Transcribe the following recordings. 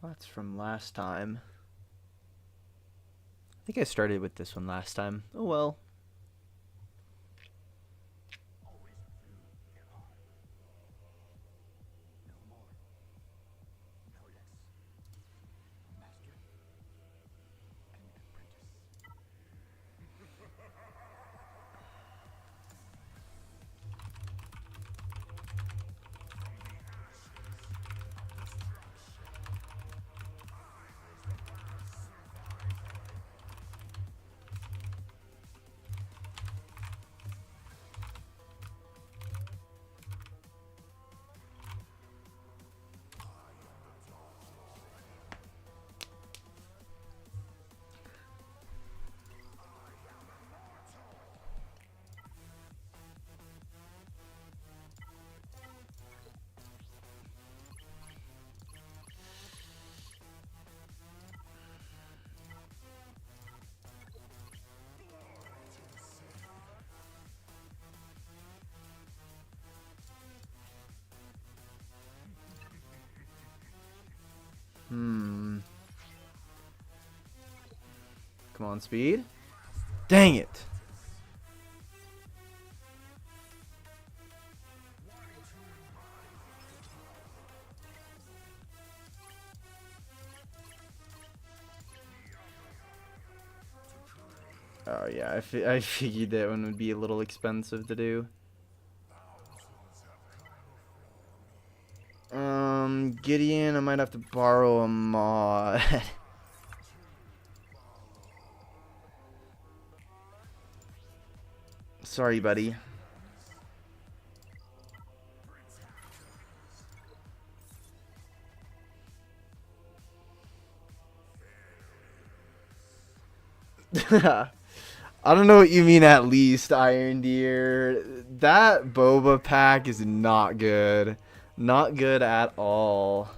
That's from last time. I think I started with this one last time. Oh well. Come on, speed. Dang it. Oh yeah, I figured that one would be a little expensive to do. Gideon, I might have to borrow a mod. Sorry, buddy. I don't know what you mean at least, Iron Deer. That boba pack is not good. Not good at all.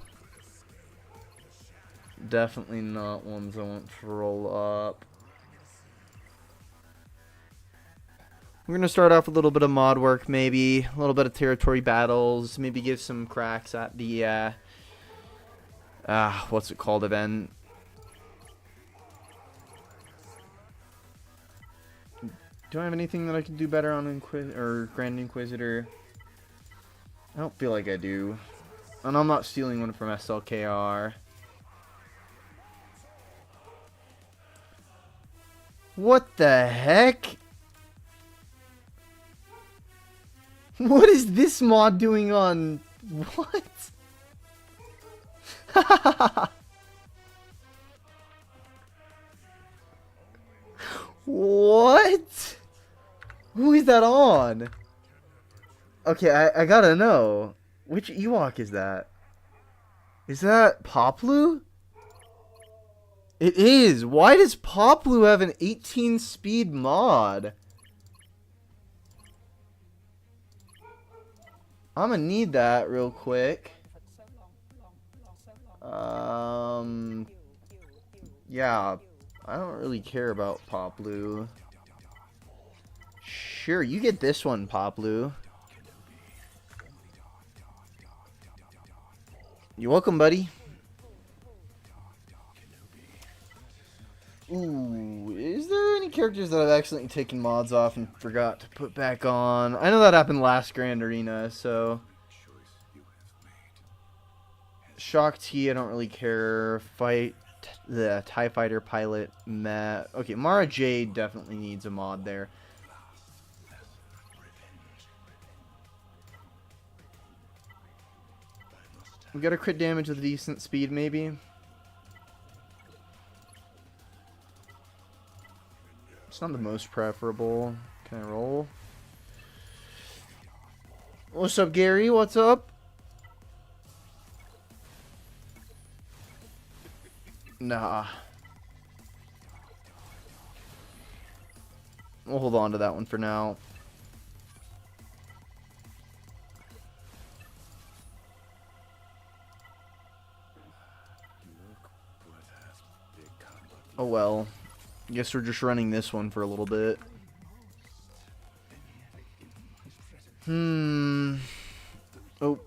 Definitely not ones I want to roll up. We're going to start off with a little bit of mod work, maybe. A little bit of territory battles. Maybe give some cracks at the, what's it called, event? Do I have anything that I can do better on Grand Inquisitor? I don't feel like I do. And I'm not stealing one from SLKR. What the heck? What is this mod doing on... What? What? Who is that on? Okay, I gotta know. Which Ewok is that? Is that Poplu? It is. Why does Poplu have an 18 speed mod? I'm gonna need that real quick. Yeah, I don't really care about Poplu. Sure, you get this one, Poplu. You're welcome, buddy. Ooh, is there any characters that I've accidentally taken mods off and forgot to put back on? I know that happened last Grand Arena, so... Shock T, I don't really care. Fight the TIE Fighter pilot, meh. Okay, Mara Jade definitely needs a mod there. We got a crit damage with a decent speed, maybe. It's not the most preferable. Can I roll? What's up, Gary? What's up? Nah. We'll hold on to that one for now. Oh well. Guess we're just running this one for a little bit. Oh.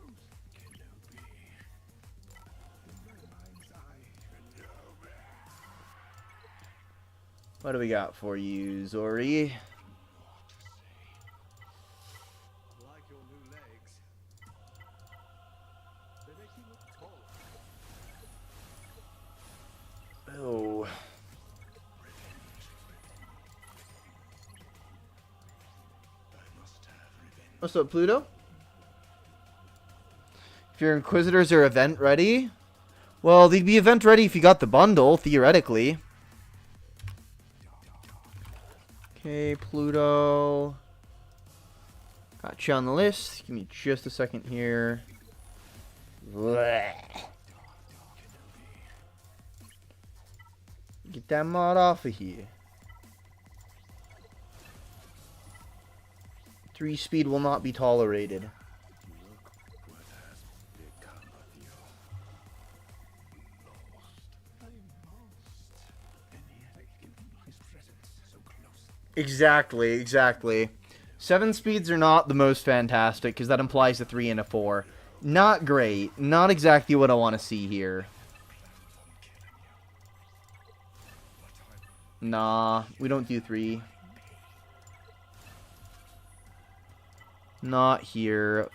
What do we got for you, Zori? Oh. What's up, Pluto? If your Inquisitors are event ready, well, they'd be event ready if you got the bundle, theoretically. Okay, Pluto. Got you on the list. Give me just a second here. Blech. Get that mod off of here. 3 speed will not be tolerated. Exactly. 7 speeds are not the most fantastic, because that implies a 3 and a 4. Not great. Not exactly what I want to see here. Nah, we don't do 3. Not here.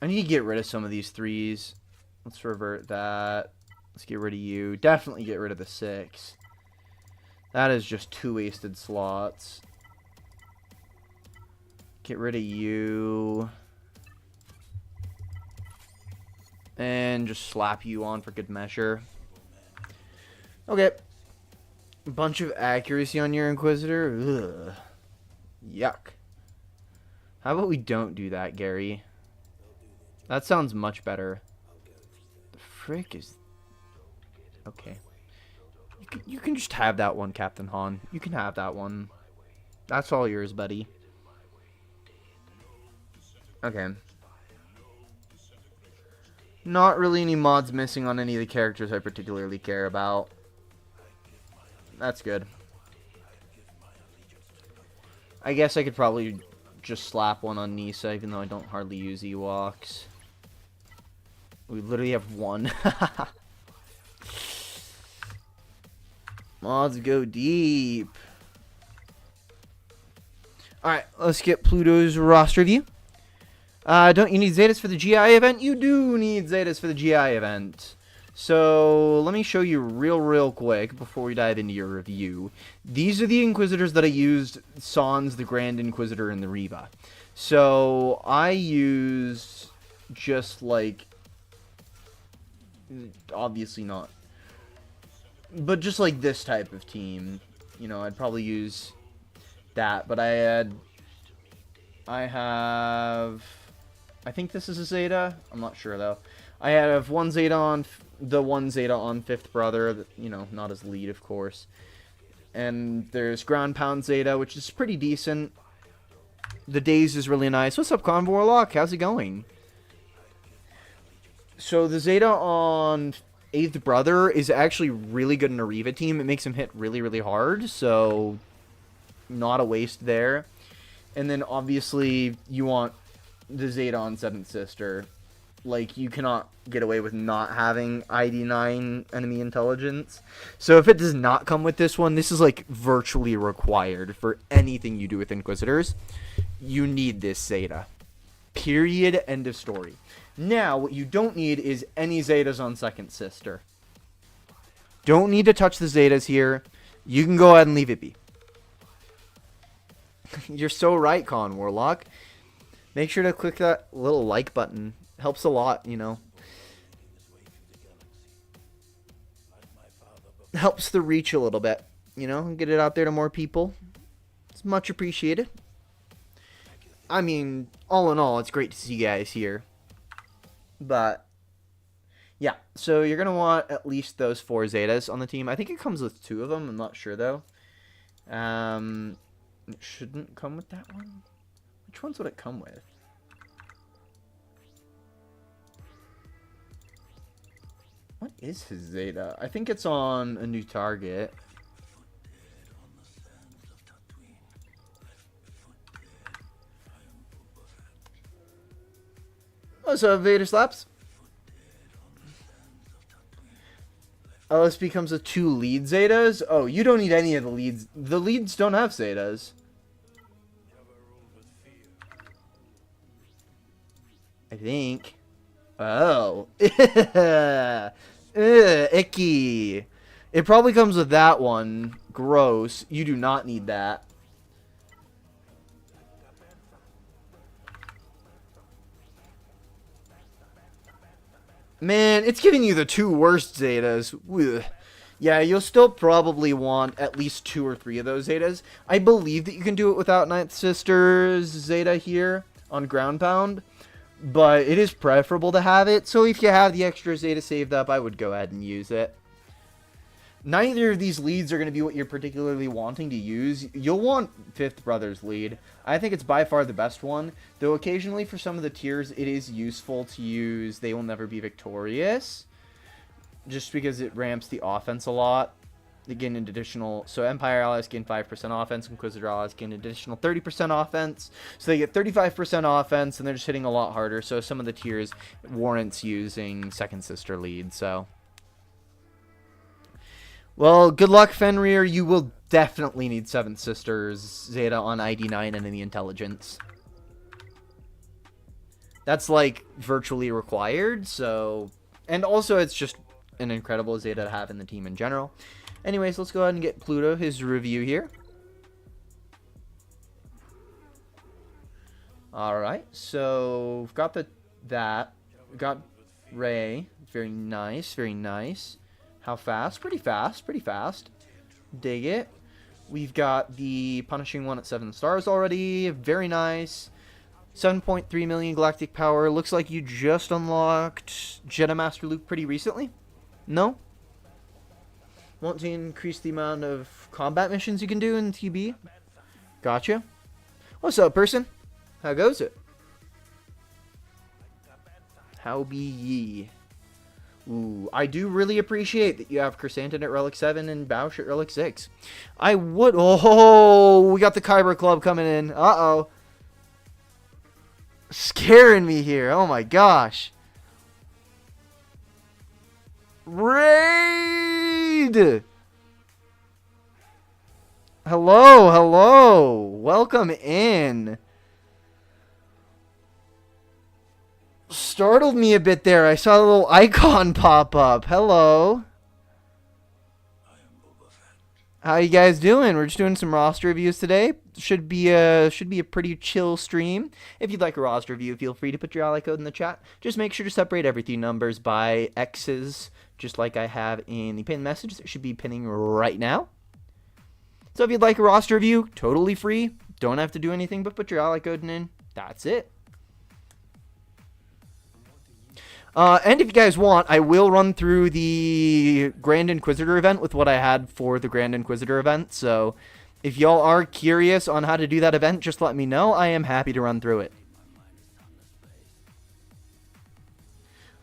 I need to get rid of some of these 3s. Let's revert that. Let's get rid of you. Definitely get rid of the 6. That is just 2 wasted slots. Get rid of you. And just slap you on for good measure. Okay. A bunch of accuracy on your Inquisitor. Ugh. Yuck. How about we don't do that, Gary? That sounds much better. The frick is... Okay. You can just have that one, Captain Han. You can have that one. That's all yours, buddy. Okay. Not really any mods missing on any of the characters I particularly care about. That's good. I guess I could probably just slap one on Nisa, even though I don't hardly use Ewoks. We literally have one. Mods go deep. Alright, let's get Pluto's roster view. Don't you need Zetas for the GI event? You do need Zetas for the GI event. So, let me show you real quick before we dive into your review. These are the Inquisitors that I used, Sans, the Grand Inquisitor, and the Reva. So, I used just like... Obviously not. But just like this type of team. You know, I'd probably use that. But I have... I think this is a Zeta. I'm not sure, though. I have one Zeta on... The one Zeta on Fifth Brother. You know, not as lead, of course. And there's Ground Pound Zeta, which is pretty decent. The Daze is really nice. What's up, Convo Warlock? How's it going? So, the Zeta on... Eighth Brother is actually really good in a Reva team. It makes him hit really hard, so not a waste there. And then obviously you want the Zeta on Seventh Sister. Like, you cannot get away with not having ID9 enemy intelligence. So if it does not come with this one, this is like virtually required for anything you do with Inquisitors. You need this Zeta. Period. End of story. Now, what you don't need is any Zetas on Second Sister. Don't need to touch the Zetas here. You can go ahead and leave it be. You're so right, Con Warlock. Make sure to click that little like button. Helps a lot, you know. Helps the reach a little bit, you know. Get it out there to more people. It's much appreciated. I mean, all in all, it's great to see you guys here. But, yeah, so you're going to want at least those 4 Zetas on the team. I think it comes with 2 of them. I'm not sure, though. It shouldn't come with that one. Which ones would it come with? What is his Zeta? I think it's on a new target. What's up, Vader Slaps? LSB comes with 2 lead Zetas. Oh, you don't need any of the leads. The leads don't have Zetas. I think. Oh. Icky. It probably comes with that one. Gross. You do not need that. Man, it's giving you the 2 worst Zetas. Ugh. Yeah, you'll still probably want at least 2 or 3 of those Zetas. I believe that you can do it without Ninth Sister's Zeta here on Ground Pound. But it is preferable to have it. So if you have the extra Zeta saved up, I would go ahead and use it. Neither of these leads are going to be what you're particularly wanting to use. You'll want Fifth Brother's lead. I think it's by far the best one. Though occasionally for some of the tiers, it is useful to use They Will Never Be Victorious. Just because it ramps the offense a lot. They gain an additional... So Empire allies gain 5% offense. Inquisitor allies gain an additional 30% offense. So they get 35% offense, and they're just hitting a lot harder. So some of the tiers warrants using Second Sister lead, so... Well, good luck, Fenrir. You will definitely need Seventh Sister's Zeta on ID9 and in the Intelligence. That's, like, virtually required, so... And also, it's just an incredible Zeta to have in the team in general. Anyways, let's go ahead and get Pluto his review here. Alright, so we've got we've got Ray. Very nice, very nice. How fast? Pretty fast, pretty fast. Dig it. We've got the Punishing one at 7 stars already. Very nice. 7.3 million galactic power. Looks like you just unlocked Jedi Master Luke pretty recently. No? Want to increase the amount of combat missions you can do in TB? Gotcha. What's up, person? How goes it? How be ye? Ooh, I do really appreciate that you have Chrysanthemum at Relic 7 and Bausch at Relic 6. I would... Oh, we got the Kyber Club coming in. Uh-oh. Scaring me here. Oh, my gosh. Raid! Hello, hello. Welcome in. Startled me a bit there. I saw a little icon pop up. Hello. How you guys doing? We're just doing some roster reviews today. Should be a pretty chill stream. If you'd like a roster review, feel free to put your ally code in the chat. Just make sure to separate everything numbers by X's, just like I have in the pinned message that should be pinning right now. So if you'd like a roster review, totally free. Don't have to do anything but put your ally code in. That's it. And if you guys want, I will run through the Grand Inquisitor event with what I had for the Grand Inquisitor event. So if y'all are curious on how to do that event, just let me know. I am happy to run through it.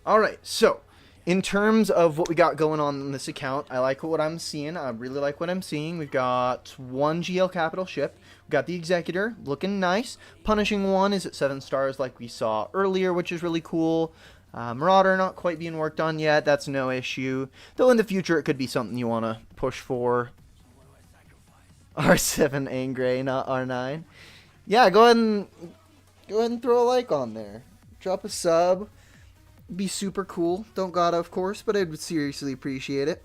Alright, so in terms of what we got going on this account, I like what I'm seeing. I really like what I'm seeing. We've got one GL capital ship. We've got the Executor, looking nice. Punishing one is at 7 stars like we saw earlier, which is really cool. Marauder not quite being worked on yet. That's no issue. Though in the future it could be something you want to push for. R7 Angray, not R9. Yeah, go ahead and throw a like on there. Drop a sub. Be super cool. Don't gotta, of course, but I would seriously appreciate it.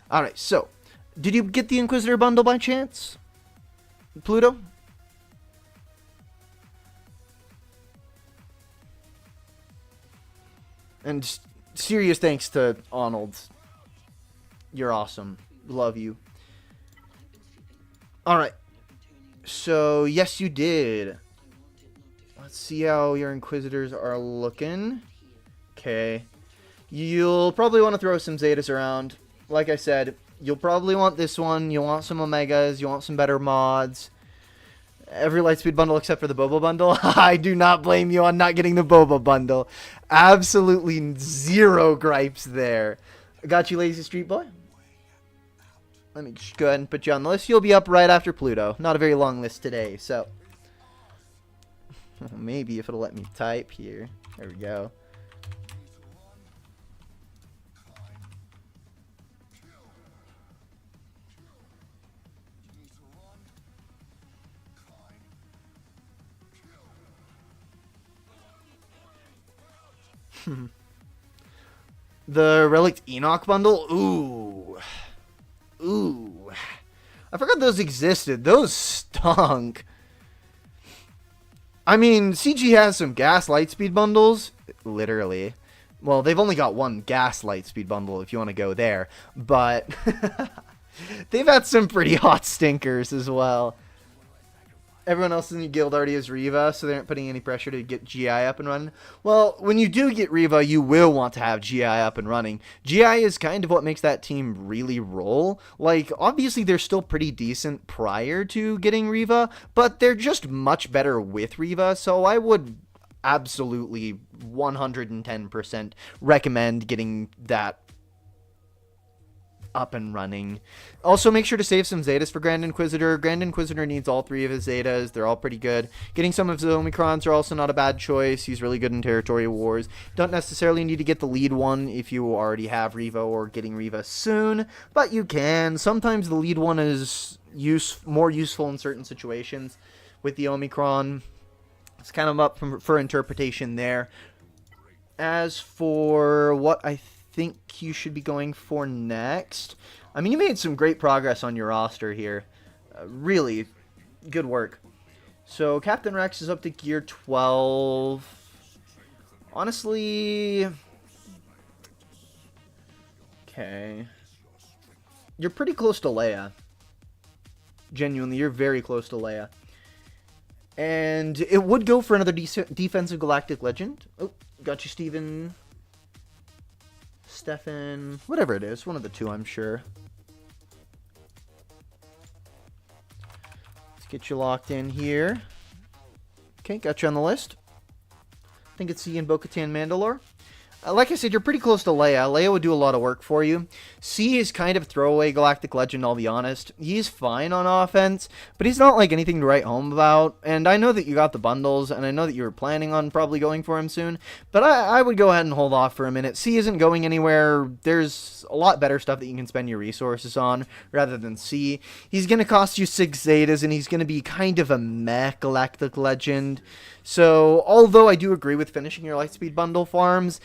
Alright, so did you get the Inquisitor bundle by chance? Pluto? And serious thanks to Arnold. You're awesome. Love you. Alright. So, yes, you did. Let's see how your Inquisitors are looking. Okay. You'll probably want to throw some Zetas around. Like I said, you'll probably want this one. You'll want some Omegas. You'll want some better mods. Every Lightspeed bundle except for the Boba bundle. I do not blame you on not getting the Boba bundle. Absolutely zero gripes there. Got you, Lazy Street Boy. Let me just go ahead and put you on the list. You'll be up right after Pluto. Not a very long list today, so. Maybe if it'll let me type here. There we go. The Relic Enoch bundle? Ooh. Ooh. I forgot those existed. Those stunk. I mean, CG has some gas lightspeed bundles. Literally. Well, they've only got one gas lightspeed bundle if you want to go there. But they've had some pretty hot stinkers as well. Everyone else in the guild already has Riva, so they aren't putting any pressure to get GI up and running. Well, when you do get Riva, you will want to have GI up and running. GI is kind of what makes that team really roll. Like, obviously they're still pretty decent prior to getting Riva, but they're just much better with Riva, so I would absolutely 110% recommend getting that up and running. Also, make sure to save some Zetas for Grand Inquisitor. Grand Inquisitor needs all 3 of his Zetas. They're all pretty good. Getting some of his Omicrons are also not a bad choice. He's really good in Territory Wars. Don't necessarily need to get the lead one if you already have Riva or getting Riva soon, but you can. Sometimes the lead one is more useful in certain situations with the Omicron. It's kind of up for interpretation there. As for what I think you should be going for next, I mean, you made some great progress on your roster here. Really good work. So Captain Rex is up to gear 12. Honestly, okay, you're pretty close to Leia. Genuinely, you're very close to Leia. And it would go for another defensive Galactic Legend. Oh, got you, Stefan, whatever it is, one of the two, I'm sure. Let's get you locked in here. Okay, got you on the list. I think it's C and Bo-Katan Mandalore. Like I said, you're pretty close to Leia. Leia would do a lot of work for you. C is kind of throwaway Galactic Legend, I'll be honest. He's fine on offense, but he's not like anything to write home about. And I know that you got the bundles, and I know that you were planning on probably going for him soon, but I would go ahead and hold off for a minute. C isn't going anywhere. There's a lot better stuff that you can spend your resources on rather than C. He's going to cost you 6 Zetas, and he's going to be kind of a meh Galactic Legend. So, although I do agree with finishing your Lightspeed bundle farms,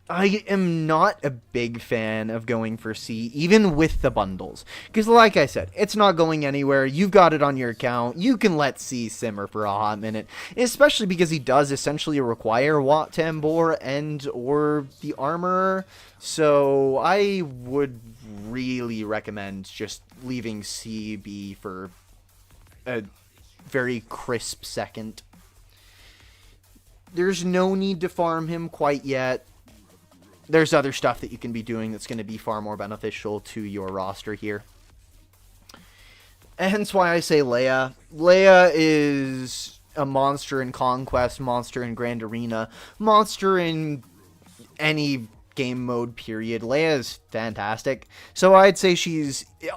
I am not a big fan of going for C, even with the bundles. Because like I said, it's not going anywhere. You've got it on your account. You can let C simmer for a hot minute. Especially because he does essentially require Wat Tambor and or the Armorer. So I would really recommend just leaving C be for a very crisp second. There's no need to farm him quite yet. There's other stuff that you can be doing that's going to be far more beneficial to your roster here. And hence why I say Leia. Leia is a monster in Conquest, monster in Grand Arena, monster in any game mode, period. Leia is fantastic. So I'd say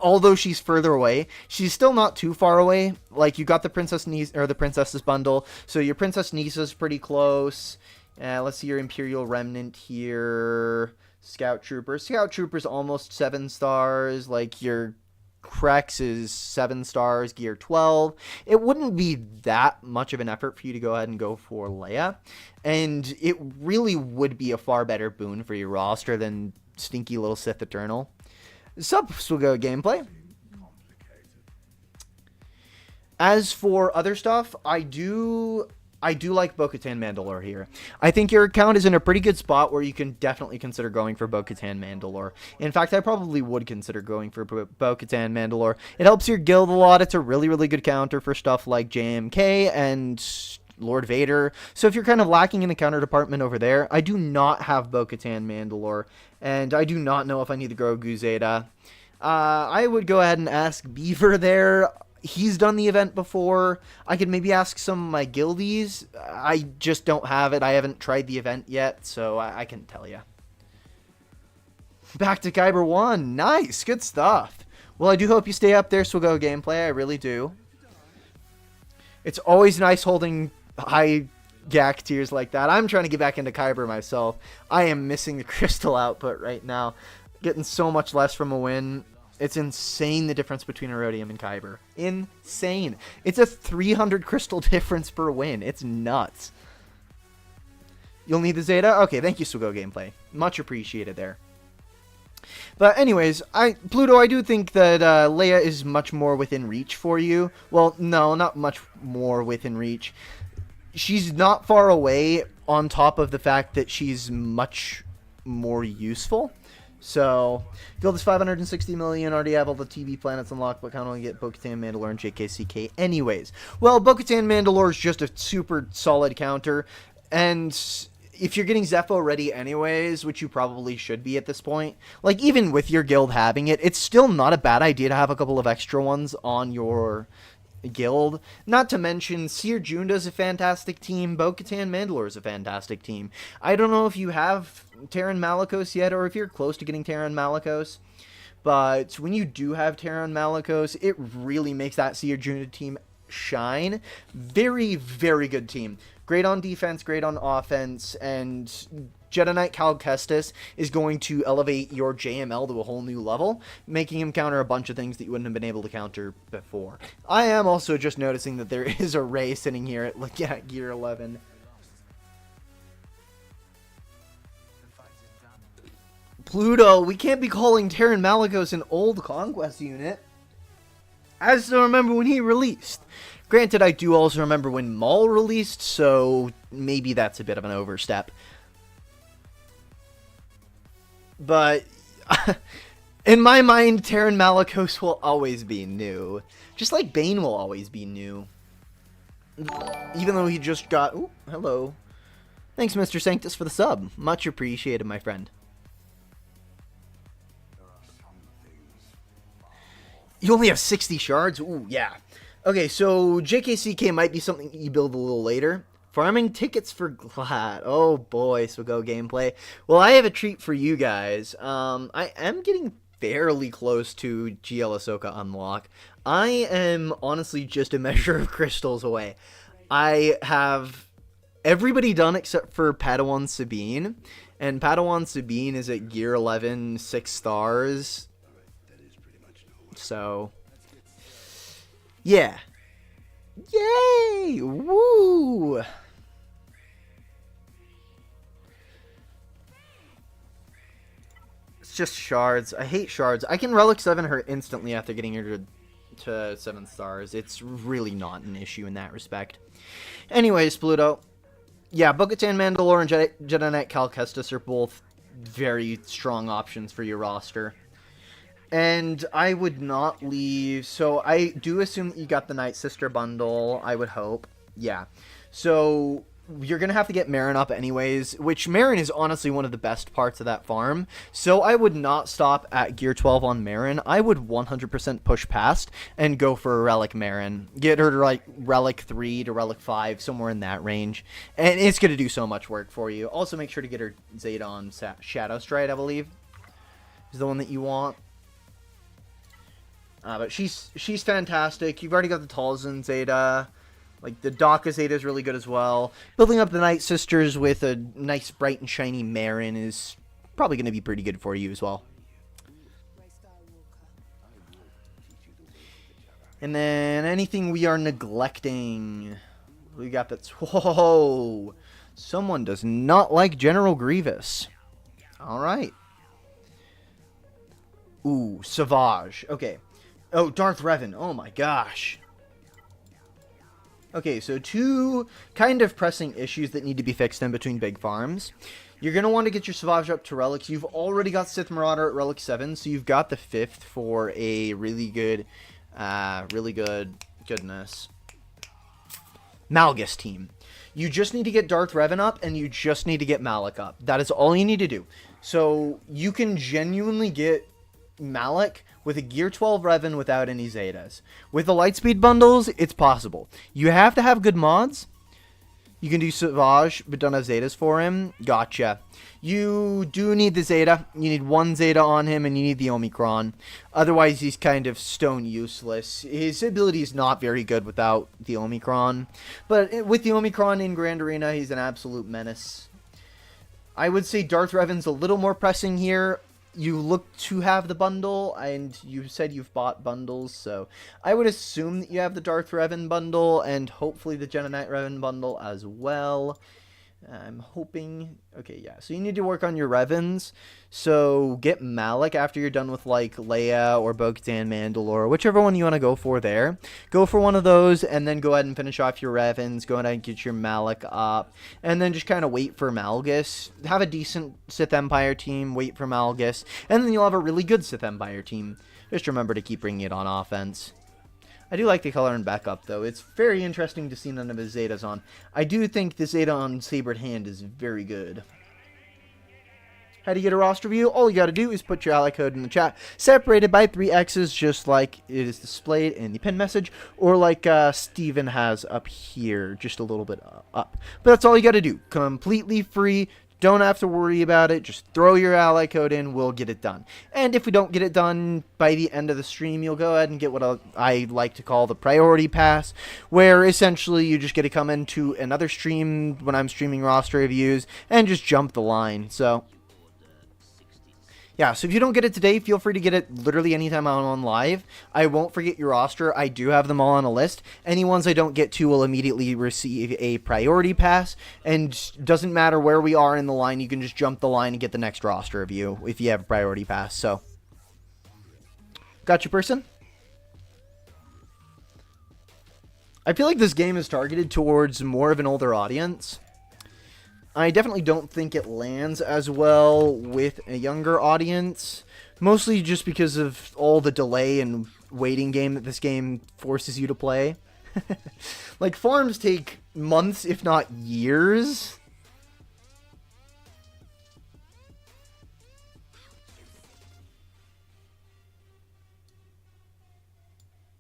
although she's further away, she's still not too far away. Like, you got the Princess Nisa, or the Princesses bundle, so your Princess Nisa's pretty close. Let's see your Imperial Remnant here. Scout Trooper. Scout Trooper's almost 7 stars. Like, your Krex is 7 stars, gear 12. It wouldn't be that much of an effort for you to go ahead and go for Leia. And it really would be a far better boon for your roster than stinky little Sith Eternal. SWGOH gameplay. As for other stuff, I do like Bo-Katan Mandalore here. I think your account is in a pretty good spot where you can definitely consider going for Bo-Katan Mandalore. In fact, I probably would consider going for Bo-Katan Mandalore. It helps your guild a lot. It's a really, really good counter for stuff like JMK and Lord Vader. So if you're kind of lacking in the counter department over there, I do not have Bo-Katan Mandalore, and I do not know if I need to grow Guzeta. I would go ahead and ask Beaver there. He's done the event before. I could maybe ask some of my guildies. I just don't have it. I haven't tried the event yet, so I can't tell you. Back to Kyber 1. Nice. Good stuff. Well, I do hope you stay up there, SWGOH gameplay. I really do. It's always nice holding high Gak tears like that. I'm trying to get back into Kyber myself. I am missing the crystal output right now. Getting so much less from a win. It's insane the difference between Erodium and Kyber. Insane. It's a 300 crystal difference per win. It's nuts. You'll need the Zeta? Okay, thank you, SWGOH Gameplay. Much appreciated there. But anyways, Pluto, I do think that Leia is much more within reach for you. Well, no, not much more within reach. She's not far away on top of the fact that she's much more useful. So, Guild is 560 million, already have all the TV planets unlocked, but can't only get Bo-Katan, Mandalore, and JKCK anyways. Well, Bo-Katan, Mandalore is just a super solid counter, and if you're getting Zepho ready anyways, which you probably should be at this point, like, even with your guild having it, it's still not a bad idea to have a couple of extra ones on your guild. Not to mention, Seer Junda's a fantastic team, Bo-Katan Mandalore is a fantastic team. I don't know if you have Terran Malicos yet, or if you're close to getting Terran Malicos, but when you do have Terran Malicos, it really makes that Seer Junda team shine. Very, very good team. Great on defense, great on offense, and Jedi Knight Cal Kestis is going to elevate your JML to a whole new level, making him counter a bunch of things that you wouldn't have been able to counter before. I am also just noticing that there is a Rey sitting here at Gear 11. Pluto, we can't be calling Terran Malicos an old Conquest unit. I still remember when he released. Granted, I do also remember when Maul released, so maybe that's a bit of an overstep. But in my mind, Terran Malicos will always be new. Just like Bane will always be new. Even though he just got... Ooh, hello. Thanks, Mr. Sanctus, for the sub. Much appreciated, my friend. You only have 60 shards? Ooh, yeah. Okay, so JKCK might be something you build a little later. Farming tickets for Glad. Oh boy, SWGOH Gameplay. Well, I have a treat for you guys. I am getting fairly close to GL Ahsoka unlock. I am honestly just a measure of crystals away. I have everybody done except for Padawan Sabine. And Padawan Sabine is at Gear 11, 6 stars. So, yeah. Yay! Woo! It's just shards. I hate shards. I can Relic 7 her instantly after getting her to 7 stars. It's really not an issue in that respect. Anyways, Pluto. Yeah, Bo-Katan, Mandalore, and Jedi Knight Cal Kestis are both very strong options for your roster. And I would not leave... So, I do assume that you got the Night Sister bundle, I would hope. Yeah. So, you're going to have to get Marin up anyways, which Marin is honestly one of the best parts of that farm. So, I would not stop at Gear 12 on Marin. I would 100% push past and go for a Relic Marin. Get her to, like, Relic 3 to Relic 5, somewhere in that range. And it's going to do so much work for you. Also, make sure to get her Zeta on Shadow Stride, I believe, is the one that you want. But she's fantastic. You've already got the Talzin Zeta. Like, the Daka Zeta is really good as well. Building up the Night Sisters with a nice, bright, and shiny Marin is probably going to be pretty good for you as well. And then, anything we are neglecting. We got that's... Whoa! Someone does not like General Grievous. Alright. Ooh, Savage. Okay. Oh, Darth Revan. Oh my gosh. Okay, so two kind of pressing issues that need to be fixed in between big farms. You're going to want to get your Savage up to Relics. You've already got Sith Marauder at Relic 7, so you've got the 5th for a really good, goodness, Malgus team. You just need to get Darth Revan up, and you just need to get Malak up. That is all you need to do. So, you can genuinely get Malak with a Gear 12 Revan without any Zetas. With the Lightspeed bundles, it's possible. You have to have good mods, You can do SWGOH, but don't have Zetas for him. Gotcha. You do need the Zeta. You need one Zeta on him, and you need the Omicron. Otherwise, he's kind of stone useless. His ability is not very good without the Omicron. But with the Omicron in Grand Arena, he's an absolute menace. I would say Darth Revan's a little more pressing here. You look to have the bundle, and you said you've bought bundles, so I would assume that you have the Darth Revan bundle, and hopefully the Jedi Knight Revan bundle as well. I'm hoping... Okay, yeah, so you need to work on your Revans. So get Malak after you're done with, like, Leia or Bo-Katan Mandalore, whichever one you want to go for there. Go for one of those, and then go ahead and finish off your Revans. Go ahead and get your Malak up. And then just kind of wait for Malgus. Have a decent Sith Empire team, wait for Malgus. And then you'll have a really good Sith Empire team. Just remember to keep bringing it on offense. I do like the color and backup, though. It's very interesting to see none of his Zetas on. I do think the Zeta on Sabered Hand is very good. How do you get a roster view? All you got to do is put your ally code in the chat, separated by 3 X's, just like it is displayed in the pin message, or like Steven has up here, just a little bit up. But that's all you got to do. Completely free. Don't have to worry about it. Just throw your ally code in. We'll get it done. And if we don't get it done by the end of the stream, you'll go ahead and get what I like to call the priority pass, where essentially you just get to come into another stream when I'm streaming roster reviews and just jump the line. So yeah, so if you don't get it today, feel free to get it literally anytime I'm on live. I won't forget your roster. I do have them all on a list. Any ones I don't get to will immediately receive a priority pass. And doesn't matter where we are in the line, you can just jump the line and get the next roster review if you have a priority pass. So, got you, person? I feel like this game is targeted towards more of an older audience. I definitely don't think it lands as well with a younger audience, mostly just because of all the delay and waiting game that this game forces you to play. Like, farms take months, if not years.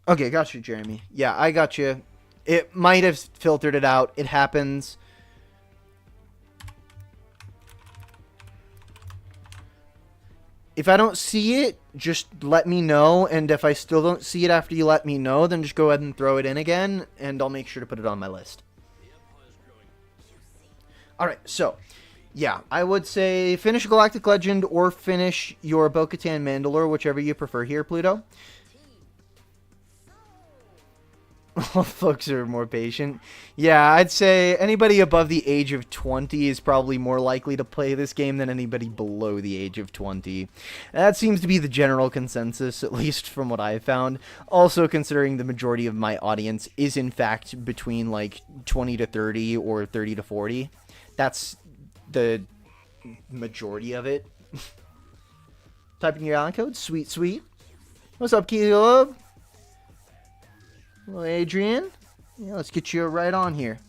Okay, got you, Jeremy. Yeah, I got you. It might have filtered it out. It happens. If I don't see it, just let me know, and if I still don't see it after you let me know, then just go ahead and throw it in again, and I'll make sure to put it on my list. Alright, so, yeah, I would say finish Galactic Legend or finish your Bo-Katan Mandalore, whichever you prefer here, Pluto. All folks are more patient. Yeah, I'd say anybody above the age of 20 is probably more likely to play this game than anybody below the age of 20. That seems to be the general consensus, at least from what I've found. Also, considering the majority of my audience is in fact between like 20 to 30 or 30 to 40. That's the majority of it. Typing your ally code. Sweet, sweet. What's up, Caleb? Hello, Adrian. Yeah, let's get you right on here.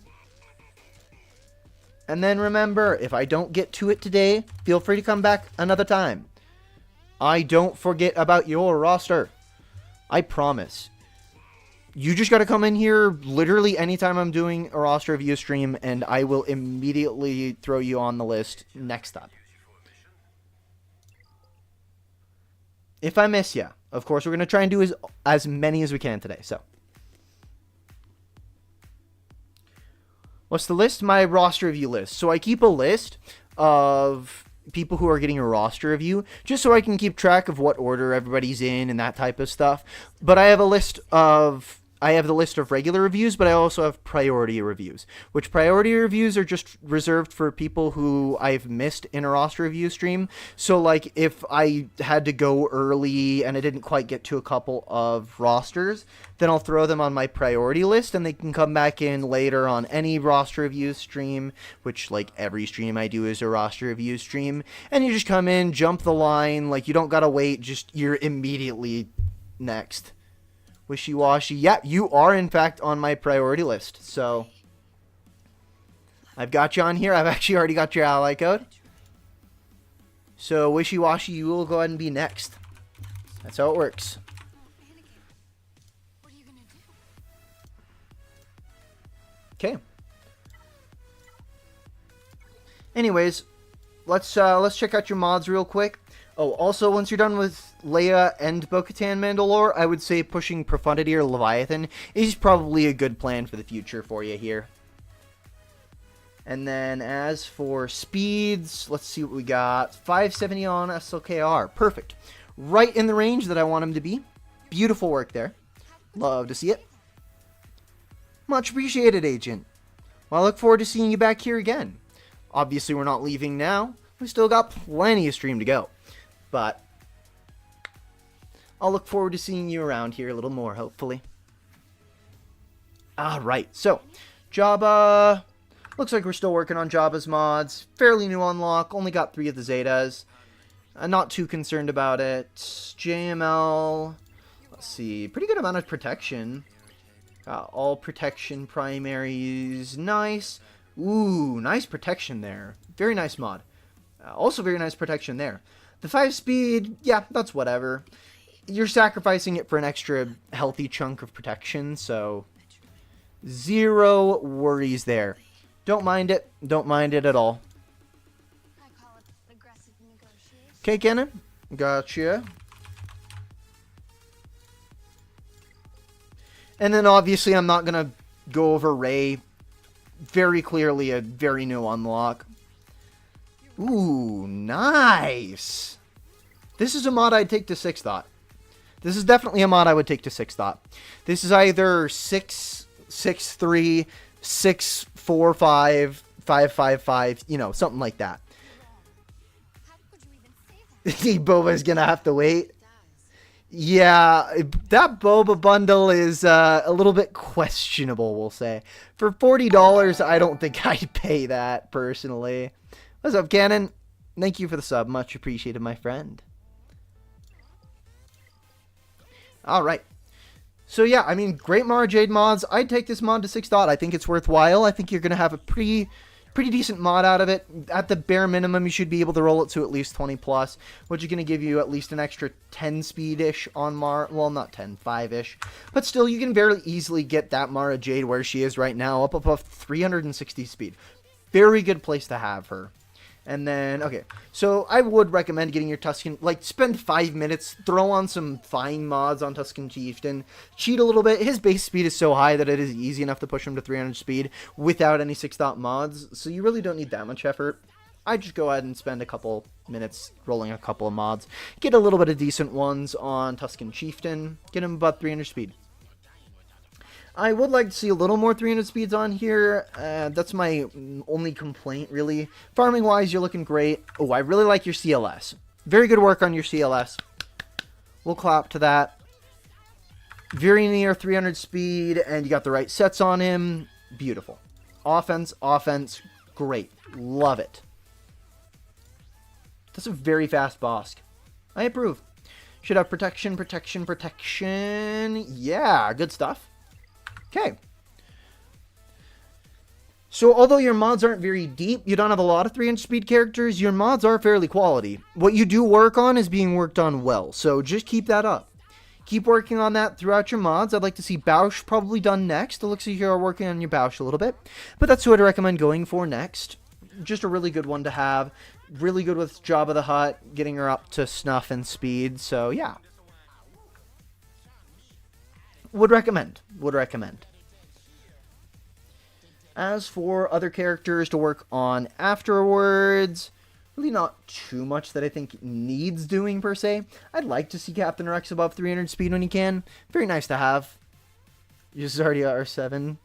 And then remember, if I don't get to it today, feel free to come back another time. I don't forget about your roster. I promise. You just got to come in here literally anytime I'm doing a roster review stream, and I will immediately throw you on the list next up. If I miss you, of course, we're going to try and do as many as we can today, so. What's the list? My roster review list. So I keep a list of people who are getting a roster review, just so I can keep track of what order everybody's in and that type of stuff. But I have a list of... I have the list of regular reviews, but I also have priority reviews, which priority reviews are just reserved for people who I've missed in a roster review stream. So, like, if I had to go early and I didn't quite get to a couple of rosters, then I'll throw them on my priority list, and they can come back in later on any roster review stream, which, like, every stream I do is a roster review stream. And you just come in, jump the line, like, you don't gotta wait, just, you're immediately next. Wishy-washy. Yeah, you are, in fact, on my priority list. So, I've got you on here. I've actually already got your ally code. So, Wishy-washy, you will go ahead and be next. That's how it works. Okay. Anyways, let's check out your mods real quick. Oh, also, once you're done with Leia and Bo-Katan Mandalore, I would say pushing Profundity or Leviathan is probably a good plan for the future for you here. And then as for speeds, let's see what we got. 570 on SLKR. Perfect. Right in the range that I want him to be. Beautiful work there. Love to see it. Much appreciated, Agent. Well, I look forward to seeing you back here again. Obviously, we're not leaving now. We still got plenty of stream to go. But I'll look forward to seeing you around here a little more, hopefully. Alright, so Jabba. Looks like we're still working on Jabba's mods. Fairly new unlock. Only got 3 of the Zetas. Not too concerned about it. JML. Let's see. Pretty good amount of protection. All protection primaries. Nice. Ooh, nice protection there. Very nice mod. Also very nice protection there. The 5-speed, yeah, that's whatever. You're sacrificing it for an extra healthy chunk of protection, so 0 worries there. Don't mind it. Don't mind it at all. Okay, Cannon. Gotcha. And then obviously I'm not going to go over Rey. Very clearly a very new unlock. Ooh, nice. This is a mod I'd take to 6th Thought. This is definitely a mod I would take to 6th Thought. This is either 6, 6, 3, 6, 4, 5, 5, 5, 5, you know, something like that. Boba's gonna have to wait. Yeah, that Boba bundle is a little bit questionable, we'll say. For $40, I don't think I'd pay that, personally. What's up, Cannon? Thank you for the sub. Much appreciated, my friend. Alright. So, yeah, I mean, great Mara Jade mods. I'd take this mod to 6th Thought. I think it's worthwhile. I think you're going to have a pretty decent mod out of it. At the bare minimum, you should be able to roll it to at least 20 plus, which is going to give you at least an extra 10 speed-ish on Mara. Well, not 10, 5-ish. But still, you can very easily get that Mara Jade where she is right now, up above 360 speed. Very good place to have her. And then, okay, so I would recommend getting your Tusken, like, spend 5 minutes, throw on some fine mods on Tusken Chieftain, cheat a little bit. His base speed is so high that it is easy enough to push him to 300 speed without any 6th Thought mods, so you really don't need that much effort. I'd just go ahead and spend a couple minutes rolling a couple of mods, get a little bit of decent ones on Tusken Chieftain, get him about 300 speed. I would like to see a little more 300 speeds on here. That's my only complaint, really. Farming-wise, you're looking great. Oh, I really like your CLS. Very good work on your CLS. We'll clap to that. Very near 300 speed, and you got the right sets on him. Beautiful. Offense, great. Love it. That's a very fast Bosk. I approve. Should have protection. Yeah, good stuff. Okay. So, although your mods aren't very deep, you don't have a lot of 3-inch speed characters, your mods are fairly quality. What you do work on is being worked on well, so just keep that up. Keep working on that throughout your mods. I'd like to see Bausch probably done next. It looks like you're working on your Bausch a little bit, but that's who I'd recommend going for next. Just a really good one to have. Really good with Jabba the Hutt, getting her up to snuff and speed, so yeah. Would recommend. As for other characters to work on afterwards, really not too much that I think needs doing per se. I'd like to see Captain Rex above 300 speed when he can. Very nice to have. Zardia R7.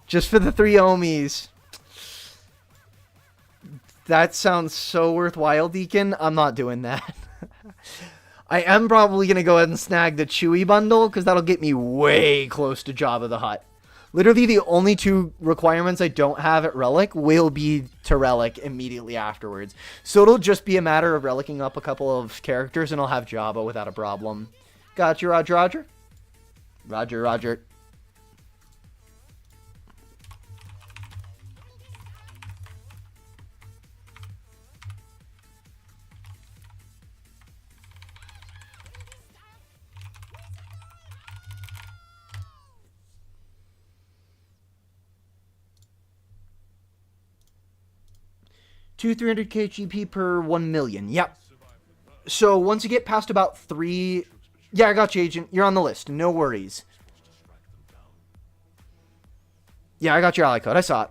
Just for the 3 Omis. That sounds so worthwhile, Deacon. I'm not doing that. I am probably going to go ahead and snag the Chewie bundle, because that'll get me way close to Jabba the Hutt. Literally, the only 2 requirements I don't have at Relic will be to Relic immediately afterwards. So it'll just be a matter of relicking up a couple of characters, and I'll have Jabba without a problem. Gotcha, Roger. Roger. 2 300k GP per 1 million. Yep. So once you get past about 3... Yeah, I got you, Agent. You're on the list. No worries. Yeah, I got your ally code. I saw it.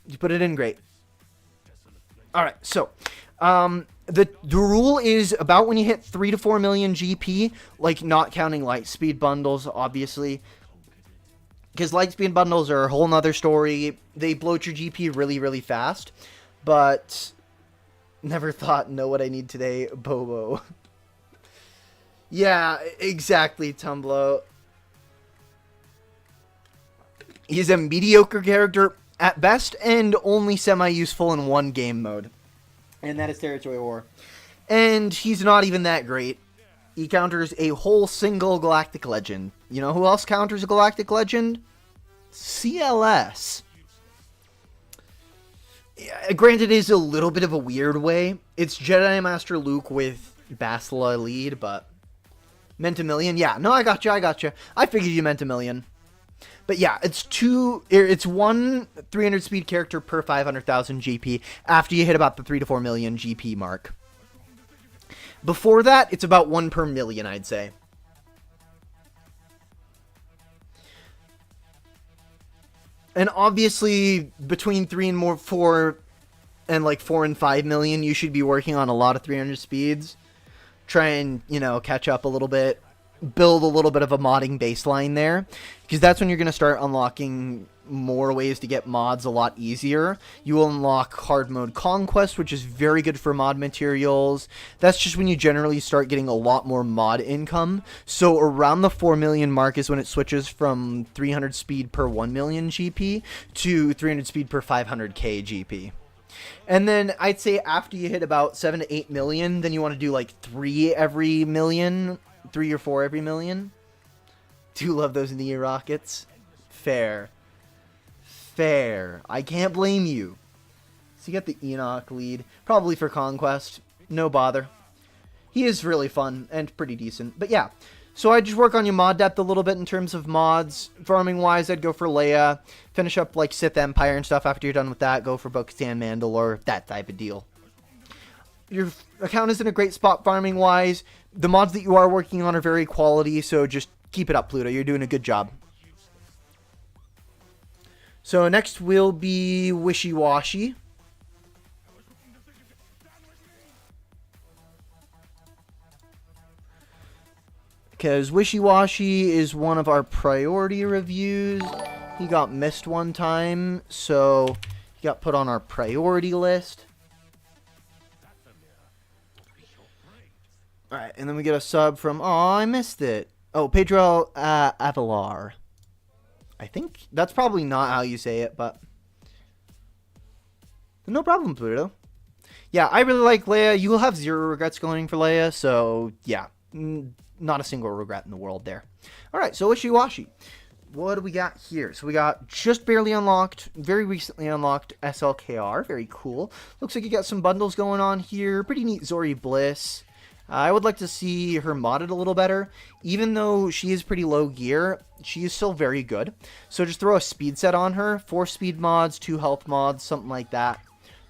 You put it in, great. Alright, so... The rule is about when you hit 3 to 4 million GP, like not counting Lightspeed bundles, obviously. Because Lightspeed bundles are a whole nother story. They bloat your GP really, really fast. But... Never thought, know what I need today, Bobo. Yeah, exactly, Tumblo. He's a mediocre character at best, and only semi-useful in one game mode. And that is Territory War. And he's not even that great. He counters a whole single Galactic Legend. You know who else counters a Galactic Legend? CLS. Yeah, granted, it is a little bit of a weird way. It's Jedi Master Luke with Bastila lead, but... Meant a million? Yeah, no, I got you. I figured you meant a million. But yeah, it's one 300 speed character per 500,000 GP after you hit about the 3 to 4 million GP mark. Before that, it's about 1 per million, I'd say. And obviously, between 4 and 4 and 5 million, you should be working on a lot of 300 speeds. Try and, catch up a little bit. Build a little bit of a modding baseline there. Because that's when you're going to start unlocking more ways to get mods a lot easier. You will unlock hard mode conquest, which is very good for mod materials. That's just when you generally start getting a lot more mod income. So around the 4 million mark is when it switches from 300 speed per 1 million GP to 300 speed per 500k GP. And then I'd say after you hit about 7 to 8 million, then you want to do 3 every million, 3 or 4 every million. Do love those knee rockets. Fair. I can't blame you. So you get the Enoch lead. Probably for Conquest. No bother. He is really fun and pretty decent. But yeah. So I just work on your mod depth a little bit in terms of mods. Farming wise, I'd go for Leia. Finish up Sith Empire and stuff after you're done with that. Go for Bo-Katan, Mandalore, that type of deal. Your account is in a great spot farming wise. The mods that you are working on are very quality, so just keep it up, Pluto. You're doing a good job. So next will be Wishy-Washy. Because Wishy-Washy is one of our priority reviews. He got missed one time, so he got put on our priority list. Alright, and then we get a sub from... Oh, I missed it. Oh, Pedro Avalar. I think that's probably not how you say it, but... No problem, Pluto. Yeah, I really like Leia. You will have 0 regrets going for Leia, so yeah. Not a single regret in the world there. Alright, so Wishy-Washy. What do we got here? So we got just barely unlocked, very recently unlocked SLKR. Very cool. Looks like you got some bundles going on here. Pretty neat Zori Bliss. I would like to see her modded a little better. Even though she is pretty low gear, she is still very good. So just throw a speed set on her. 4 speed mods, 2 health mods, something like that.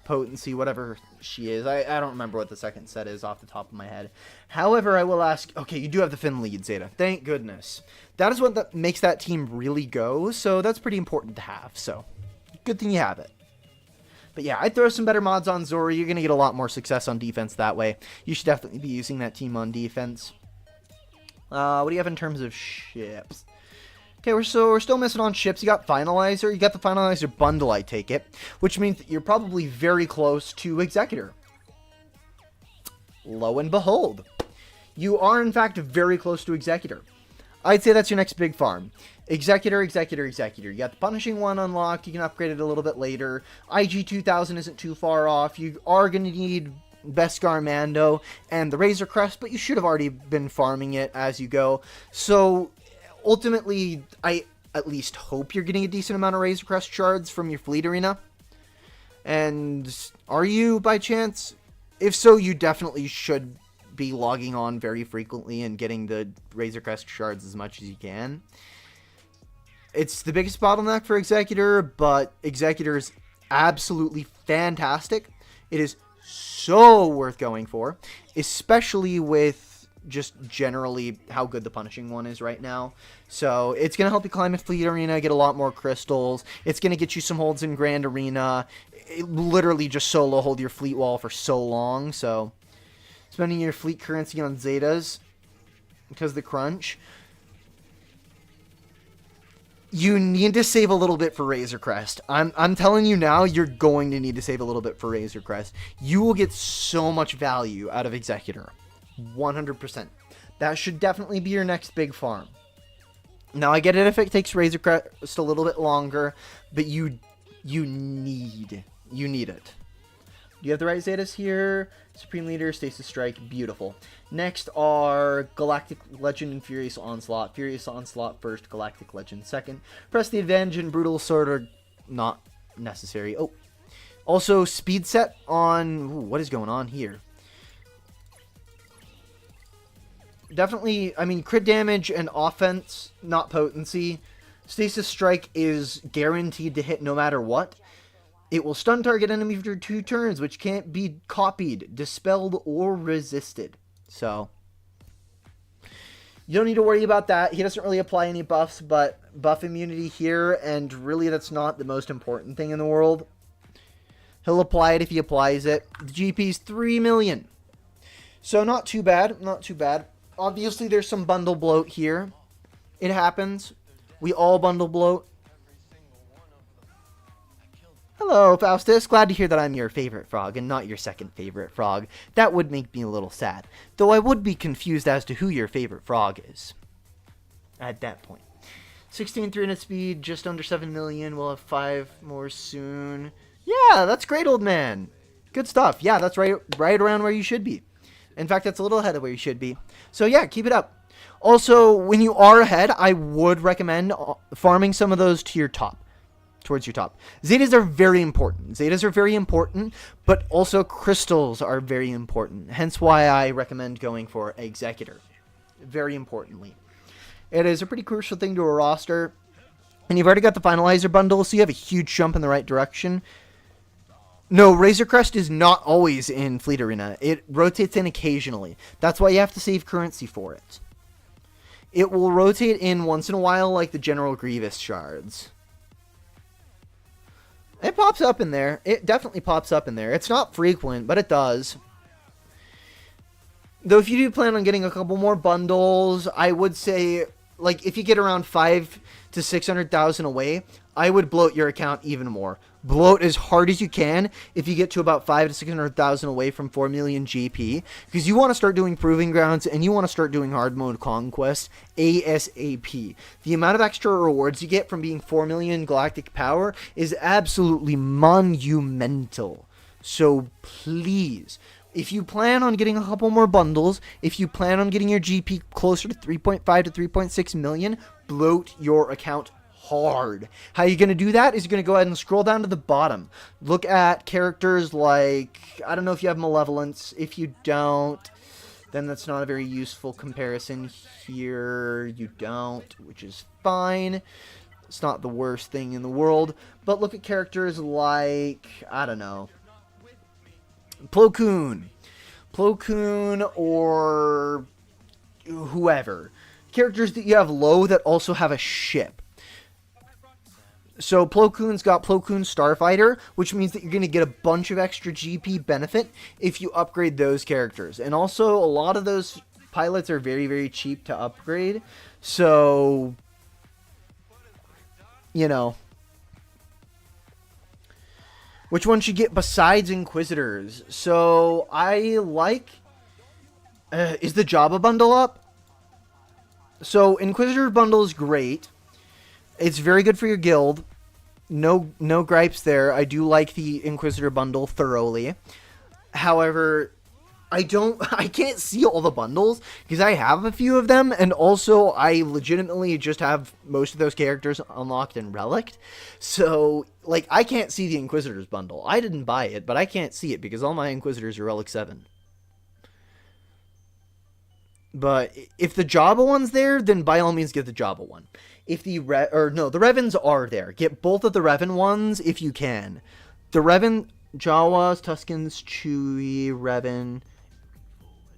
Potency, whatever she is. I don't remember what the second set is off the top of my head. However, I will ask... Okay, you do have the Finn lead, Zeta. Thank goodness. That is what makes that team really go, so that's pretty important to have. So, good thing you have it. But yeah, I'd throw some better mods on Zori. You're going to get a lot more success on defense that way. You should definitely be using that team on defense. What do you have in terms of ships? Okay, we're still missing on ships. You got Finalizer. You got the Finalizer bundle, I take it. Which means that you're probably very close to Executor. Lo and behold. You are, in fact, very close to Executor. I'd say that's your next big farm. Executor. You got the Punishing one unlocked. You can upgrade it a little bit later. IG 2000 isn't too far off. You are going to need Beskar Mando and the Razor Crest, but you should have already been farming it as you go. So, ultimately, I at least hope you're getting a decent amount of Razor Crest shards from your Fleet Arena. And are you, by chance? If so, you definitely should be logging on very frequently and getting the Razor Crest shards as much as you can. It's the biggest bottleneck for Executor, but Executor is absolutely fantastic. It is so worth going for, especially with just generally how good the punishing one is right now. So it's going to help you climb in Fleet Arena, get a lot more crystals. It's going to get you some holds in Grand Arena. It literally just solo hold your fleet wall for so long. So spending your fleet currency on Zetas because of the crunch. You need to save a little bit for Razor Crest. I'm telling you now, you're going to need to save a little bit for Razor Crest. You will get so much value out of Executor. 100%. That should definitely be your next big farm. Now, I get it if it takes Razor Crest a little bit longer, but you need it. You have the right Zetas here. Supreme Leader, Stasis Strike, beautiful. Next are Galactic Legend and Furious Onslaught. Furious Onslaught first, Galactic Legend second. Press the Advantage and Brutal Sword are not necessary. Oh, also speed set on... Ooh, what is going on here? Definitely, I mean, crit damage and offense, not potency. Stasis Strike is guaranteed to hit no matter what. It will stun target enemy for 2 turns, which can't be copied, dispelled, or resisted. So, you don't need to worry about that. He doesn't really apply any buffs, but buff immunity here, and really that's not the most important thing in the world. He'll apply it if he applies it. The GP's 3 million. So not too bad, not too bad. Obviously, there's some bundle bloat here. It happens. We all bundle bloat. Hello, Faustus. Glad to hear that I'm your favorite frog and not your second favorite frog. That would make me a little sad. Though I would be confused as to who your favorite frog is. At that point. 16,300 speed, just under 7 million. We'll have 5 more soon. Yeah, that's great, old man. Good stuff. Yeah, that's right around where you should be. In fact, that's a little ahead of where you should be. So yeah, keep it up. Also, when you are ahead, I would recommend farming some of those to your top. Towards your top. Zetas are very important. Zetas are very important, but also crystals are very important. Hence why I recommend going for Executor. Very importantly. It is a pretty crucial thing to a roster. And you've already got the Finalizer bundle, so you have a huge jump in the right direction. No, Razor Crest is not always in Fleet Arena. It rotates in occasionally. That's why you have to save currency for it. It will rotate in once in a while like the General Grievous shards. It pops up in there. It definitely pops up in there. It's not frequent, but it does. Though if you do plan on getting a couple more bundles, I would say, like, if you get around 5 to 600,000 away, I would bloat your account even more. Bloat as hard as you can if you get to about 5 to 600,000 away from 4 million GP, because you want to start doing Proving Grounds and you want to start doing Hard Mode Conquest ASAP. The amount of extra rewards you get from being 4 million Galactic Power is absolutely monumental. So please, if you plan on getting a couple more bundles, if you plan on getting your GP closer to 3.5 to 3.6 million, bloat your account hard. How are you going to do that is you're going to go ahead and scroll down to the bottom. Look at characters like, I don't know if you have Malevolence. If you don't, then that's not a very useful comparison here. You don't, which is fine. It's not the worst thing in the world. But look at characters like, I don't know, Plo Koon or whoever. Characters that you have low that also have a ship. So Plo Koon's got Plo Koon Starfighter, which means that you're going to get a bunch of extra GP benefit if you upgrade those characters. And also, a lot of those pilots are very, very cheap to upgrade. So, you know. Which one should get besides Inquisitors? So, I like... is the Jabba bundle up? So, Inquisitor bundle is great. It's very good for your guild. No gripes there. I do like the Inquisitor bundle thoroughly. However, I can't see all the bundles because I have a few of them, and also I legitimately just have most of those characters unlocked and relicked. So, like, I can't see the Inquisitors bundle. I didn't buy it, but I can't see it because all my Inquisitors are Relic 7. But if the Jabba one's there, then by all means get the Jabba one. If the the Revens are there. Get both of the Revan ones if you can. The Revan, Jawas, Tuskens, Chewy, Revan.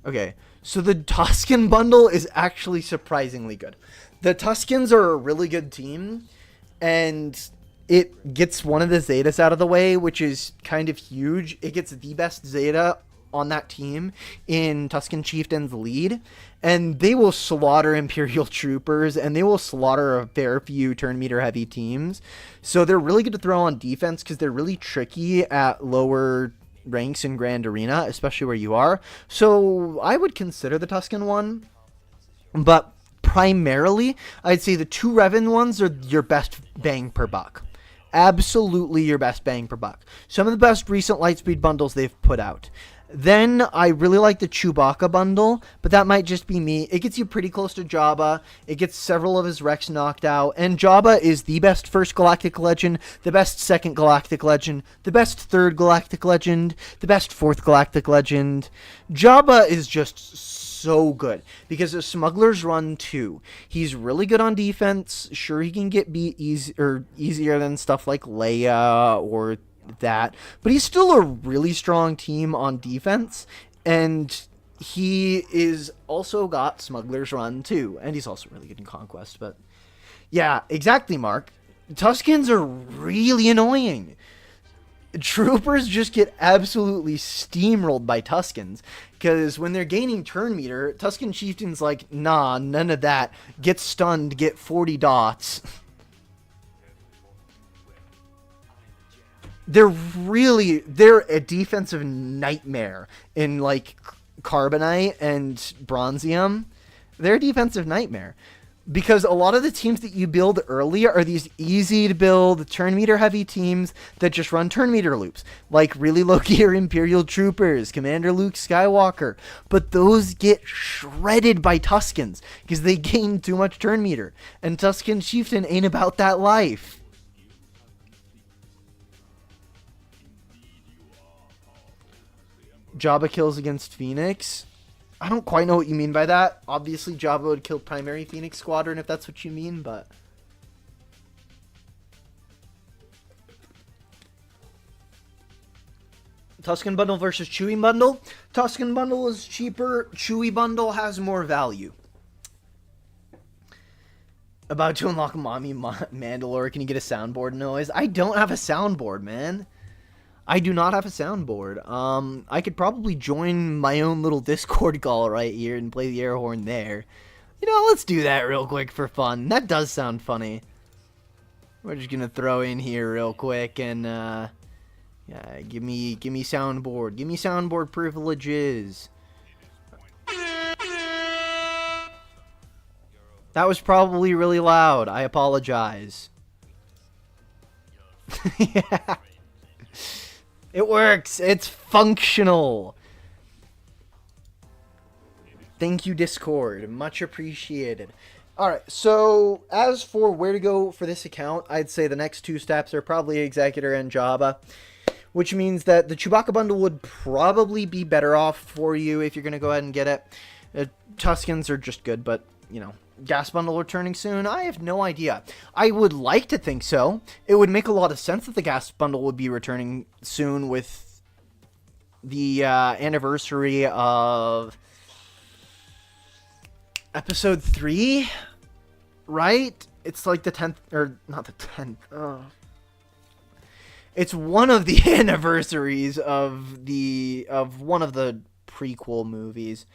Okay, so the Tusken bundle is actually surprisingly good. The Tuskens are a really good team, and it gets one of the Zetas out of the way, which is kind of huge. It gets the best Zeta on that team in Tusken Chieftain's lead, and they will slaughter Imperial troopers, and they will slaughter a fair few turn meter heavy teams. So they're really good to throw on defense because they're really tricky at lower ranks in Grand Arena, especially where you are. So I would consider the Tusken one, but primarily I'd say the two Revan ones are your best bang per buck. Absolutely your best bang per buck. Some of the best recent Lightspeed bundles they've put out. Then I really like the Chewbacca bundle, but that might just be me. It gets you pretty close to Jabba. It gets several of his Rex knocked out. And Jabba is the best first Galactic Legend, the best second Galactic Legend, the best third Galactic Legend, the best fourth Galactic Legend. Jabba is just so good because of Smuggler's Run 2. He's really good on defense. Sure, he can get beat easier than stuff like Leia or that, but he's still a really strong team on defense, and he is also got Smuggler's Run too, and he's also really good in Conquest. But yeah, exactly, Mark. Tuskens are really annoying. Troopers just get absolutely steamrolled by Tuskens, because when they're gaining turn meter, Tusken Chieftain's like, nah, none of that. Get stunned, get 40 dots. They're a defensive nightmare in like Carbonite and Bronzium. They're a defensive nightmare because a lot of the teams that you build early are these easy to build turn meter heavy teams that just run turn meter loops, like really low gear Imperial Troopers, Commander Luke Skywalker. But those get shredded by Tuskens because they gain too much turn meter, and Tusken Chieftain ain't about that life. Jabba kills against Phoenix. I don't quite know what you mean by that. Obviously, Jabba would kill primary Phoenix Squadron if that's what you mean, but... Tusken Bundle versus Chewie Bundle. Tusken Bundle is cheaper. Chewie Bundle has more value. About to unlock Mommy Mandalore. Can you get a soundboard noise? I don't have a soundboard, man. I do not have a soundboard. I could probably join my own little Discord call right here and play the air horn there. You know, let's do that real quick for fun. That does sound funny. We're just gonna throw in here real quick and yeah, give me soundboard. Give me soundboard privileges. That was probably really loud. I apologize. Yeah. It works. It's functional. Thank you, Discord. Much appreciated. Alright, so as for where to go for this account, I'd say the next two steps are probably Executor and Jabba, which means that the Chewbacca bundle would probably be better off for you if you're going to go ahead and get it. Tuskens are just good, but, you know, gas bundle returning soon? I have no idea. I would like to think so. It would make a lot of sense that the gas bundle would be returning soon with the anniversary of episode 3, right? It's like the 10th, or not the 10th. Oh. It's one of the anniversaries of one of the prequel movies.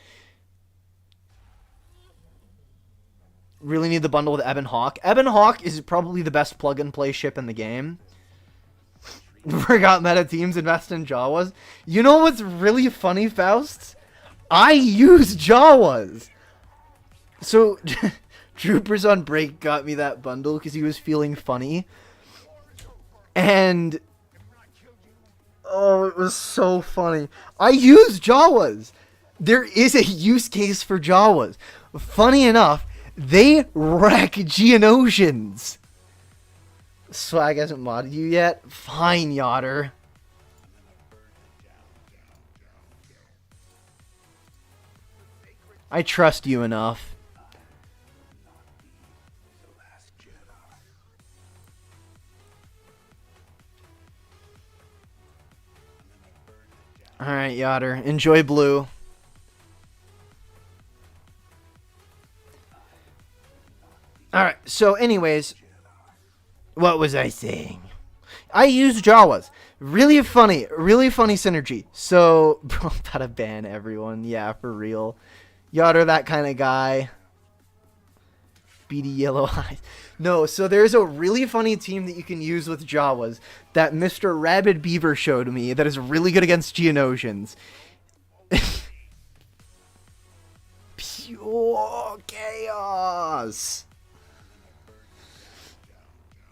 Really need the bundle with Ebon Hawk. Ebon Hawk is probably the best plug-and-play ship in the game. Forgot meta teams invest in Jawas. You know what's really funny, Faust? I use Jawas. So, Troopers on Break got me that bundle because he was feeling funny. And... oh, it was so funny. I use Jawas. There is a use case for Jawas. Funny enough, they wreck Geonosians. Swag hasn't modded you yet? Fine, Yotter. I trust you enough. Alright, Yotter. Enjoy blue. Alright, so anyways, what was I saying? I use Jawas. Really funny synergy. So, bro, I'm about to ban everyone. Yeah, for real. Yotter, that kind of guy. Beady yellow eyes. No, so there's a really funny team that you can use with Jawas that Mr. Rabid Beaver showed me that is really good against Geonosians. Pure chaos.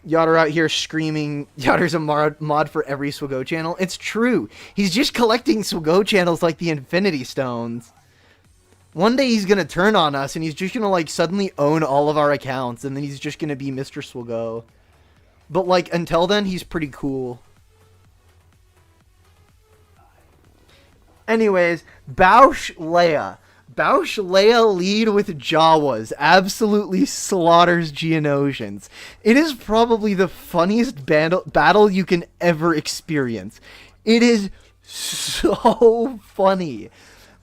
Yotter out here screaming, Yotter's a mod for every SWGOH channel. It's true. He's just collecting SWGOH channels like the Infinity Stones. One day he's going to turn on us and he's just going to like suddenly own all of our accounts and then he's just going to be Mr. SWGOH. But like until then, he's pretty cool. Anyways, Bausch Leia. Bausch Leia lead with Jawas absolutely slaughters Geonosians. It is probably the funniest battle you can ever experience. It is so funny.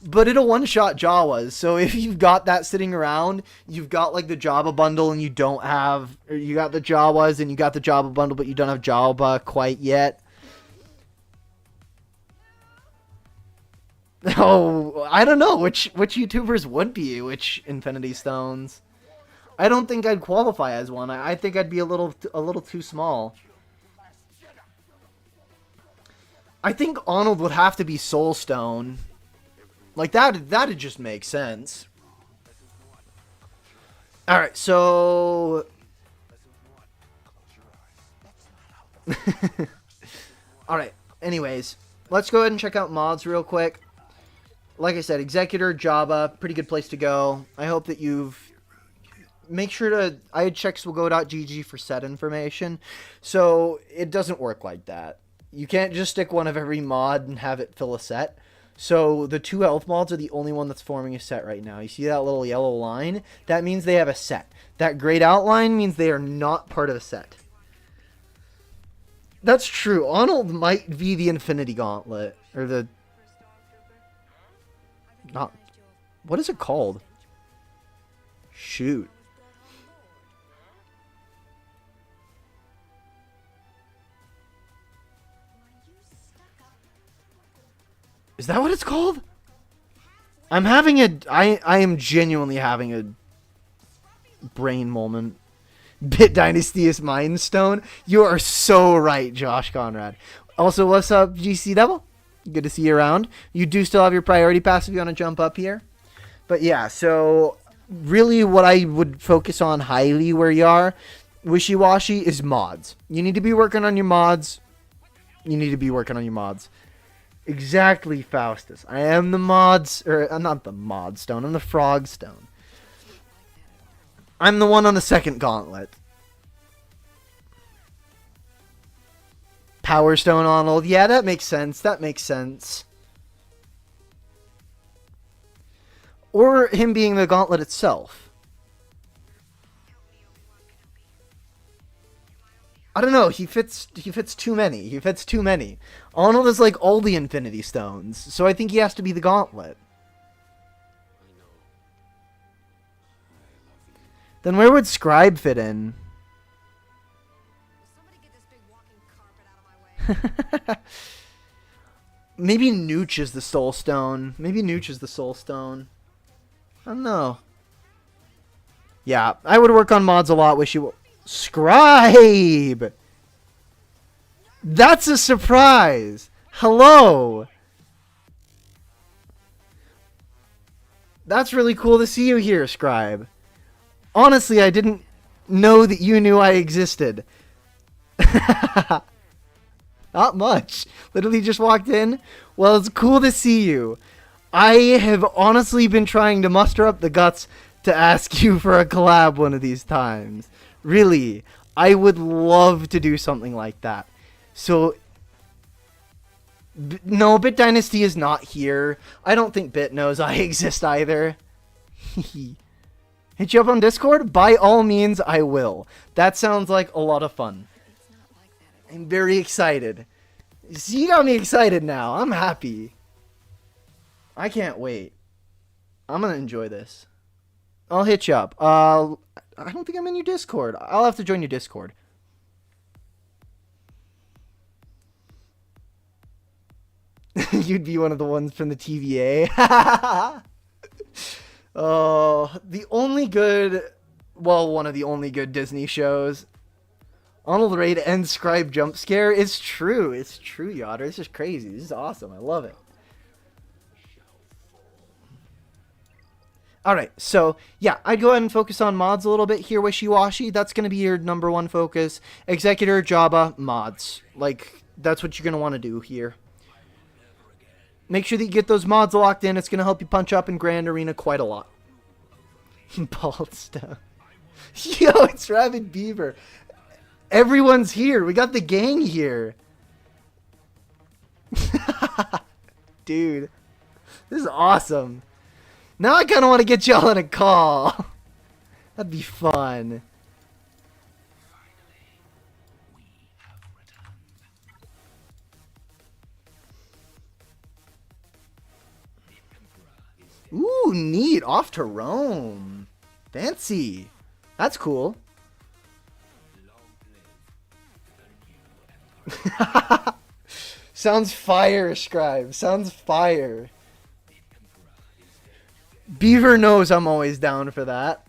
But it'll one-shot Jawas, so if you've got that sitting around, you've got like the Jabba bundle and you don't have, or you got the Jawas and you got the Jabba bundle but you don't have Jabba quite yet. Oh, I don't know which YouTubers would be which Infinity Stones. I don't think I'd qualify as one. I think I'd be a little too small. I think Arnold would have to be Soul Stone. Like that'd just make sense. All right, so all right. Anyways, let's go ahead and check out mods real quick. Like I said, Executor, Jabba, pretty good place to go. I hope that you've... Make sure to... I checked SWGOH.gg for set information. So, it doesn't work like that. You can't just stick one of every mod and have it fill a set. So, the 2 health mods are the only one that's forming a set right now. You see that little yellow line? That means they have a set. That grayed outline means they are not part of a set. That's true. Arnold might be the Infinity Gauntlet. Or the... Not... What is it called? Shoot. Is that what it's called? I'm having a... I am genuinely having a brain moment. Bit Dynasty is Mind Stone. You are so right, Josh Conrad. Also, what's up, GC Devil? Good to see you around. You do still have your priority pass if you want to jump up here. But yeah, so really what I would focus on highly where you are, Wishy-Washy, is mods. You need to be working on your mods. Exactly, Faustus. I am the mods, or I'm not the mod stone, I'm the frog stone. I'm the one on the second gauntlet. Power Stone Arnold. Yeah, that makes sense. That makes sense. Or him being the gauntlet itself. I don't know. He fits too many. He fits too many. Arnold is like all the Infinity Stones, so I think he has to be the gauntlet. Then where would Scribe fit in? Maybe Nooch is the Soul Stone. I don't know. Yeah, I would work on mods a lot. Wish you... Scribe! That's a surprise! Hello! That's really cool to see you here, Scribe. Honestly, I didn't know that you knew I existed. Not much. Literally just walked in. Well, it's cool to see you. I have honestly been trying to muster up the guts to ask you for a collab one of these times. Really. I would love to do something like that. So, no, Bit Dynasty is not here. I don't think Bit knows I exist either. Hit you up on Discord? By all means, I will. That sounds like a lot of fun. I'm very excited. See, you got me excited now. I'm happy. I can't wait. I'm gonna enjoy this. I'll hit you up. I don't think I'm in your Discord. I'll have to join your Discord. You'd be one of the ones from the TVA. Oh, the only good, well, one of the only good Disney shows. Arnold Raid and Scribe jump scare. It's true. It's true, Yotter. This is crazy. This is awesome. I love it. Alright, so, yeah, I'd go ahead and focus on mods a little bit here, Wishy-Washy. That's going to be your number one focus. Executor, Jabba, mods. Like, that's what you're going to want to do here. Make sure that you get those mods locked in. It's going to help you punch up in Grand Arena quite a lot. Bald stuff. Yo, it's Rabid Beaver. Everyone's here. We got the gang here. Dude, this is awesome. Now I kind of want to get y'all on a call. That'd be fun. Ooh, neat. Off to Rome. Fancy. That's cool. Sounds fire, Scribe. Sounds fire. Beaver knows I'm always down for that.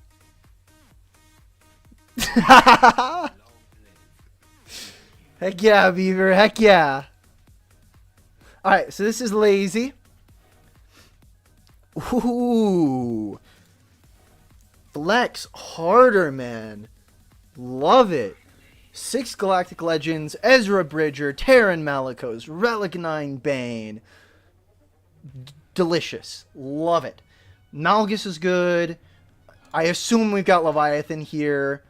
Heck yeah, Beaver. Heck yeah. Alright, so this is lazy. Ooh. Flex harder, man. Love it. 6 Galactic Legends, Ezra Bridger, Terran Malicos, Relic 9 Bane. Delicious. Love it. Malgus is good. I assume we've got Leviathan here.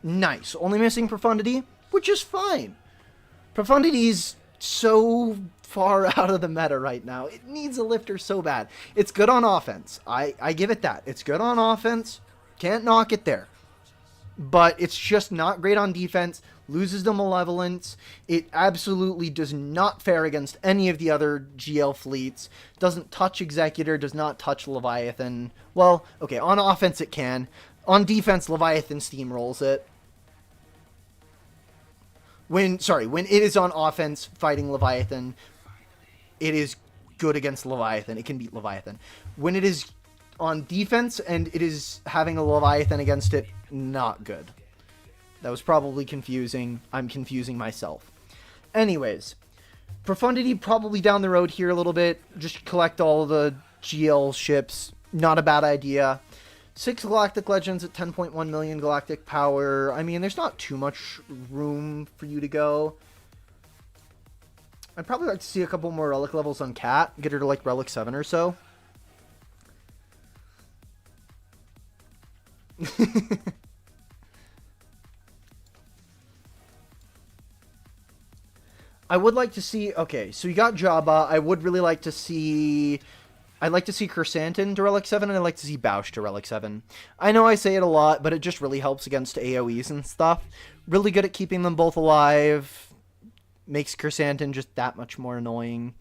Nice. Only missing Profundity, which is fine. Profundity's so far out of the meta right now. It needs a lifter so bad. It's good on offense. I give it that. It's good on offense. Can't knock it there. But it's just not great on defense. Loses the Malevolence. It absolutely does not fare against any of the other GL fleets. Doesn't touch Executor. Does not touch Leviathan. Well, okay, on offense it can. On defense, Leviathan steamrolls it. When it is on offense fighting Leviathan, it is good against Leviathan. It can beat Leviathan. When it is on defense and it is having a Leviathan against it, not good. That was probably confusing. I'm confusing myself. Anyways, Profundity probably down the road here a little bit. Just collect all the GL ships. Not a bad idea. 6 Galactic Legends at 10.1 million galactic power. I mean, there's not too much room for you to go. I'd probably like to see a couple more relic levels on Cat. Get her to like relic 7 or so. I would like to see... Okay, so you got Jabba. I would really like to see... I'd like to see Chrysanthemum to Relic 7, and I'd like to see Bausch to Relic 7. I know I say it a lot, but it just really helps against AoEs and stuff. Really good at keeping them both alive. Makes Chrysanthemum just that much more annoying.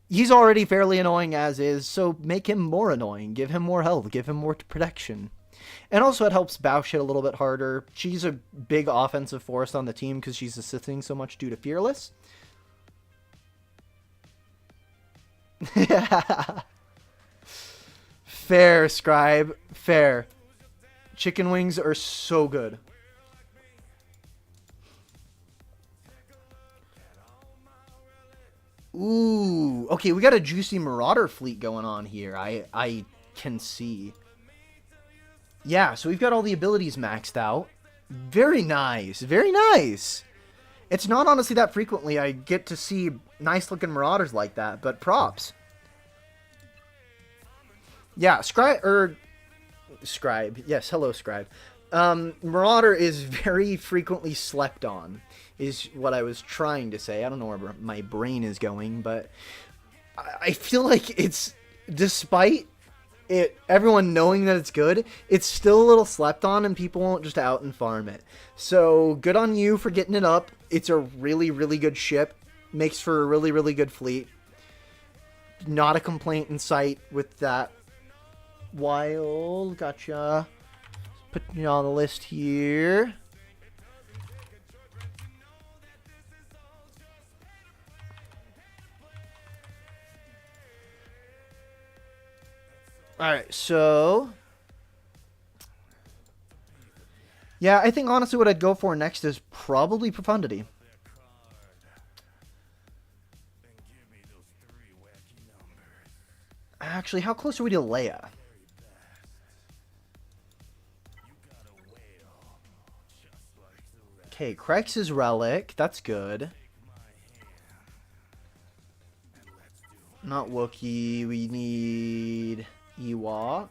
He's already fairly annoying as is, so make him more annoying. Give him more health. Give him more protection. And also it helps Bausch hit a little bit harder. She's a big offensive force on the team because she's assisting so much due to Fearless. Fair, Scribe. Fair. Chicken wings are so good. Ooh. Okay, we got a juicy Marauder fleet going on here. I can see. Yeah, so we've got all the abilities maxed out. Very nice. Very nice. It's not honestly that frequently I get to see nice-looking Marauders like that, but props. Yeah, Scribe. Yes, hello, Scribe. Marauder is very frequently slept on, is what I was trying to say. I don't know where my brain is going, but I feel like it's, despite everyone knowing that it's good, it's still a little slept on, and people won't just out and farm it. So, good on you for getting it up. It's a really, really good ship. Makes for a really, really good fleet. Not a complaint in sight with that. Wild, gotcha. Put you on the list here. Alright, so... yeah, I think honestly what I'd go for next is probably Profundity. Actually, how close are we to Leia? Okay, Krex's Relic. That's good. Not Wookiee. We need Ewok.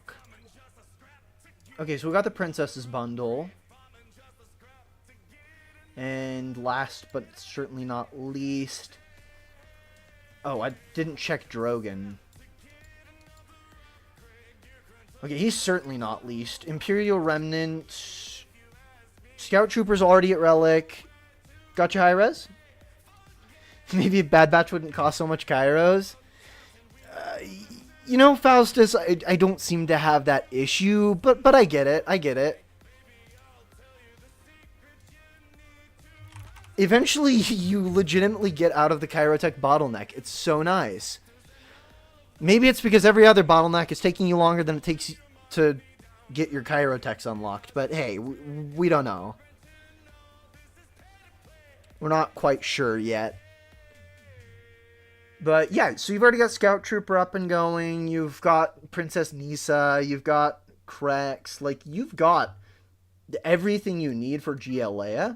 Okay, so we got the Princess's Bundle. And last but certainly not least... oh, I didn't check Drogon. Okay, he's certainly not least. Imperial Remnant. Scout Trooper's already at Relic. Got you high res? Maybe a Bad Batch wouldn't cost so much Kairos. You know, Faustus, I don't seem to have that issue, but I get it. I get it. Eventually, you legitimately get out of the Kyrotech bottleneck. It's so nice. Maybe it's because every other bottleneck is taking you longer than it takes to get your Kyrotechs unlocked. But hey, we don't know. We're not quite sure yet. But yeah, so you've already got Scout Trooper up and going. You've got Princess Nisa. You've got Krex. Like, you've got everything you need for GLA.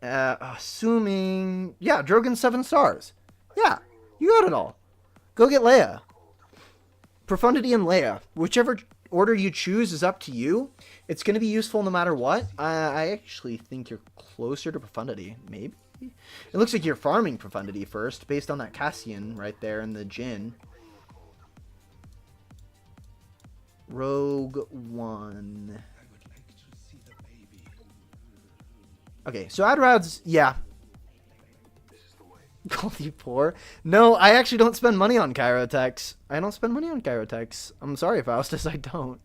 Assuming... yeah, Drogon 7 stars. Yeah, you got it all. Go get Leia. Profundity and Leia. Whichever order you choose is up to you. It's going to be useful no matter what. I actually think you're closer to Profundity. Maybe? It looks like you're farming Profundity first, based on that Cassian right there and the Jin. Rogue One. Okay, so Adrad's... yeah. Call you poor? No, I actually don't spend money on Kyrotechs. I don't spend money on Kyrotechs. I'm sorry, Faustus, I don't.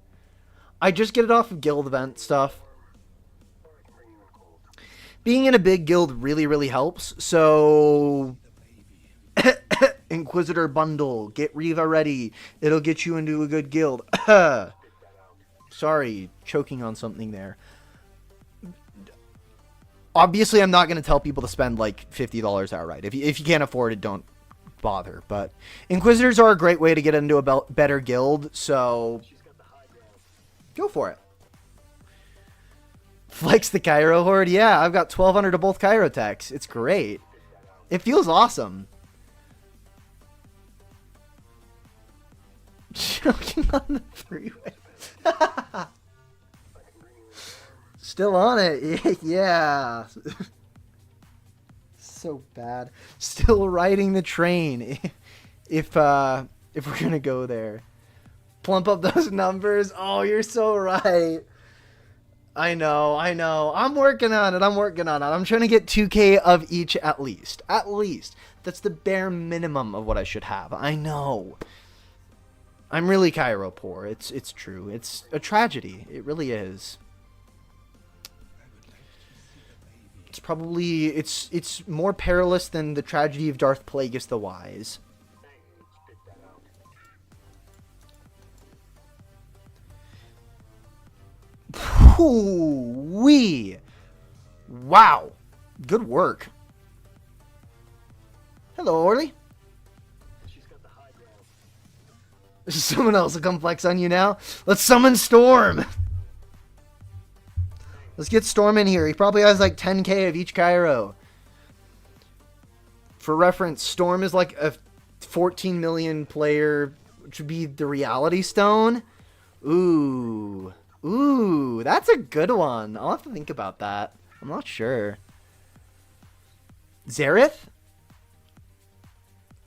I just get it off of guild event stuff. Being in a big guild really, really helps. So... Inquisitor bundle. Get Reva ready. It'll get you into a good guild. Sorry, choking on something there. Obviously, I'm not going to tell people to spend like $50 outright. If you can't afford it, don't bother. But Inquisitors are a great way to get into a better guild, so go for it. Flex the Cairo Horde. Yeah, I've got 1,200 of both Kyrotechs. It's great. It feels awesome. Choking on the freeway. Still on it. Yeah. So bad. Still riding the train. If we're gonna go there. Plump up those numbers. Oh, you're so right. I know. I'm working on it. I'm trying to get 2K of each at least. At least. That's the bare minimum of what I should have. I know. I'm really Cairo poor. It's true. It's a tragedy. It really is. It's probably... It's more perilous than the tragedy of Darth Plagueis the Wise. Wee! Wow. Good work. Hello, Orly. Someone else will come flex on you now. Let's summon Storm. Let's get Storm in here. He probably has like 10k of each Cairo. For reference, Storm is like a 14 million player, which would be the Reality Stone. Ooh. Ooh, that's a good one. I'll have to think about that. I'm not sure. Zareth?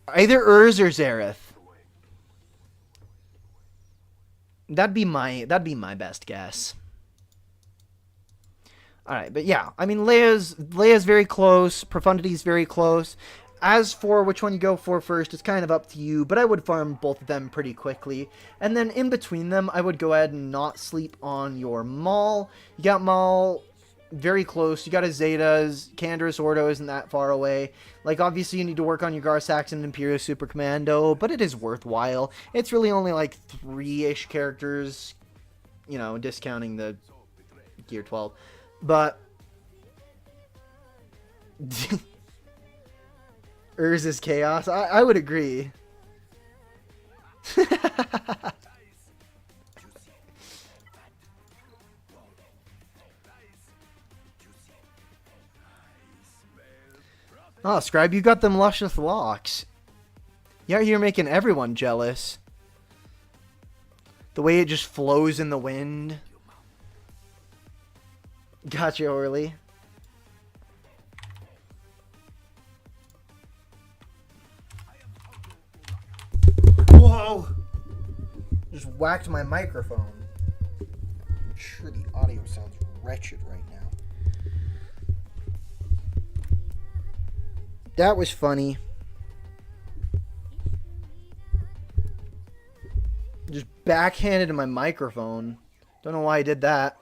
Either Urz or Zareth. That'd be my best guess. All right, but yeah, I mean Leia's very close, Profundity's very close. As for which one you go for first, it's kind of up to you, but I would farm both of them pretty quickly. And then in between them, I would go ahead and not sleep on your Maul. You got Maul very close. You got his Zetas. Canderous Ordo isn't that far away. Like, obviously, you need to work on your Garsax and Imperial Super Commando, but it is worthwhile. It's really only like 3-ish characters, you know, discounting the Gear 12. But Urza's Chaos. I would agree. Oh, Scribe, you got them luscious locks. You're making everyone jealous. The way it just flows in the wind. Gotcha, Orly. Whoa! Just whacked my microphone. I'm sure the audio sounds wretched right now. That was funny. Just backhanded my microphone. Don't know why I did that.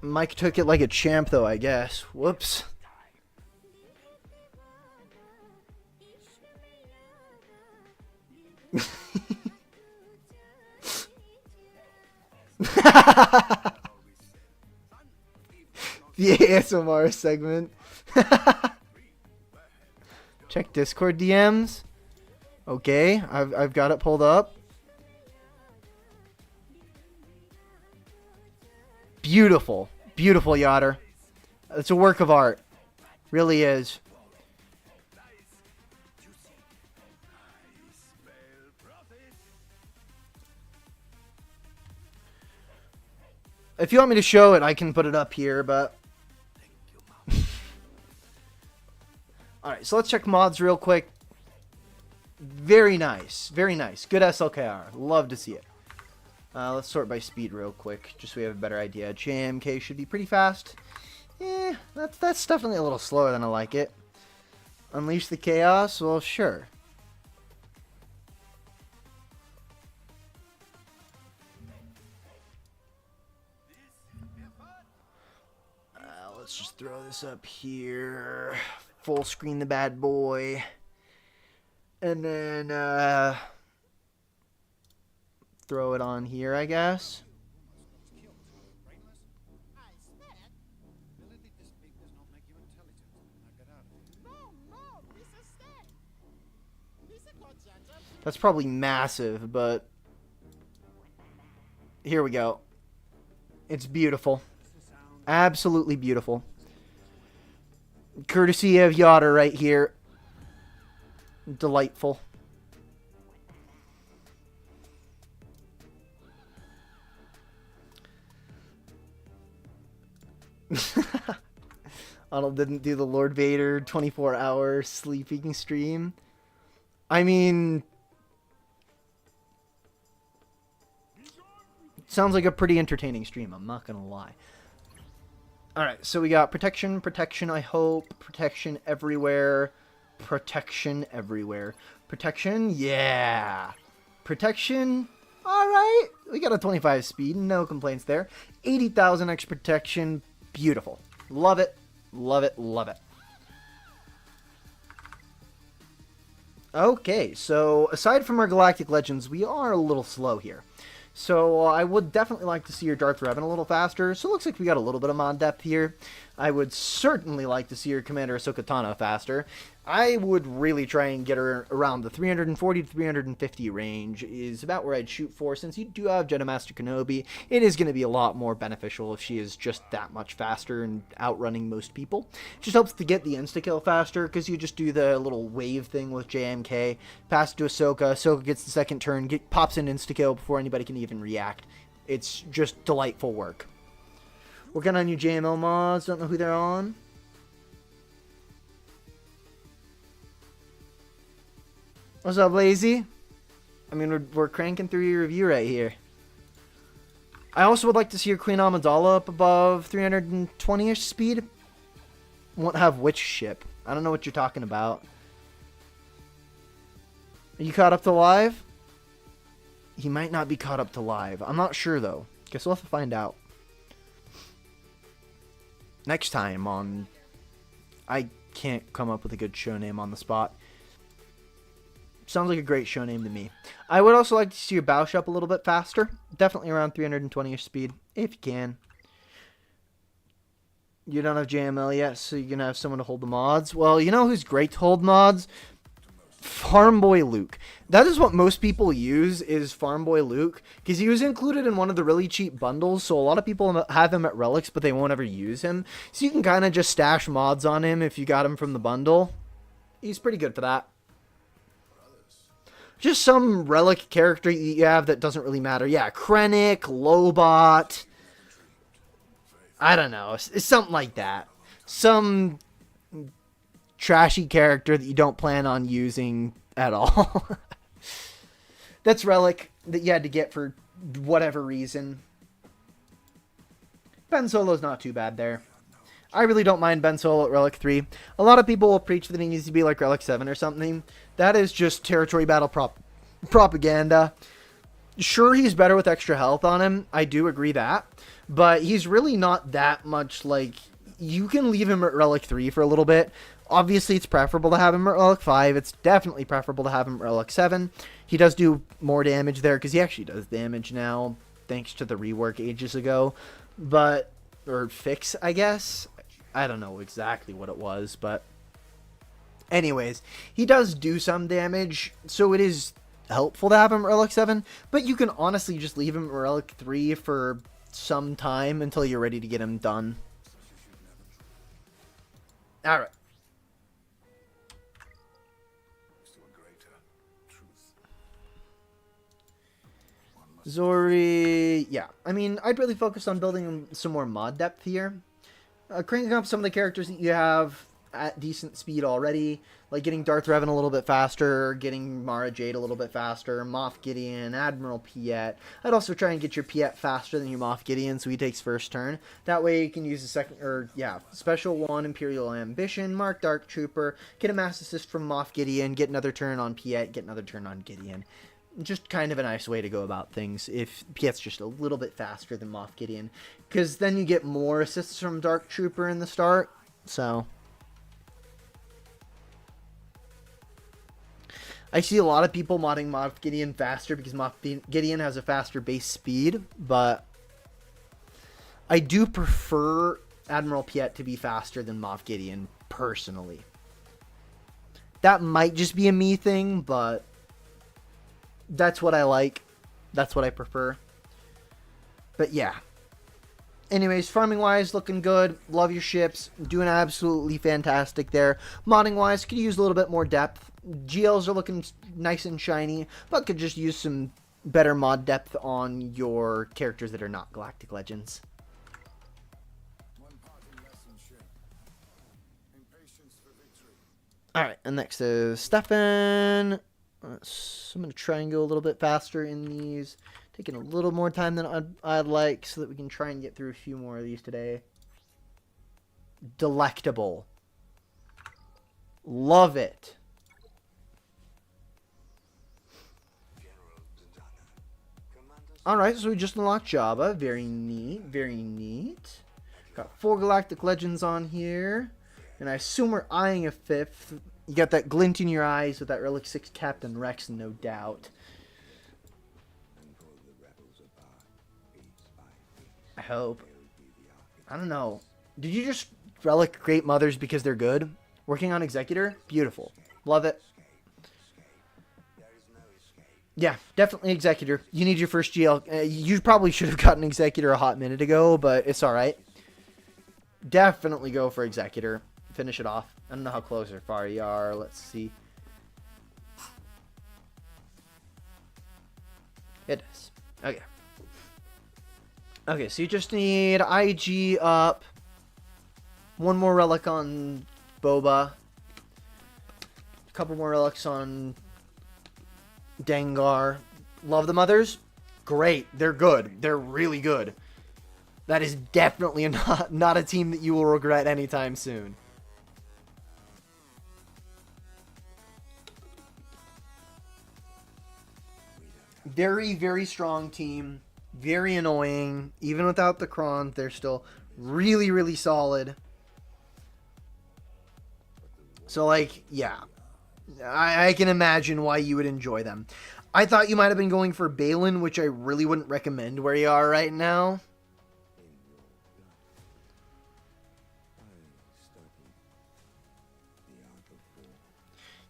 Mike took it like a champ, though, I guess. Whoops. The ASMR segment. Check Discord DMs. Okay, I've got it pulled up. Beautiful. Beautiful, Yotter. It's a work of art. Really is. If you want me to show it, I can put it up here, but... Alright, so let's check mods real quick. Very nice. Very nice. Good SLKR. Love to see it. Let's sort by speed real quick, just so we have a better idea. JMK should be pretty fast. That's definitely a little slower than I like it. Unleash the Chaos? Well, sure. Let's just throw this up here. Full screen the bad boy. And then, throw it on here, I guess. That's probably massive, but here we go. It's beautiful. Absolutely beautiful. Courtesy of Yotter right here. Delightful. Arnold didn't do the Lord Vader 24-hour sleeping stream. I mean, sounds like a pretty entertaining stream, I'm not gonna lie. Alright, so we got protection, I hope, protection everywhere, protection, yeah, protection, alright, we got a 25 speed, no complaints there, 80,000 X protection, beautiful, love it, love it, love it. Okay, so aside from our Galactic Legends, we are a little slow here. So I would definitely like to see your Darth Revan a little faster. So it looks like we got a little bit of mod depth here. I would certainly like to see your Commander Ahsoka Tano faster. I would really try and get her around the 340 to 350 range is about where I'd shoot for. Since you do have Jedi Master Kenobi, it is going to be a lot more beneficial if she is just that much faster and outrunning most people. It just helps to get the insta-kill faster because you just do the little wave thing with JMK, pass it to Ahsoka, Ahsoka gets the second turn, pops in insta-kill before anybody can even react. It's just delightful work. Working on your JML mods, don't know who they're on. What's up, Lazy? I mean, we're cranking through your review right here. I also would like to see your Queen Amidala up above 320-ish speed. Won't have which ship? I don't know what you're talking about. Are you caught up to live? He might not be caught up to live. I'm not sure, though. Guess we'll have to find out. Next time on... I can't come up with a good show name on the spot. Sounds like a great show name to me. I would also like to see your Bausch up a little bit faster. Definitely around 320-ish speed, if you can. You don't have JML yet, so you're going to have someone to hold the mods. Well, you know who's great to hold mods? Farm Boy Luke. That is what most people use, is Farm Boy Luke, because he was included in one of the really cheap bundles, so a lot of people have him at relics, but they won't ever use him. So you can kind of just stash mods on him if you got him from the bundle. He's pretty good for that. Just some relic character you have that doesn't really matter. Yeah, Krennic, Lobot. I don't know. It's something like that. Some trashy character that you don't plan on using at all. That's relic that you had to get for whatever reason. Ben Solo's not too bad there. I really don't mind Ben Solo at Relic 3. A lot of people will preach that he needs to be like Relic 7 or something. That is just territory battle propaganda. Sure, he's better with extra health on him. I do agree that. But he's really not that much like... You can leave him at Relic 3 for a little bit. Obviously, it's preferable to have him at Relic 5. It's definitely preferable to have him at Relic 7. He does do more damage there, because he actually does damage now, thanks to the rework ages ago. But... Or fix, I guess. I don't know exactly what it was, but... Anyways, he does do some damage, so it is helpful to have him at Relic 7. But you can honestly just leave him at Relic 3 for some time until you're ready to get him done. Alright. Zori, yeah. I mean, I'd really focus on building some more mod depth here. Cranking up some of the characters that you have at decent speed already, like getting Darth Revan a little bit faster, getting Mara Jade a little bit faster, Moff Gideon, Admiral Piet. I'd also try and get your Piet faster than your Moff Gideon so he takes first turn. That way you can use the second, or yeah, Special 1, Imperial Ambition, Mark Dark Trooper, get a Mass Assist from Moff Gideon, get another turn on Piet, get another turn on Gideon. Just kind of a nice way to go about things if Piet's just a little bit faster than Moff Gideon. Because then you get more assists from Dark Trooper in the start. So I see a lot of people modding Moff Gideon faster because Moff Gideon has a faster base speed. But I do prefer Admiral Piet to be faster than Moff Gideon, personally. That might just be a me thing, but... That's what I like. That's what I prefer. But yeah. Anyways, farming-wise, looking good. Love your ships. Doing absolutely fantastic there. Modding-wise, could use a little bit more depth. GLs are looking nice and shiny, but could just use some better mod depth on your characters that are not Galactic Legends. Alright, and next is Stefan. So I'm going to try and go a little bit faster in these. Taking a little more time than I'd like so that we can try and get through a few more of these today. Delectable. Love it. Alright, so we just unlocked Jabba. Very neat. Very neat. Got 4 Galactic Legends on here. And I assume we're eyeing a 5th. You got that glint in your eyes with that Relic 6 Captain Rex, no doubt. I hope. I don't know. Did you just Relic Great Mothers because they're good? Working on Executor? Beautiful. Love it. Yeah, definitely Executor. You need your first GL. You probably should have gotten Executor a hot minute ago, but it's alright. Definitely go for Executor. Finish it off. I don't know how close or far you are. Let's see. It is. Okay. Okay, so you just need IG up. One more relic on Boba. A couple more relics on Dengar. Love the mothers. Great. They're good. They're really good. That is definitely not a team that you will regret anytime soon. Very, very strong team. Very annoying. Even without the Krons, they're still really, really solid. So, like, yeah. I can imagine why you would enjoy them. I thought you might have been going for Balin, which I really wouldn't recommend where you are right now.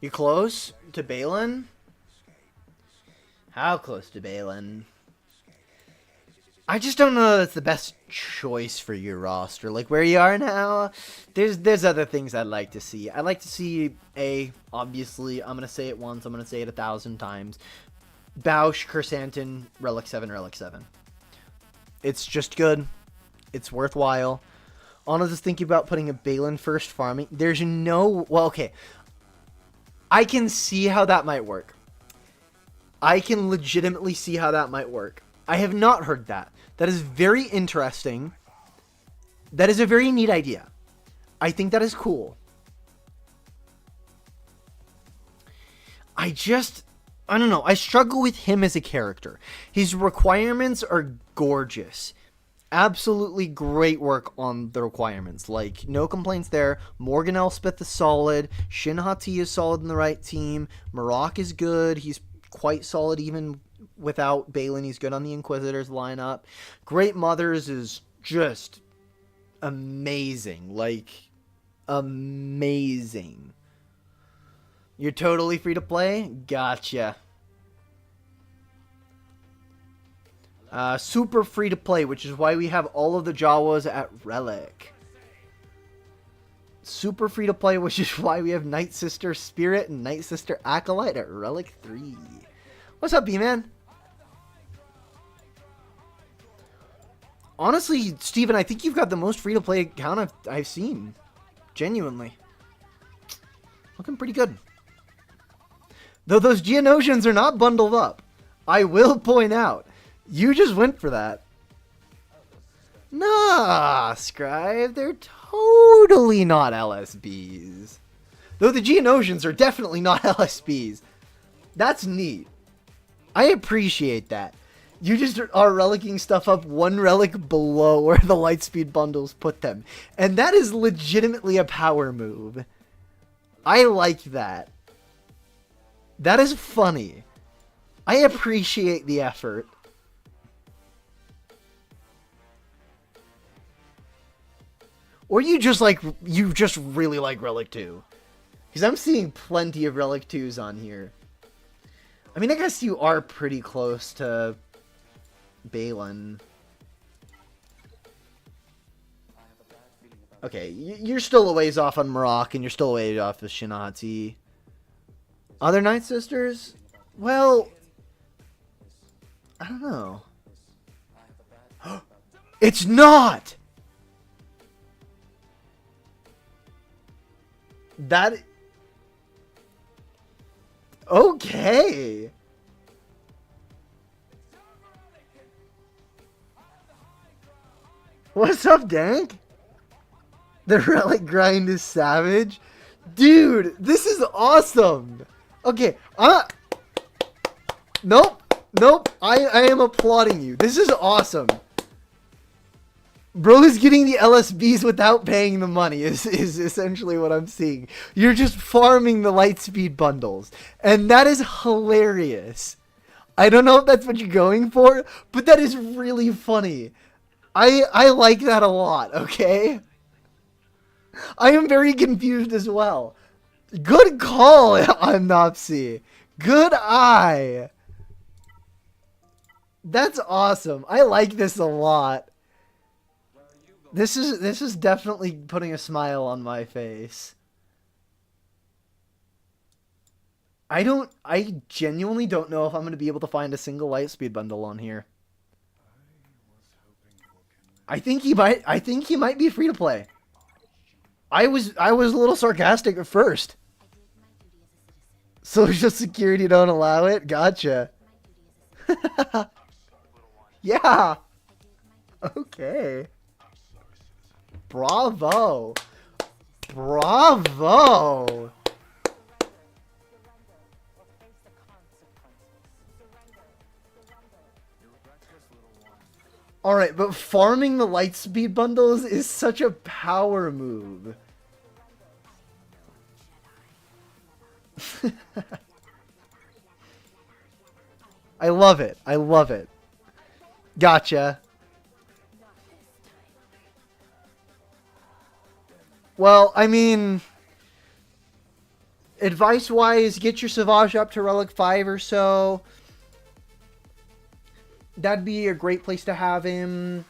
You close to Balin? How close to Balin? I just don't know that's the best choice for your roster. Like, where you are now, there's other things I'd like to see. I'd like to see, obviously, I'm going to say it once, I'm going to say it 1,000 times. Bausch, Kersantin, Relic 7, Relic 7. It's just good. It's worthwhile. Honestly, just thinking about putting a Balin first farming. There's no... Well, okay. I can see how that might work. I can legitimately see how that might work. I have not heard that. That is very interesting. That is a very neat idea. I think that is cool. I don't know. I struggle with him as a character. His requirements are gorgeous. Absolutely great work on the requirements. Like, no complaints there. Morgan Elspeth is solid. Shin Hati is solid in the right team. Maroc is good. He's quite solid even without Balin. He's good on the Inquisitors lineup. Great Mothers is just amazing. Like, amazing. You're totally free to play? Gotcha. Super free to play, which is why we have all of the Jawas at Relic. Super free to play, which is why we have Night Sister Spirit and Night Sister Acolyte at Relic 3. What's up, B-Man? Honestly, Steven, I think you've got the most free to play account I've seen. Genuinely. Looking pretty good. Though those Geonosians are not bundled up. I will point out. You just went for that. Nah, Scribe. They're totally not LSBs. Though the Geonosians are definitely not LSBs. That's neat. I appreciate that. You just are relicking stuff up one relic below where the Lightspeed bundles put them. And that is legitimately a power move. I like that. That is funny. I appreciate the effort. Or you just really like Relic 2. Because I'm seeing plenty of Relic 2s on here. I mean, I guess you are pretty close to Balin. Okay, you're still a ways off on Maroc, and you're still a ways off of Shin Hati. Other Night Sisters? Well, I don't know. It's not! That... Okay. What's up, Dank? The Relic grind is savage. Dude, this is awesome. Okay, nope. I am applauding you. This is awesome. Bro is getting the LSBs without paying the money is essentially what I'm seeing. You're just farming the Lightspeed bundles. And that is hilarious. I don't know if that's what you're going for, but that is really funny. I like that a lot, okay? I am very confused as well. Good call on Nopsy. Good eye. That's awesome. I like this a lot. This is definitely putting a smile on my face. I genuinely don't know if I'm going to be able to find a single Lightspeed bundle on here. I think he might be free to play. I was a little sarcastic at first. Social security don't allow it? Gotcha. Yeah. Okay. Bravo. Bravo. Alright, but farming the Lightspeed bundles is such a power move. I love it. I love it. Gotcha. Well, I mean, advice-wise, get your Sauvage up to Relic 5 or so. That'd be a great place to have him.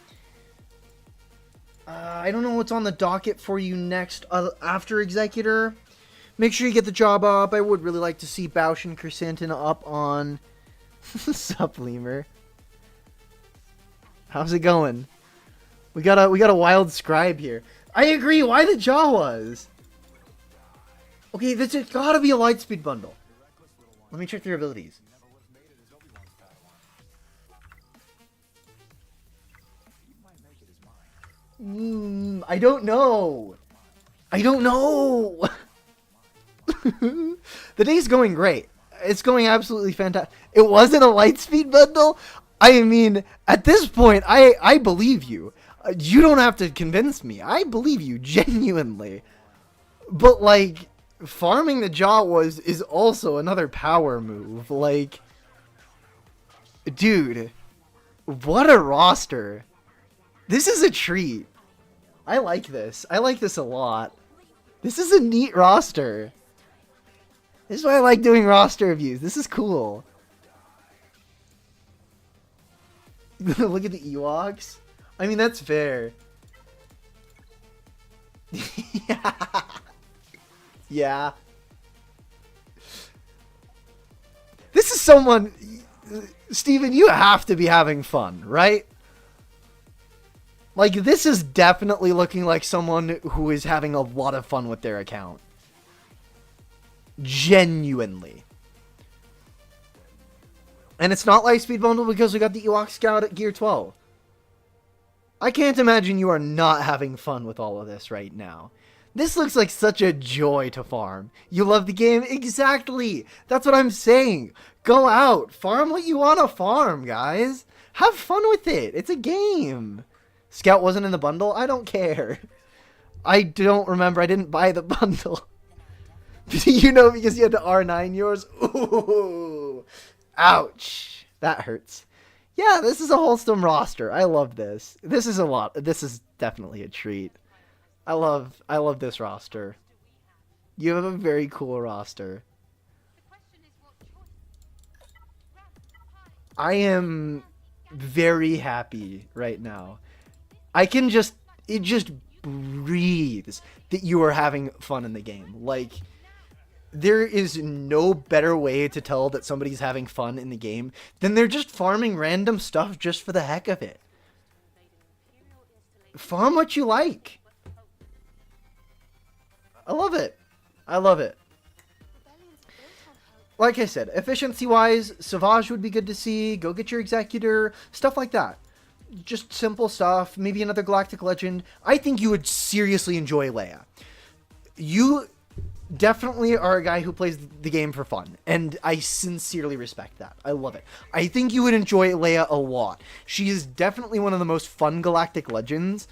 I don't know what's on the docket for you next after Executor. Make sure you get the job up. I would really like to see Bausch and Chrysanthemum up on Sup, Lemur. How's it going? We got a wild scribe here. I agree. Why the Jawas? Okay, this has got to be a Lightspeed bundle. Let me check their abilities. I don't know. I don't know. The day's going great. It's going absolutely fantastic. It wasn't a Lightspeed bundle? I mean, at this point, I believe you. You don't have to convince me. I believe you, genuinely. But, like, farming the Jawas is also another power move. Like, dude, what a roster. This is a treat. I like this. I like this a lot. This is a neat roster. This is why I like doing roster reviews. This is cool. Look at the Ewoks. I mean, that's fair. Yeah. Yeah. This is someone... Steven, you have to be having fun, right? Like, this is definitely looking like someone who is having a lot of fun with their account. Genuinely. And it's not Lightspeed Bundle because we got the Ewok Scout at Gear 12. I can't imagine you are not having fun with all of this right now. This looks like such a joy to farm. You love the game? Exactly! That's what I'm saying. Go out. Farm what you want to farm, guys. Have fun with it. It's a game. Scout wasn't in the bundle? I don't care. I don't remember. I didn't buy the bundle. You know, because you had to R9 yours? Ooh. Ouch. That hurts. Yeah, this is a wholesome roster. I love this. This is a lot. This is definitely a treat. I love this roster. You have a very cool roster. I am very happy right now. It just breathes that you are having fun in the game. Like, there is no better way to tell that somebody's having fun in the game than they're just farming random stuff just for the heck of it. Farm what you like. I love it. I love it. Like I said, efficiency-wise, Sauvage would be good to see. Go get your Executor. Stuff like that. Just simple stuff. Maybe another Galactic Legend. I think you would seriously enjoy Leia. You definitely are a guy who plays the game for fun, and I sincerely respect that. I love it. I think you would enjoy Leia a lot. She is definitely one of the most fun Galactic Legends.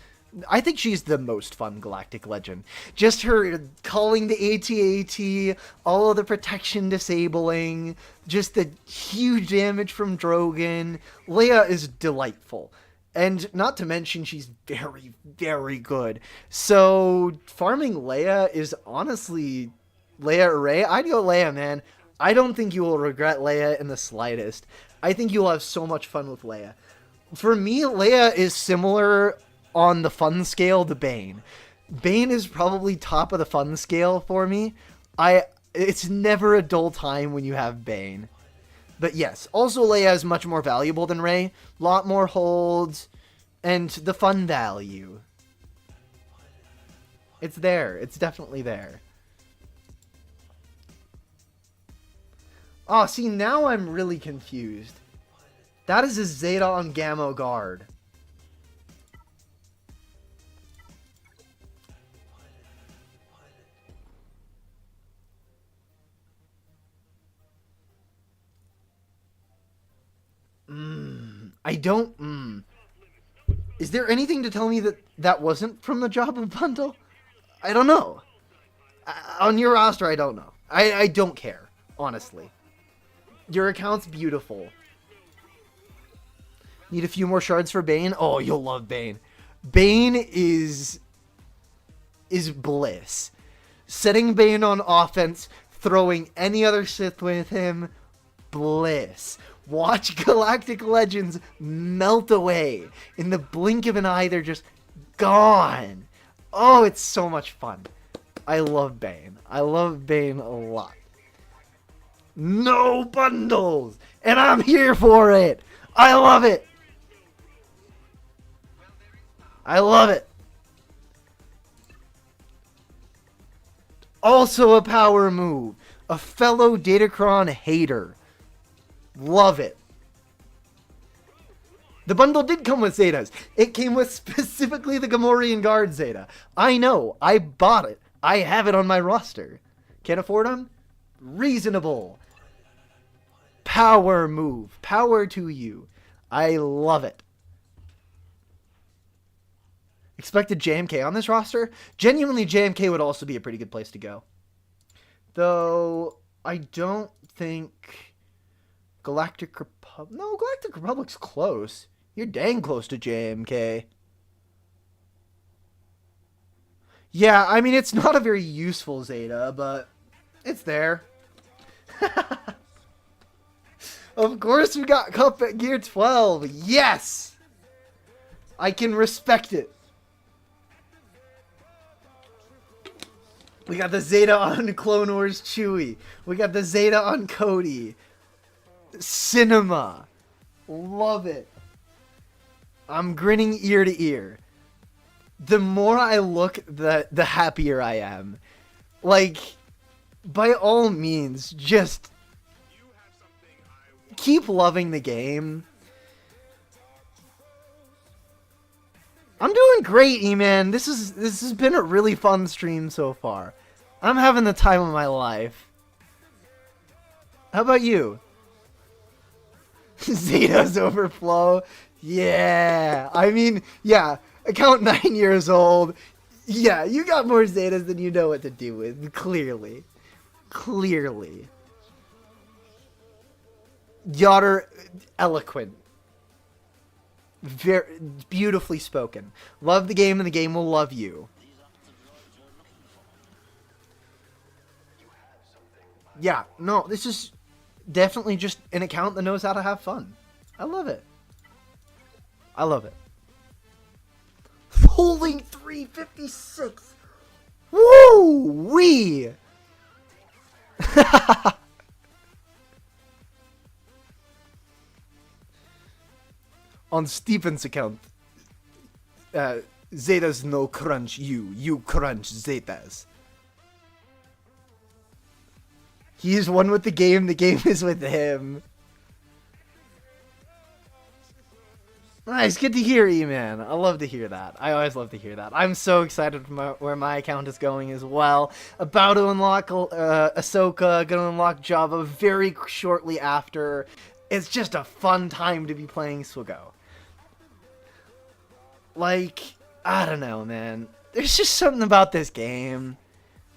I think she's the most fun Galactic Legend. Just her calling the AT-AT, all of the protection disabling, just the huge damage from Drogon. Leia is delightful. And not to mention, she's very, very good. So, farming Leia is honestly... Leia or Rey? I'd go Leia, man. I don't think you will regret Leia in the slightest. I think you'll have so much fun with Leia. For me, Leia is similar on the fun scale to Bane. Bane is probably top of the fun scale for me. It's never a dull time when you have Bane. But yes, also Leia is much more valuable than Rey. Lot more holds, and the fun value. It's there. It's definitely there. Oh, see, now I'm really confused. That is a Zeta on Gamma Guard. I don't... Is there anything to tell me that that wasn't from the Jabba bundle? I don't know. On your roster, I don't know. I don't care, honestly. Your account's beautiful. Need a few more shards for Bane? Oh, you'll love Bane. Bane is bliss. Setting Bane on offense, throwing any other Sith with him, bliss. Watch Galactic Legends melt away. In the blink of an eye, they're just gone. Oh, it's so much fun. I love Bane. I love Bane a lot. No bundles! And I'm here for it! I love it! I love it! Also a power move. A fellow Datacron hater. Love it. The bundle did come with Zetas. It came with specifically the Gamorrean Guard Zeta. I know. I bought it. I have it on my roster. Can't afford them? Reasonable. Power move. Power to you. I love it. Expected JMK on this roster? Genuinely, JMK would also be a pretty good place to go. Though, I don't think... Galactic Republic... No, Galactic Republic's close. You're dang close to JMK. Yeah, I mean, it's not a very useful Zeta, but it's there. Of course we got Cup at Gear 12. Yes! I can respect it. We got the Zeta on Clone Wars Chewie. We got the Zeta on Cody. Cinema. Love it. I'm grinning ear to ear. The more I look, the happier I am. Like, by all means, just keep loving the game. I'm doing great, E-Man. This has been a really fun stream so far. I'm having the time of my life. How about you? Zeta's overflow. Yeah. I mean, yeah. Account 9 years old. Yeah, you got more Zetas than you know what to do with. Clearly. Clearly. Yotter, eloquent. Very beautifully spoken. Love the game and the game will love you. Yeah, no, this is definitely just an account that knows how to have fun. I love it. I love it. Holding 356. Woo wee. On Steven's account, Zetas no crunch you. You crunch Zetas. He is one with the game is with him. Nice, good to hear, E-Man. I love to hear that. I always love to hear that. I'm so excited for where my account is going as well. About to unlock Ahsoka, gonna unlock Jabba very shortly after. It's just a fun time to be playing SWGOH. Like, I don't know, man. There's just something about this game.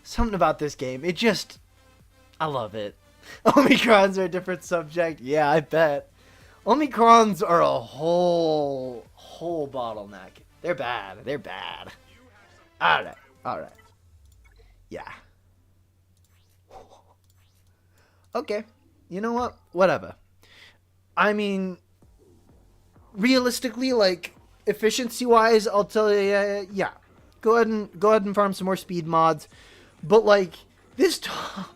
Something about this game. It just... I love it. Omicrons are a different subject. Yeah, I bet. Omicrons are a whole bottleneck. They're bad. They're bad. Alright. Alright. Yeah. Okay. You know what? Whatever. I mean, realistically, like, efficiency-wise, I'll tell you, yeah. Go ahead and farm some more speed mods. But, like, this top...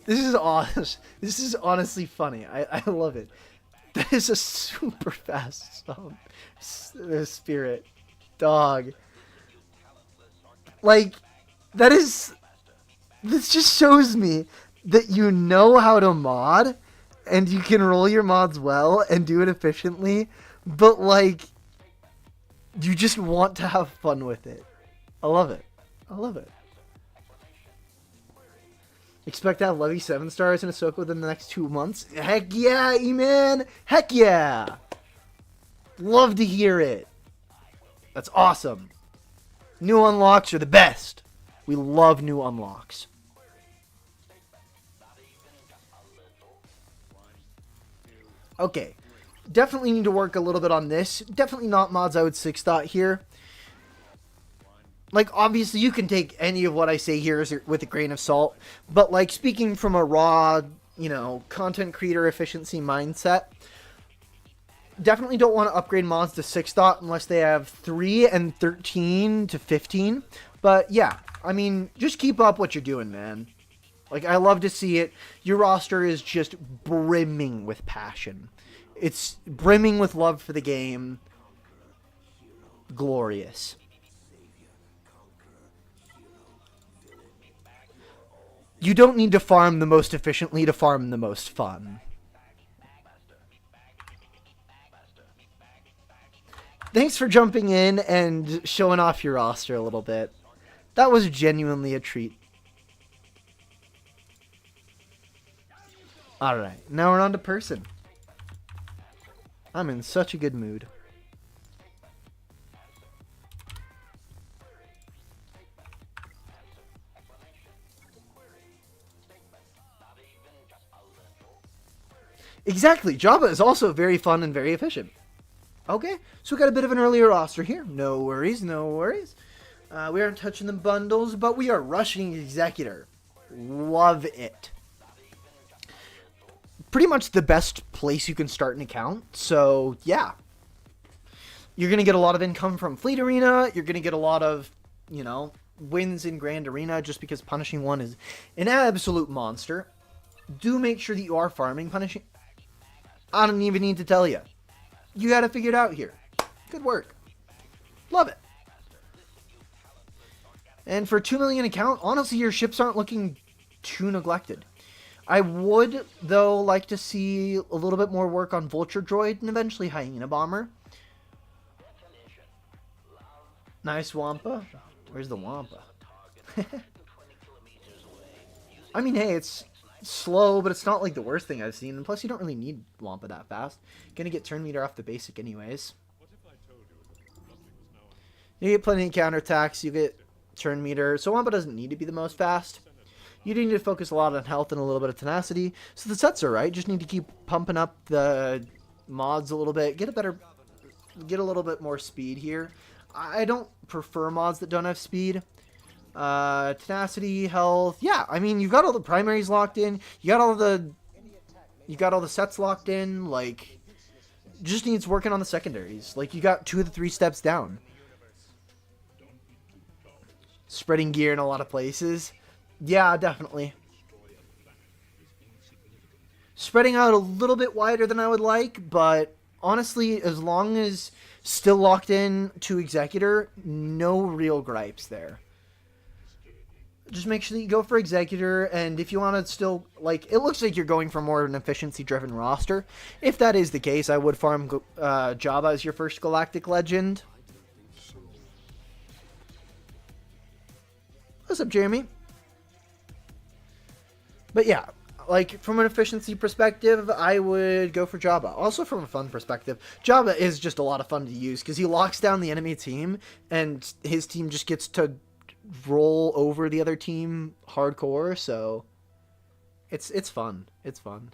This is honest. This is honestly funny. I love it. That is a super fast spirit dog. Like, that is... This just shows me that you know how to mod and you can roll your mods well and do it efficiently, but like you just want to have fun with it. I love it. I love it. Expect to have Levy 7 stars in Ahsoka within the next 2 months? Heck yeah, E-Man! Heck yeah! Love to hear it. That's awesome. New unlocks are the best. We love new unlocks. Okay. Definitely need to work a little bit on this. Definitely not mods I would 6-dot here. Like, obviously, you can take any of what I say here with a grain of salt. But, like, speaking from a raw, you know, content creator efficiency mindset, definitely don't want to upgrade mods to 6-dot unless they have 3 and 13 to 15. But, yeah, I mean, just keep up what you're doing, man. Like, I love to see it. Your roster is just brimming with passion. It's brimming with love for the game. Glorious. You don't need to farm the most efficiently to farm the most fun. Thanks for jumping in and showing off your roster a little bit. That was genuinely a treat. Alright, now we're on to person. I'm in such a good mood. Exactly, Jabba is also very fun and very efficient. Okay, so we got a bit of an earlier roster here. No worries, no worries. We aren't touching the bundles, but we are rushing Executor. Love it. Pretty much the best place you can start an account, so yeah. You're going to get a lot of income from Fleet Arena. You're going to get a lot of, you know, wins in Grand Arena just because Punishing 1 is an absolute monster. Do make sure that you are farming Punishing. I don't even need to tell you. You got to figure it out here. Good work. Love it. And for 2 million account, honestly, your ships aren't looking too neglected. I would, though, like to see a little bit more work on Vulture Droid and eventually Hyena Bomber. Nice Wampa. Where's the Wampa? I mean, hey, it's slow, but it's not like the worst thing I've seen. And plus, you don't really need Wampa that fast. Gonna get turn meter off the basic anyways. You get plenty of counterattacks. You get turn meter. So Wampa doesn't need to be the most fast. You need to focus a lot on health and a little bit of tenacity. So the sets are right. Just need to keep pumping up the mods a little bit. Get a little bit more speed here. I don't prefer mods that don't have speed. Tenacity, health. Yeah, I mean, you've got all the primaries locked in. You got all the sets locked in. Like, just needs working on the secondaries. Like, you got 2 of the 3 steps down. Spreading gear in a lot of places. Yeah, definitely. Spreading out a little bit wider than I would like, but honestly, as long as still locked in to Executor, no real gripes there. Just make sure that you go for Executor, and if you want to still, like, it looks like you're going for more of an efficiency-driven roster. If that is the case, I would farm Jabba as your first Galactic Legend. What's up, Jeremy? But yeah, like, from an efficiency perspective, I would go for Jabba. Also, from a fun perspective, Jabba is just a lot of fun to use, because he locks down the enemy team, and his team just gets to roll over the other team hardcore, so it's fun. It's fun.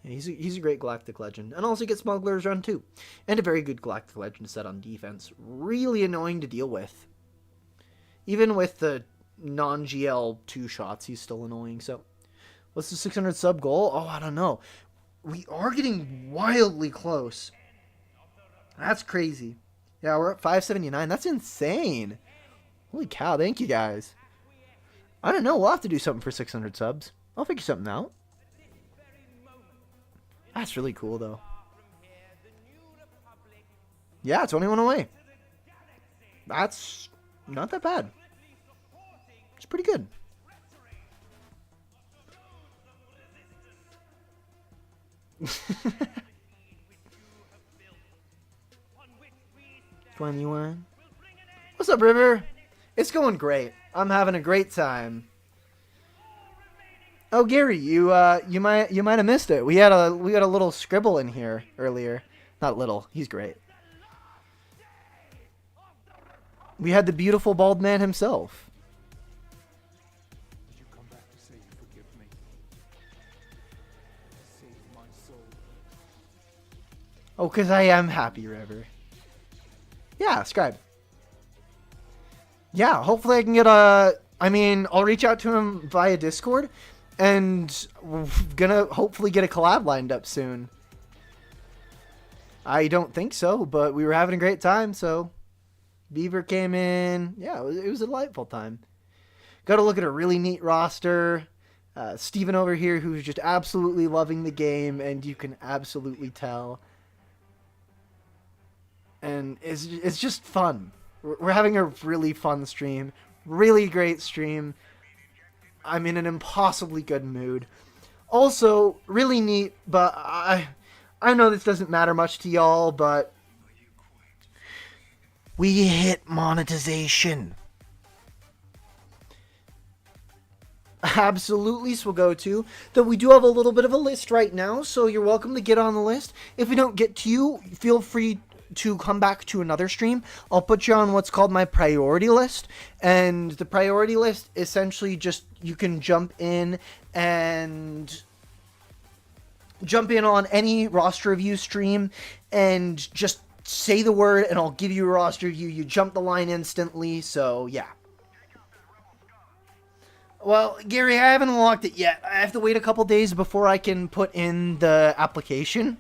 Yeah, he's a great Galactic Legend. And also gets Smuggler's Run, too. And a very good Galactic Legend set on defense. Really annoying to deal with. Even with the non-GL 2 shots, he's still annoying. So, what's the 600 sub goal? Oh, I don't know. We are getting wildly close. That's crazy. Yeah, we're at 579. That's insane. Holy cow, thank you guys. I don't know. We'll have to do something for 600 subs. I'll figure something out. That's really cool, though. Yeah, 21 away. That's not that bad. It's pretty good. $21. What's up, River? It's going great. I'm having a great time. Oh, Gary, you might have missed it. We had a little scribble in here earlier. Not little. He's great. We had the beautiful bald man himself. Did you come back to say you forgive me? Save my soul. Oh, because I am happy, River. Yeah, scribe. Yeah, hopefully I can get a... I mean, I'll reach out to him via Discord, and we're gonna hopefully get a collab lined up soon. I don't think so, but we were having a great time, so... Beaver came in. Yeah, it was a delightful time. Got to look at a really neat roster. Steven over here, who's just absolutely loving the game, and you can absolutely tell. And it's just fun. We're having a really fun stream. Really great stream. I'm in an impossibly good mood. Also, really neat, but I know this doesn't matter much to y'all, but we hit monetization. Absolutely, SWGOH. Though we do have a little bit of a list right now, so you're welcome to get on the list. If we don't get to you, feel free to come back to another stream. I'll put you on what's called my priority list. And the priority list, essentially just, you can jump in and... jump in on any roster review stream and just say the word and I'll give you a roster review. You jump the line instantly, so yeah. Well, Gary, I haven't unlocked it yet. I have to wait a couple days before I can put in the application.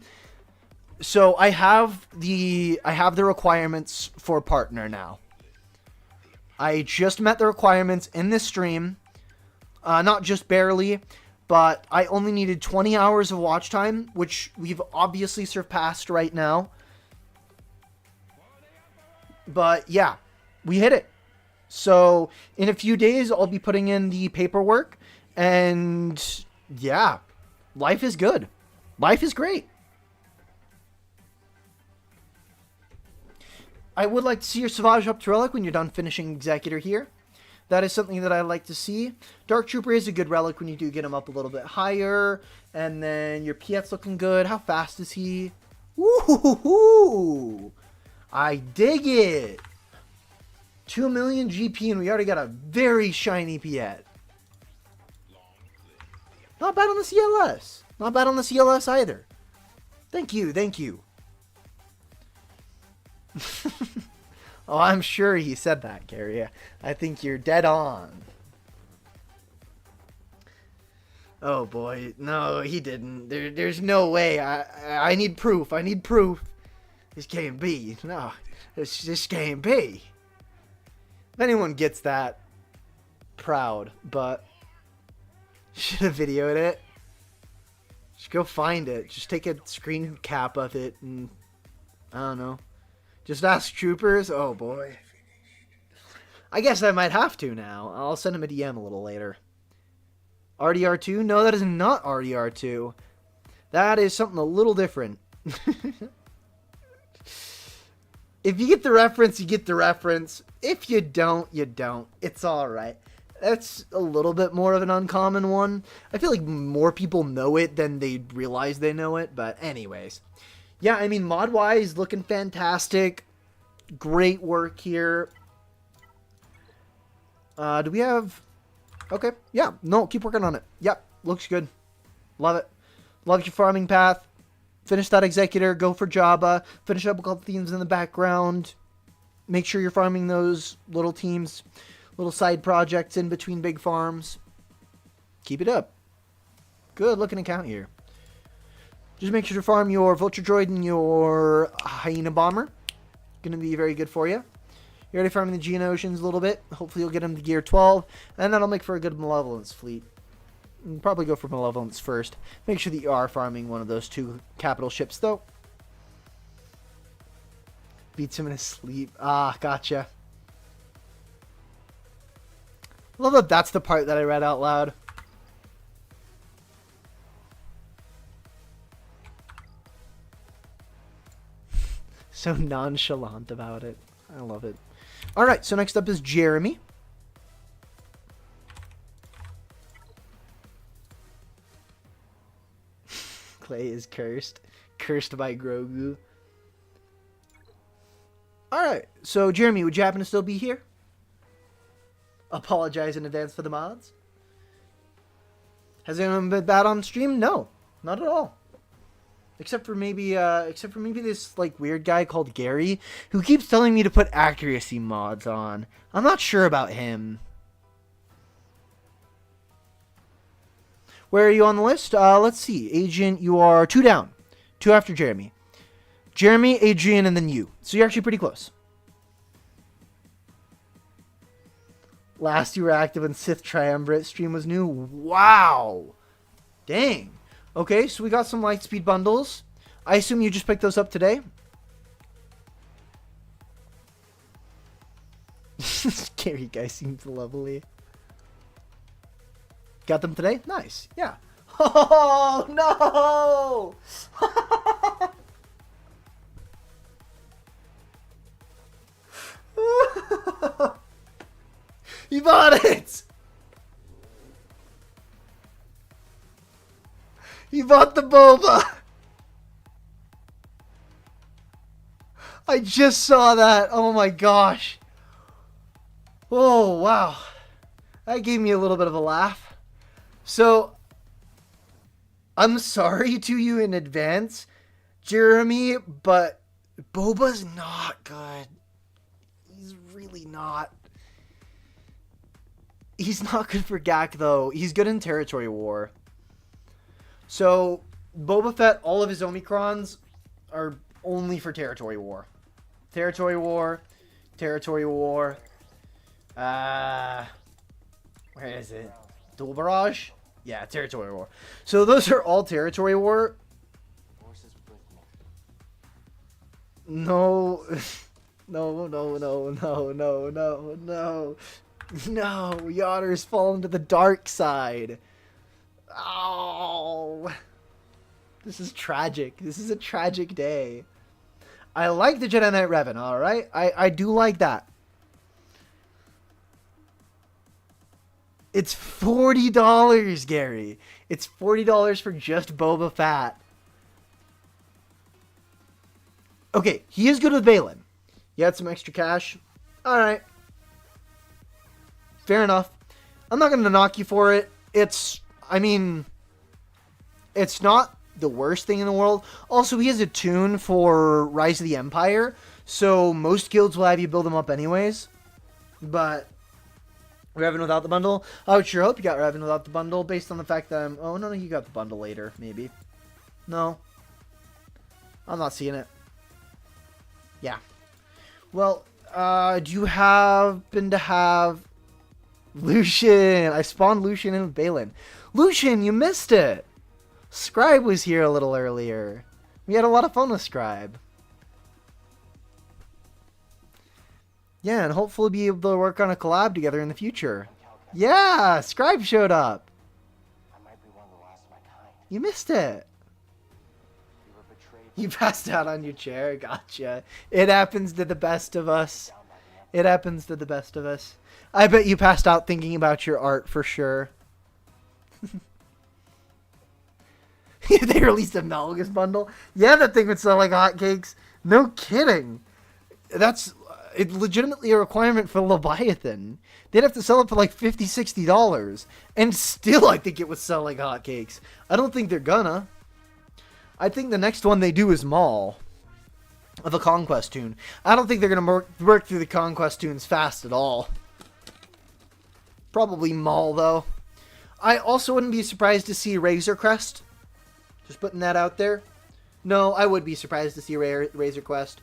So I have the requirements for partner now. I just met the requirements in this stream. Not just barely, but I only needed 20 hours of watch time, which we've obviously surpassed right now. But yeah, we hit it. So in a few days, I'll be putting in the paperwork. And yeah, life is good. Life is great. I would like to see your SWGOH up to relic when you're done finishing Executor here. That is something that I like to see. Dark Trooper is a good relic when you do get him up a little bit higher. And then your Piet's looking good. How fast is he? Woohoo! I dig it. 2 million GP and we already got a very shiny Piet. Not bad on the CLS. Not bad on the CLS either. Thank you, thank you. Oh, I'm sure he said that, Gary. I think you're dead on. Oh boy, no, he didn't. There's no way. I need proof. I need proof. This can't be. No, this can't be. If anyone gets that, proud, but should have videoed it. Just go find it. Just take a screen cap of it and I don't know. Just ask troopers. Oh boy. I guess I might have to now. I'll send him a DM a little later. RDR2? No, that is not RDR2. That is something a little different. If you get the reference, you get the reference. If you don't, you don't. It's alright. That's a little bit more of an uncommon one. I feel like more people know it than they realize they know it. But anyways. Yeah, I mean, mod-wise, looking fantastic. Great work here. Do we have... Okay, yeah. No, keep working on it. Yep, looks good. Love it. Love your farming path. Finish that Executor, go for Jabba, finish up a couple themes in the background. Make sure you're farming those little teams, little side projects in between big farms. Keep it up. Good looking account here. Just make sure to farm your Vulture Droid and your Hyena Bomber. Gonna be very good for you. You're already farming the Geonosians a little bit. Hopefully you'll get them to gear 12. And that'll make for a good Malevolence fleet. Probably go for Malevolence first. Make sure that you are farming one of those 2 capital ships, though. Beats him in his sleep. Ah, gotcha. Love that that's the part that I read out loud. So nonchalant about it. I love it. All right, so next up is Jeremy. Clay is cursed. Cursed by Grogu. All right, so Jeremy, would you happen to still be here? Apologize in advance for the mods. Has anyone been bad on stream? No, not at all. Except for maybe this like weird guy called Gary who keeps telling me to put accuracy mods on. I'm not sure about him. Where are you on the list? Let's see. Agent, you are 2 down. 2 after Jeremy. Jeremy, Adrian, and then you. So you're actually pretty close. Last you were active when Sith Triumvirate stream was new. Wow. Dang. Okay, so we got some Lightspeed bundles. I assume you just picked those up today? Scary guy seems lovely. Got them today? Nice. Yeah. Oh, no! You bought it! You bought the boba! I just saw that. Oh my gosh. Oh, wow. That gave me a little bit of a laugh. So, I'm sorry to you in advance, Jeremy, but boba's not good. He's really not. He's not good for Gak, though. He's good in Territory War. So, Boba Fett, all of his Omicrons are only for Territory War. Territory War. Territory War. Where is it? Dual Barrage? Yeah, Territory War. So those are all Territory War. No. No, no, no, no, no, no, no. No, Yatter's fallen to the dark side. Oh. This is tragic. This is a tragic day. I like the Jedi Knight Revan, alright? I do like that. It's $40, Gary. It's $40 for just Boba Fett. Okay, he is good with Balin. You had some extra cash. Alright. Fair enough. I'm not going to knock you for it. It's not the worst thing in the world. Also, he has a tune for Rise of the Empire, so most guilds will have you build them up anyways. But Revan without the bundle? I would sure hope you got Revan without the bundle based on the fact that oh, no, you got the bundle later, maybe. No. I'm not seeing it. Yeah. Well, do you happen to have Lucian? I spawned Lucian in with Balin. Lucian, you missed it! Scribe was here a little earlier. We had a lot of fun with Scribe. Yeah, and hopefully be able to work on a collab together in the future. Yeah, Scribe showed up. You missed it. You passed out on your chair. Gotcha. It happens to the best of us. It happens to the best of us. I bet you passed out thinking about your art for sure. They released a Malgus bundle. Yeah, that thing would sell like hotcakes. No kidding. That's legitimately a requirement for Leviathan. They'd have to sell it for like $50, $60. And still I think it would sell like hotcakes. I don't think they're gonna. I think the next one they do is Maul. Of a Conquest tune. I don't think they're going to work through the Conquest tunes fast at all. Probably Maul, though. I also wouldn't be surprised to see Razor Crest. Just putting that out there. No, I would be surprised to see Razor Crest.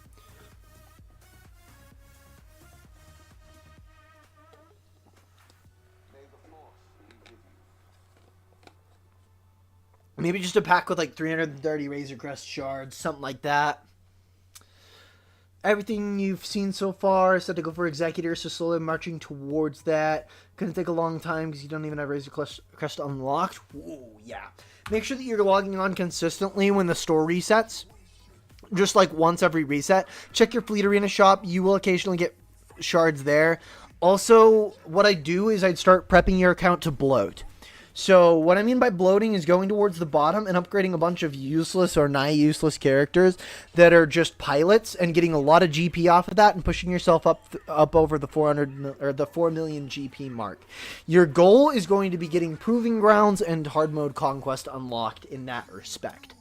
Maybe just a pack with like 330 Razor Crest shards, something like that. Everything you've seen so far is set to go for Executor, so slowly marching towards that. Couldn't take a long time because you don't even have Razor Crest unlocked. Whoa, yeah. Make sure that you're logging on consistently when the store resets. just like once every reset. Check your Fleet Arena shop. You will occasionally get shards there. Also, what I do is I'd start prepping your account to bloat. So what I mean by bloating is going towards the bottom and upgrading a bunch of useless or nigh useless characters that are just pilots and getting a lot of GP off of that and pushing yourself up over the 400 or the 4 million GP mark. Your goal is going to be getting Proving Grounds and Hard Mode Conquest unlocked in that respect.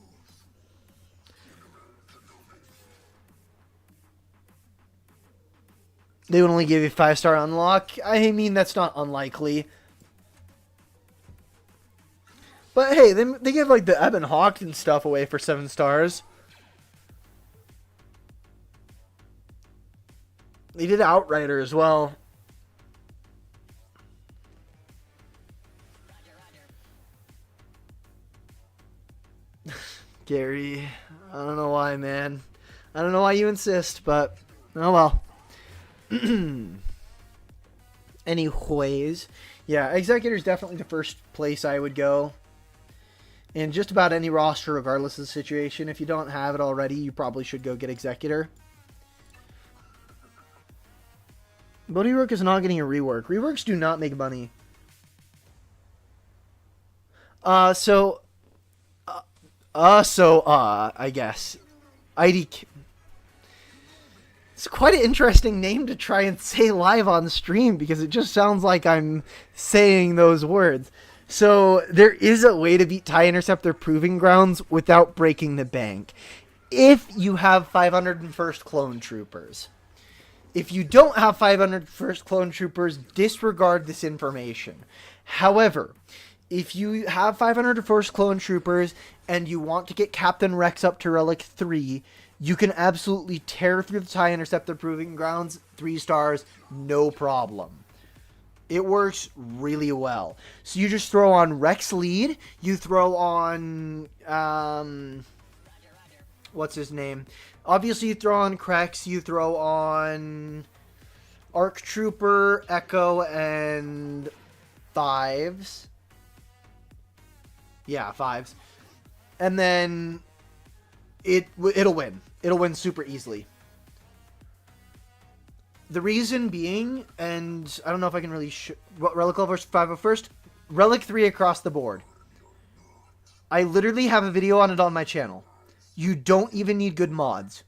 They would only give you 5-star unlock. I mean, that's not unlikely. But hey, they give like the Ebon Hawk and stuff away for 7 stars. They did Outrider as well. Gary, I don't know why, man. I don't know why you insist, but oh well. Anyways, yeah, Executor's definitely the first place I would go. In just about any roster, regardless of the situation. If you don't have it already, you probably should go get Executor. Bodhi Rook is not getting a rework. Reworks do not make money. I guess. IDK. It's quite an interesting name to try and say live on stream because it just sounds like I'm saying those words. So there is a way to beat TIE Interceptor Proving Grounds without breaking the bank. If you have 501st Clone Troopers. If you don't have 501st Clone Troopers, disregard this information. However, if you have 501st Clone Troopers and you want to get Captain Rex up to Relic 3, you can absolutely tear through the TIE Interceptor Proving Grounds 3 stars, no problem. It works really well. So you just throw on Rex Lead, you throw on, what's his name? Obviously you throw on Krex, you throw on Arc Trooper, Echo, and Fives. Yeah, Fives. And then it'll win. It'll win super easily. The reason being, and I don't know if I can really Relic level versus 501st, Relic 3 across the board. I literally have a video on it on my channel. You don't even need good mods.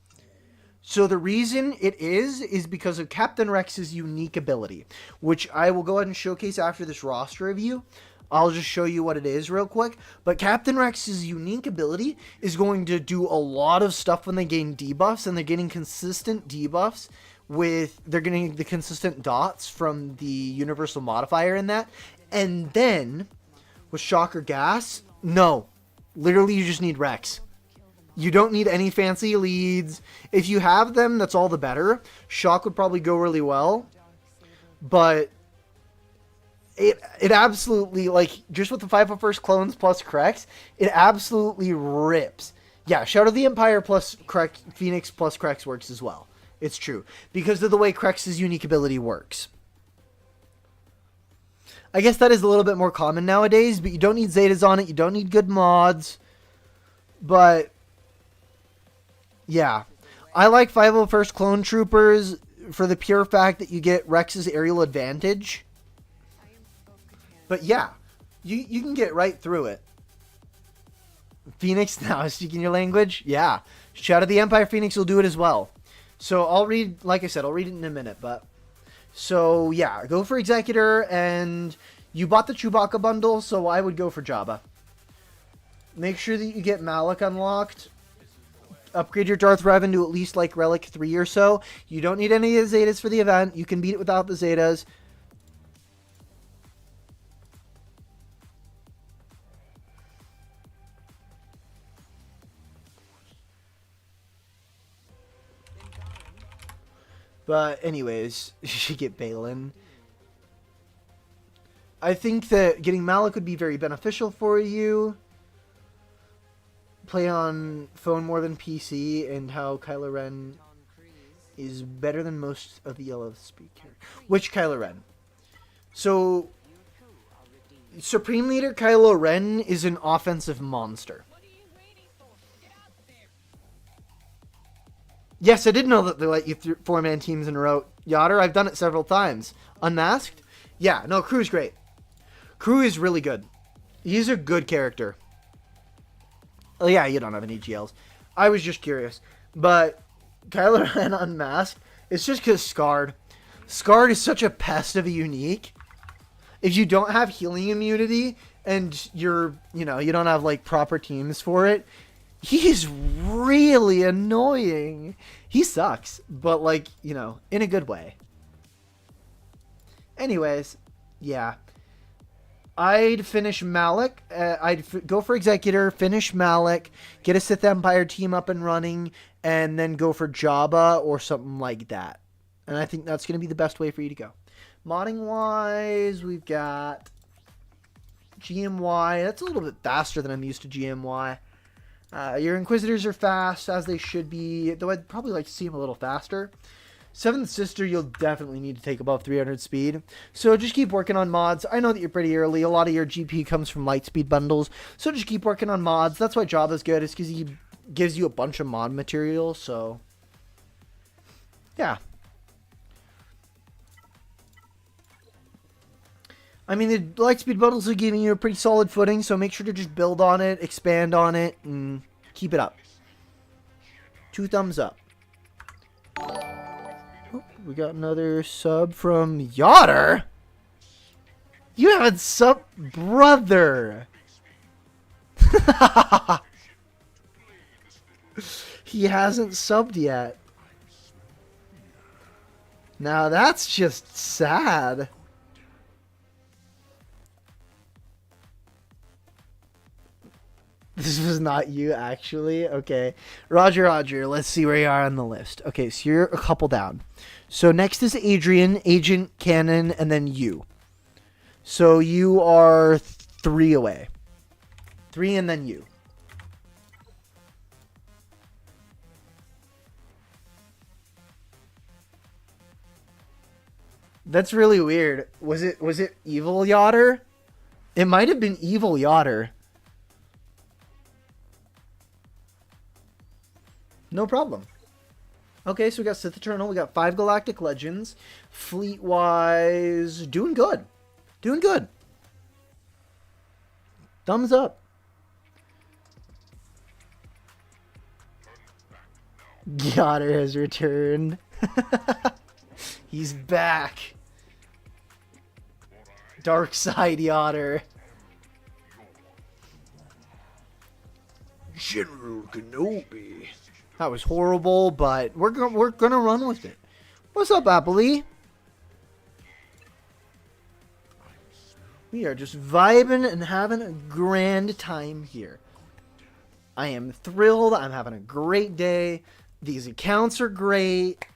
So the reason it is because of Captain Rex's unique ability, which I will go ahead and showcase after this roster review. I'll just show you what it is real quick. But Captain Rex's unique ability is going to do a lot of stuff when they gain debuffs, and they're getting consistent debuffs they're getting the consistent dots from the universal modifier in that. And then with Shocker Gas, no. Literally you just need Rex. You don't need any fancy leads. If you have them, that's all the better. Shock would probably go really well. But it absolutely, like, just with the 501st clones plus Krex, it absolutely rips. Yeah, Shadow of the Empire plus Phoenix plus Krex works as well. It's true. Because of the way Krex's unique ability works. I guess that is a little bit more common nowadays, but you don't need Zetas on it. You don't need good mods. But yeah. I like 501st Clone Troopers for the pure fact that you get Rex's aerial advantage. But yeah, you can get right through it. Phoenix, now speaking your language? Yeah. Shadow of the Empire Phoenix will do it as well. So I'll read, like I said, I'll read it in a minute. But so yeah, go for Executor, and you bought the Chewbacca bundle, so I would go for Jabba. Make sure that you get Malak unlocked. Upgrade your Darth Revan to at least like Relic 3 or so. You don't need any of the Zetas for the event. You can beat it without the Zetas. But anyways, you should get Balin. I think that getting Malak would be very beneficial for you. Play on phone more than PC, and how Kylo Ren is better than most of the LSB characters. Which Kylo Ren? So, Supreme Leader Kylo Ren is an offensive monster. Yes, I did know that they let you 4-man teams in a row. Yotter, I've done it several times. Unmasked? Yeah, no, Crew's great. Crew is really good. He's a good character. Oh, yeah, you don't have any GLs. I was just curious. But Kylo Ren Unmasked, it's just because Scarred. Scarred is such a pest of a unique. If you don't have healing immunity and you don't have like proper teams for it, he's really annoying. He sucks, but like, in a good way. Anyways, yeah. I'd finish Malik. I'd go for Executor, finish Malik, get a Sith Empire team up and running, and then go for Jabba or something like that. And I think that's going to be the best way for you to go. Modding-wise, we've got GMY. That's a little bit faster than I'm used to GMY. Your Inquisitors are fast, as they should be, though I'd probably like to see them a little faster. Seventh Sister, you'll definitely need to take above 300 speed. So just keep working on mods. I know that you're pretty early. A lot of your GP comes from Lightspeed bundles. So just keep working on mods. That's why Jabba's good, is because he gives you a bunch of mod material. So, yeah. I mean, the Lightspeed bundles are giving you a pretty solid footing. So make sure to just build on it, expand on it, and keep it up. 2 thumbs up. Oh, we got another sub from Yotter. You haven't sub, brother. He hasn't subbed yet. Now that's just sad. This was not you, actually. Okay. Roger. Let's see where you are on the list. Okay, so you're a couple down. So next is Adrian, Agent, Cannon, and then you. So you are 3 away. 3 and then you. That's really weird. Was it Evil Yotter? It might have been Evil Yotter. No problem. Okay, so we got Sith Eternal. We got 5 Galactic Legends. Fleet-wise, doing good. Doing good. Thumbs up. Yotter has returned. He's back. Dark side Yotter. General Kenobi. That was horrible, but we're gonna run with it. What's up, Appley? We are just vibing and having a grand time here. I am thrilled. I'm having a great day. These accounts are great.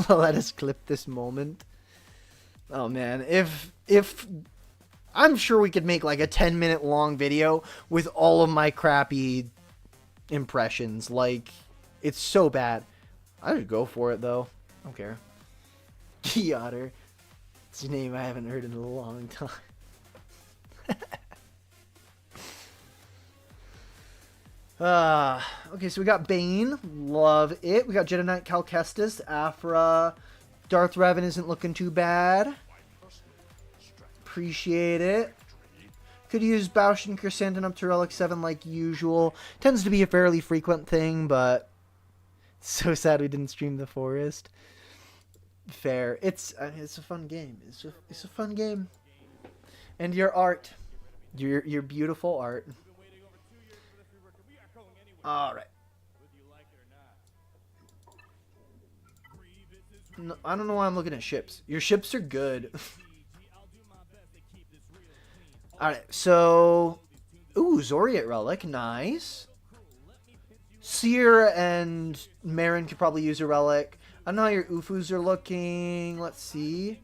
Let us clip this moment. Oh man, if I'm sure we could make like a 10-minute long video with all of my crappy impressions. Like, it's so bad. I would go for it though. I don't care. Yotter. It's a name I haven't heard in a long time. Okay, so we got Bane. Love it. We got Jedi Knight Cal Kestis, Afra. Darth Revan isn't looking too bad. Appreciate it. Could use Bausch and Chrysanthemum up to Relic 7 like usual. Tends to be a fairly frequent thing, but so sad we didn't stream The Forest. Fair. It's a fun game. It's a fun game. And your art. Your beautiful art. Alright. No, I don't know why I'm looking at ships. Your ships are good. Alright, so... Ooh, Zoriat Relic. Nice. Seer and Marin could probably use a relic. I don't know how your Ufus are looking. Let's see.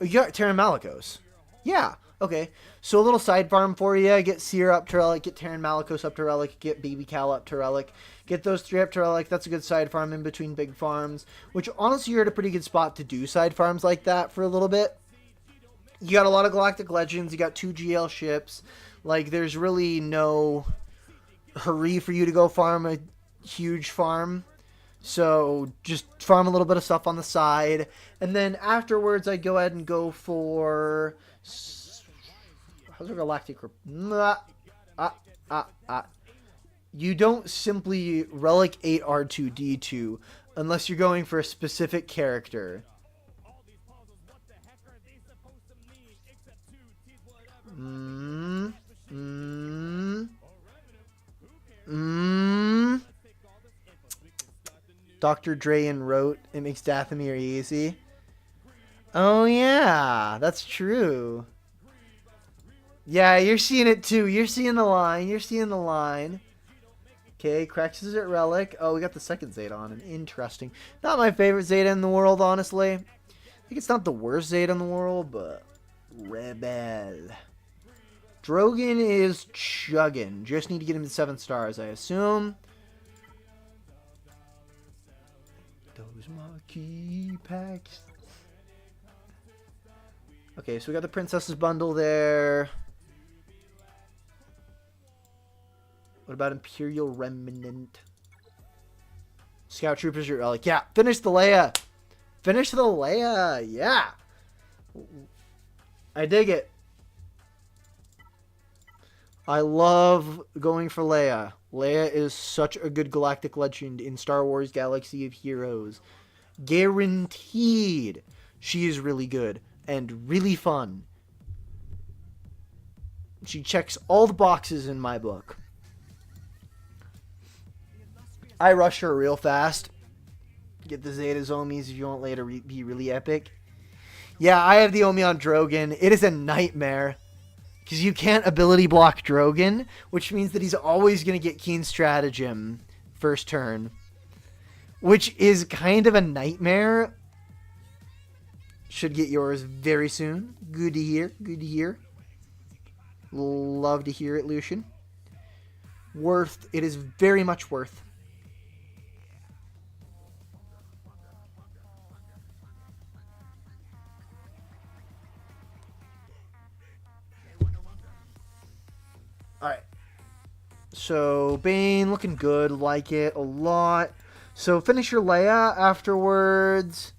Oh, you got Terran Malicos. Yeah. Okay. So a little side farm for you. Get Seer up to Relic. Get Terran Malicos up to Relic. Get Baby Cal up to Relic. Get those 3 up to Relic. That's a good side farm in between big farms. Which, honestly, you're at a pretty good spot to do side farms like that for a little bit. You got a lot of Galactic Legends. You got 2 GL ships. Like, there's really no... hurry for you to go farm a huge farm. So just farm a little bit of stuff on the side. And then afterwards, I go ahead and go for... How's a galactic... You don't simply Relic 8 R2D2 unless you're going for a specific character. Dr. Dre wrote, it makes Dathomir easy. Oh yeah, that's true. Yeah, you're seeing it too. You're seeing the line. You're seeing the line. Okay, Krex is at Relic. Oh, we got the second Zeta on him. Interesting. Not my favorite Zeta in the world, honestly. I think it's not the worst Zeta in the world, but... Rebel. Drogon is chugging. Just need to get him to 7 stars, I assume. Those marquee packs. Okay, so we got the Princess's bundle there. What about Imperial Remnant? Scout Troopers, you're like, yeah, finish the Leia. Finish the Leia, yeah. I dig it. I love going for Leia. Leia is such a good galactic legend in Star Wars Galaxy of Heroes. Guaranteed. She is really good and really fun. She checks all the boxes in my book. I rush her real fast. Get the Zeta Zomies if you want Leia to be really epic. Yeah, I have the Omi on Drogon. It is a nightmare. Because you can't ability block Drogon, which means that he's always going to get Keen Stratagem first turn. Which is kind of a nightmare. Should get yours very soon. Good to hear. Good to hear. Love to hear it, Lucian. Worth. It is very much worth. Alright. So, Bane looking good. Like it a lot. So, finish your Leia afterwards.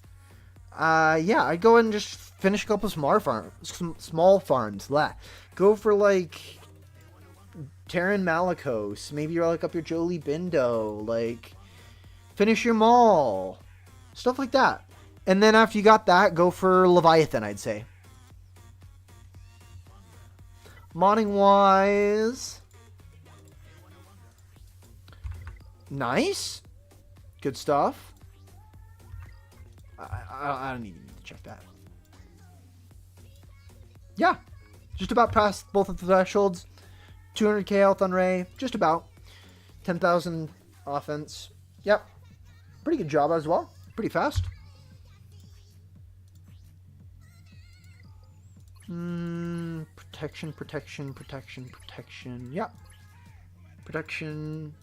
Yeah, I'd go ahead and just finish a couple small farms. Go for, like, Terran Malicos. Maybe you're like up your Jolie Bindo. Like, finish your Maul. Stuff like that. And then after you got that, go for Leviathan, I'd say. Modding wise, nice, good stuff. I don't need to check that. Yeah, just about past both of the thresholds. 200k health on Rey, just about. 10,000 offense. Yep, pretty good job as well. Pretty fast. Protection. Yeah. Protection.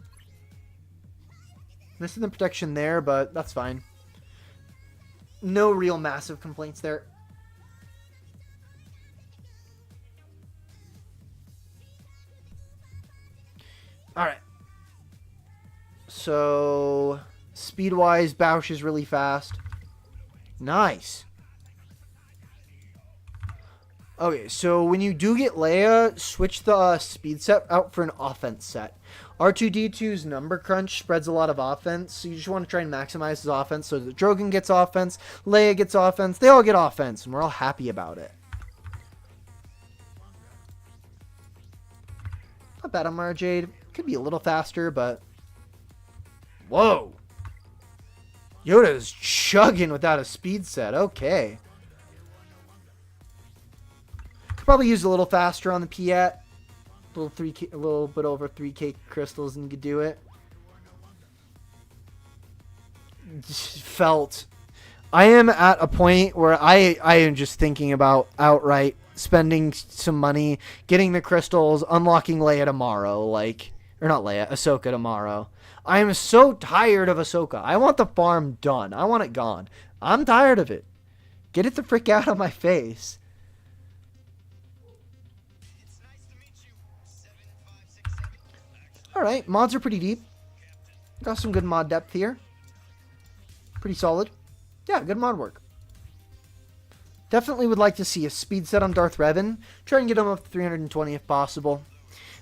Missing the protection there, but that's fine. No real massive complaints there. Alright. So, speed-wise, Bausch is really fast. Nice. Okay, so when you do get Leia, switch the speed set out for an offense set. R2-D2's number crunch spreads a lot of offense, so you just want to try and maximize his offense so that Drogon gets offense, Leia gets offense, they all get offense, and we're all happy about it. Not bad on Mara Jade. Could be a little faster, but... Whoa! Yoda's chugging without a speed set. Okay. Probably use a little faster on the Piet. A little bit over 3k crystals and you could do it. Just felt. I am at a point where I am just thinking about outright spending some money, getting the crystals, unlocking Leia tomorrow, like, or not Leia, Ahsoka tomorrow. I am so tired of Ahsoka. I want the farm done. I want it gone. I'm tired of it. Get it the frick out of my face. Alright, mods are pretty deep. Got some good mod depth here. Pretty solid. Yeah, good mod work. Definitely would like to see a speed set on Darth Revan. Try and get him up to 320 if possible.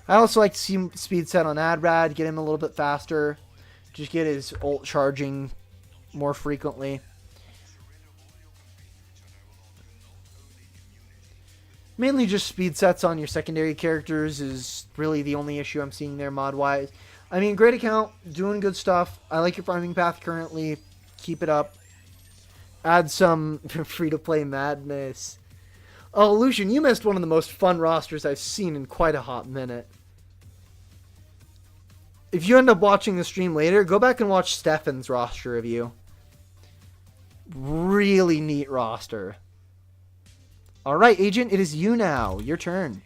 I also like to see speed set on Adrad. Get him a little bit faster. Just get his ult charging more frequently. Mainly just speed sets on your secondary characters is really the only issue I'm seeing there mod-wise. I mean, great account, doing good stuff. I like your farming path currently. Keep it up. Add some free-to-play madness. Oh, Lucian, you missed one of the most fun rosters I've seen in quite a hot minute. If you end up watching the stream later, go back and watch Stefan's roster review. Really neat roster. Alright, Agent, it is you now. Your turn.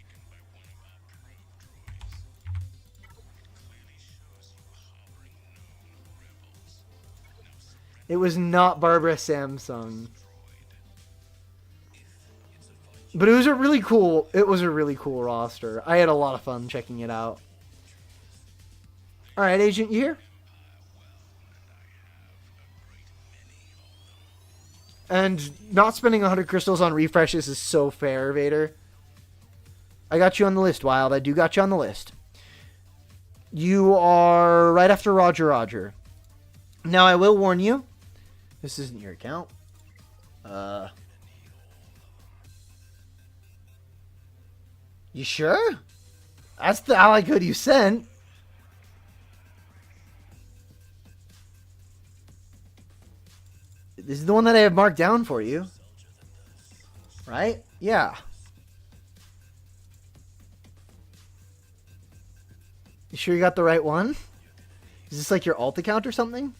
It was not Barbara Samsung. But it was a really cool roster. I had a lot of fun checking it out. Alright, Agent, you here? And not spending 100 crystals on refreshes is so fair, Vader. I got you on the list, Wild. I do got you on the list. You are right after Roger. Now, I will warn you. This isn't your account. You sure? That's the ally code you sent. This is the one that I have marked down for you. Right? Yeah. You sure you got the right one? Is this like your alt account or something?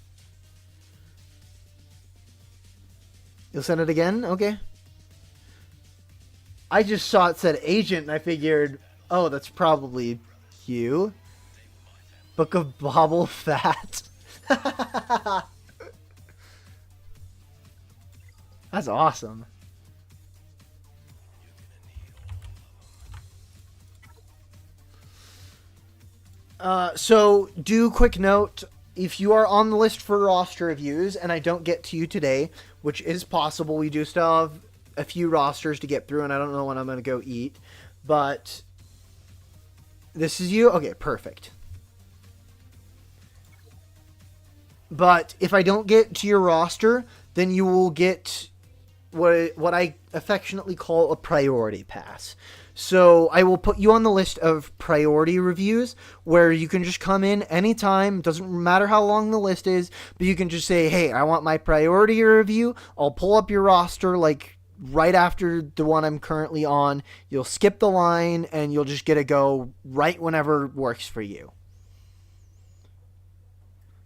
You'll send it again? Okay. I just saw it said agent and I figured, oh, that's probably you. Book of Bobble Fat. That's awesome. So, do quick note, if you are on the list for roster reviews and I don't get to you today, which is possible, we do still have a few rosters to get through and I don't know when I'm going to go eat, but this is you? Okay, perfect. But if I don't get to your roster, then you will get what I affectionately call a priority pass. So I will put you on the list of priority reviews where you can just come in anytime. Doesn't matter how long the list is, but you can just say, hey, I want my priority review. I'll pull up your roster like right after the one I'm currently on. You'll skip the line and you'll just get a go right whenever works for you.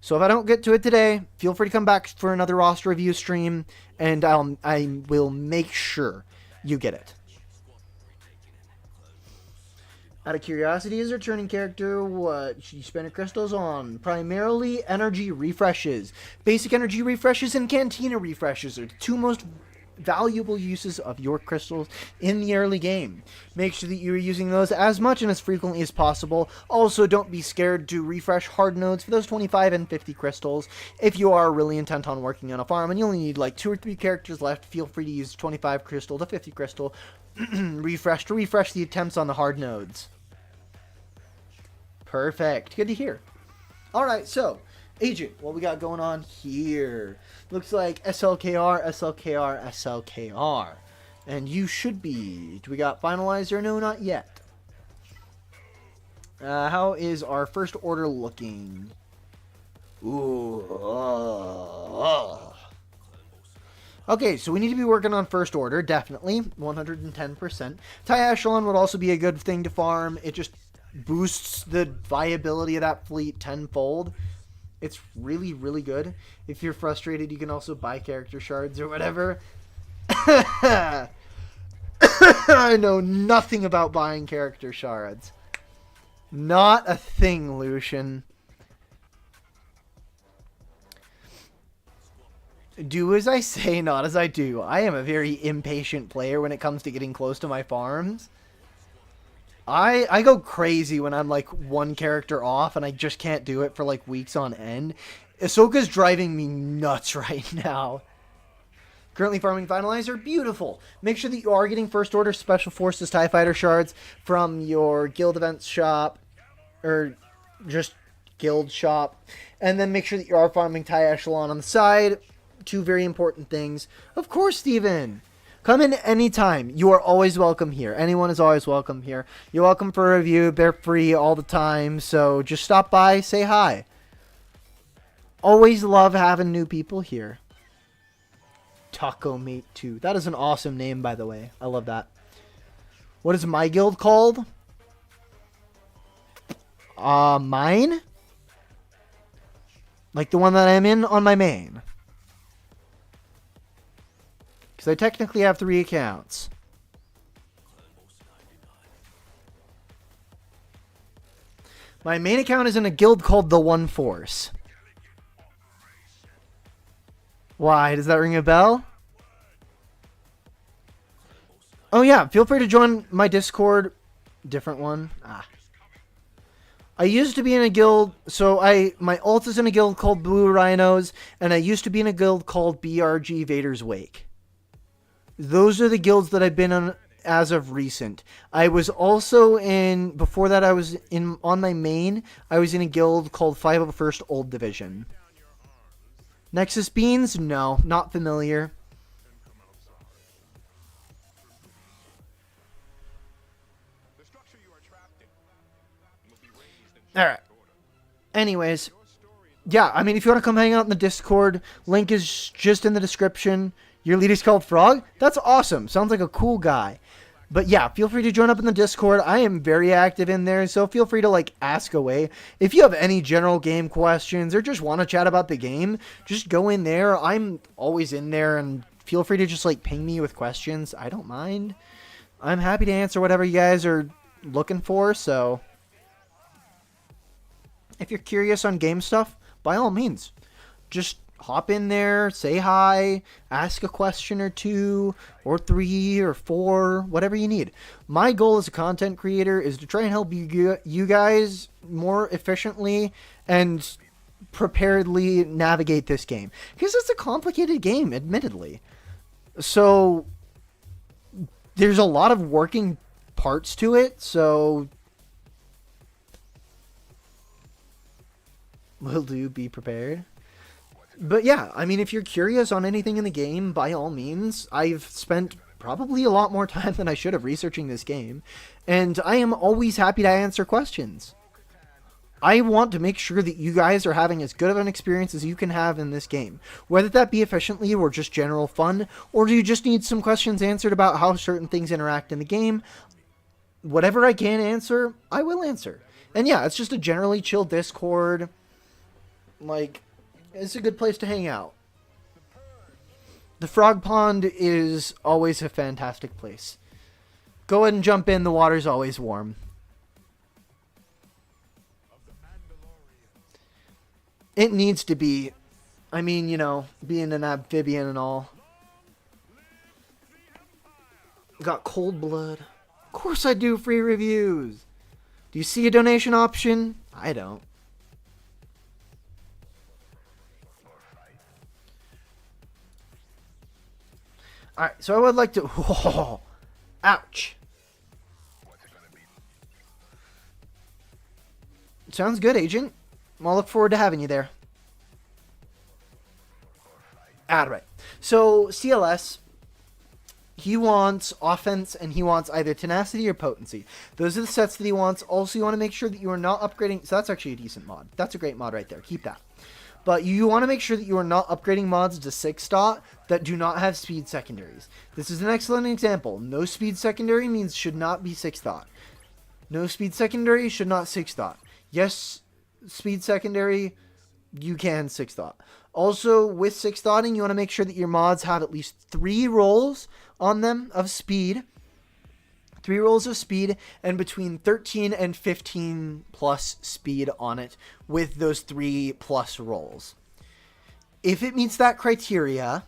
So if I don't get to it today, feel free to come back for another roster review stream, and I will make sure you get it. Out of curiosity, is returning character what should you spend your crystals on? Primarily energy refreshes. Basic energy refreshes and cantina refreshes are the two most valuable uses of your crystals in the early game. Make sure that you're using those as much and as frequently as possible. Also, don't be scared to refresh hard nodes for those 25 and 50 crystals. If you are really intent on working on a farm and you only need like 2 or 3 characters left, feel free to use 25 crystal to 50 crystal refresh to refresh the attempts on the hard nodes. Perfect. Good to hear. Alright, so Agent, what we got going on here? Looks like SLKR, SLKR, SLKR. And you should be. Do we got finalizer? No, not yet. How is our first order looking? Ooh. Okay, so we need to be working on first order, definitely. 110%. TIE Echelon would also be a good thing to farm. It just boosts the viability of that fleet tenfold. It's really, really good. If you're frustrated, you can also buy character shards or whatever. I know nothing about buying character shards. Not a thing, Lucian. Do as I say, not as I do. I am a very impatient player when it comes to getting close to my farms. I go crazy when I'm like one character off and I just can't do it for like weeks on end. Ahsoka's driving me nuts right now. Currently farming Finalizer. Beautiful. Make sure that you are getting First Order Special Forces TIE Fighter shards from your guild events shop. Or just guild shop. And then make sure that you are farming TIE Echelon on the side. Two very important things. Of course, Steven. Come in anytime. You are always welcome here. Anyone is always welcome here. You're welcome for a review. They're free all the time. So just stop by. Say hi. Always love having new people here. Taco Mate 2. That is an awesome name, by the way. I love that. What is my guild called? Mine? Like the one that I'm in on my main. Because I technically have 3 accounts. My main account is in a guild called the One Force. Why? Does that ring a bell? Oh yeah, feel free to join my Discord. Different one. I used to be in a guild, so my ult is in a guild called Blue Rhinos, and I used to be in a guild called BRG Vader's Wake. Those are the guilds that I've been on as of recent. I was also in, before that I was in, on my main, I was in a guild called 501st Old Division. Nexus Beans? No, not familiar. Alright. Anyways. Yeah, I mean, if you want to come hang out in the Discord, link is just in the description. Your lead is called Frog? That's awesome. Sounds like a cool guy. But yeah, feel free to join up in the Discord. I am very active in there, so feel free to like ask away. If you have any general game questions or just want to chat about the game, just go in there. I'm always in there, and feel free to just like ping me with questions. I don't mind. I'm happy to answer whatever you guys are looking for, so if you're curious on game stuff, by all means, just hop in there, say hi, ask a question or 2 or 3 or 4, whatever you need. My goal as a content creator is to try and help you guys more efficiently and preparedly navigate this game, because it's a complicated game, admittedly. So there's a lot of working parts to it, so will do, be prepared. But yeah, I mean, if you're curious on anything in the game, by all means, I've spent probably a lot more time than I should have researching this game, and I am always happy to answer questions. I want to make sure that you guys are having as good of an experience as you can have in this game, whether that be efficiently or just general fun, or do you just need some questions answered about how certain things interact in the game. Whatever I can answer, I will answer. And yeah, it's just a generally chill Discord. Like, it's a good place to hang out. The Frog Pond is always a fantastic place. Go ahead and jump in. The water's always warm. It needs to be. I mean, you know, being an amphibian and all. Got cold blood. Of course I do free reviews. Do you see a donation option? I don't. Alright, so I would like to... Whoa, ouch. Sounds good, Agent. I'll look forward to having you there. Alright, so CLS, he wants offense and he wants either tenacity or potency. Those are the sets that he wants. Also, you want to make sure that you are not upgrading... So that's actually a decent mod. That's a great mod right there. Keep that. But you want to make sure that you are not upgrading mods to 6-dot that do not have speed secondaries. This is an excellent example. No speed secondary means should not be 6-dot. No speed secondary should not 6-dot. Yes, speed secondary, you can 6-dot. Also, with 6-dotting, you want to make sure that your mods have at least 3 rolls on them of speed. 3 rolls of speed and between 13 and 15 plus speed on it with those 3 plus rolls. If it meets that criteria,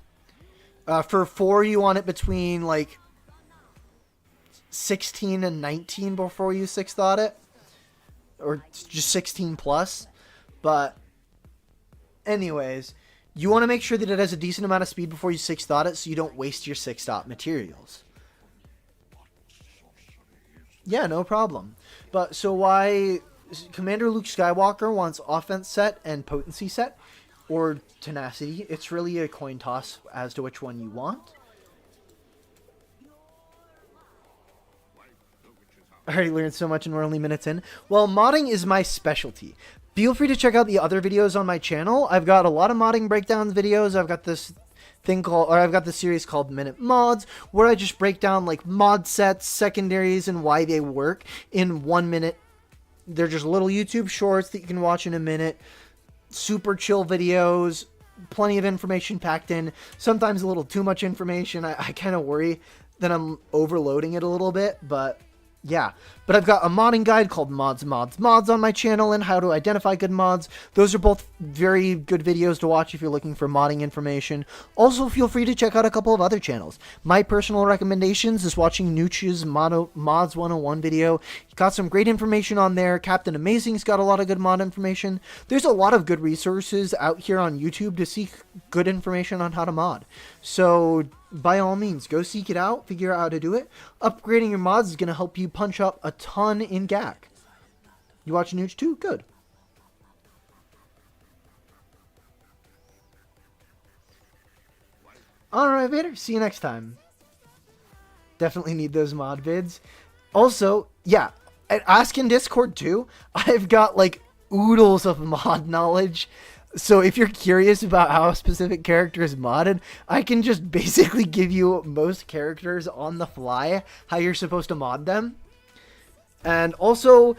for 4 you want it between like 16 and 19 before you 6th audit, or just 16 plus. But anyways, you want to make sure that it has a decent amount of speed before you 6th audit so you don't waste your 6th audit materials. Yeah, no problem. But so why Commander Luke Skywalker wants offense set and potency set, or tenacity. It's really a coin toss as to which one you want. I already learned so much and we're only minutes in. Well, modding is my specialty. Feel free to check out the other videos on my channel. I've got a lot of modding breakdowns videos. I've got this series called Minute Mods, where I just break down like mod sets, secondaries, and why they work in 1 minute. They're just little YouTube shorts that you can watch in a minute. Super chill videos, plenty of information packed in. Sometimes a little too much information. I kind of worry that I'm overloading it a little bit, but yeah. But I've got a modding guide called Mods on my channel, and how to identify good mods. Those are both very good videos to watch if you're looking for modding information. Also, feel free to check out a couple of other channels. My personal recommendations is watching Nooch's Mods 101 video. He got some great information on there. Captain Amazing's got a lot of good mod information. There's a lot of good resources out here on YouTube to seek good information on how to mod. So by all means, go seek it out, figure out how to do it. Upgrading your mods is going to help you punch up a ton in GAC. You watch Nooch too? Good. Alright, Vader. See you next time. Definitely need those mod vids. Also, yeah, ask in Discord too. I've got like oodles of mod knowledge. So if you're curious about how a specific character is modded, I can just basically give you most characters on the fly, how you're supposed to mod them. And also,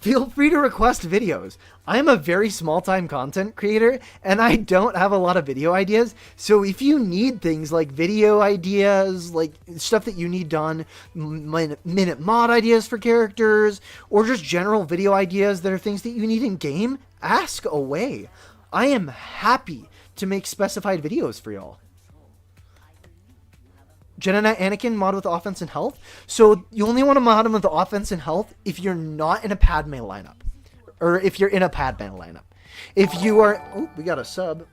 feel free to request videos. I am a very small-time content creator, and I don't have a lot of video ideas. So if you need things like video ideas, like stuff that you need done, minute mod ideas for characters, or just general video ideas that are things that you need in-game, ask away. I am happy to make specified videos for y'all. Jedi Knight Anakin mod with offense and health. So you only want to mod him with offense and health if you're not in a Padme lineup. Or if you're in a Padme lineup. If you are... Oh, we got a sub.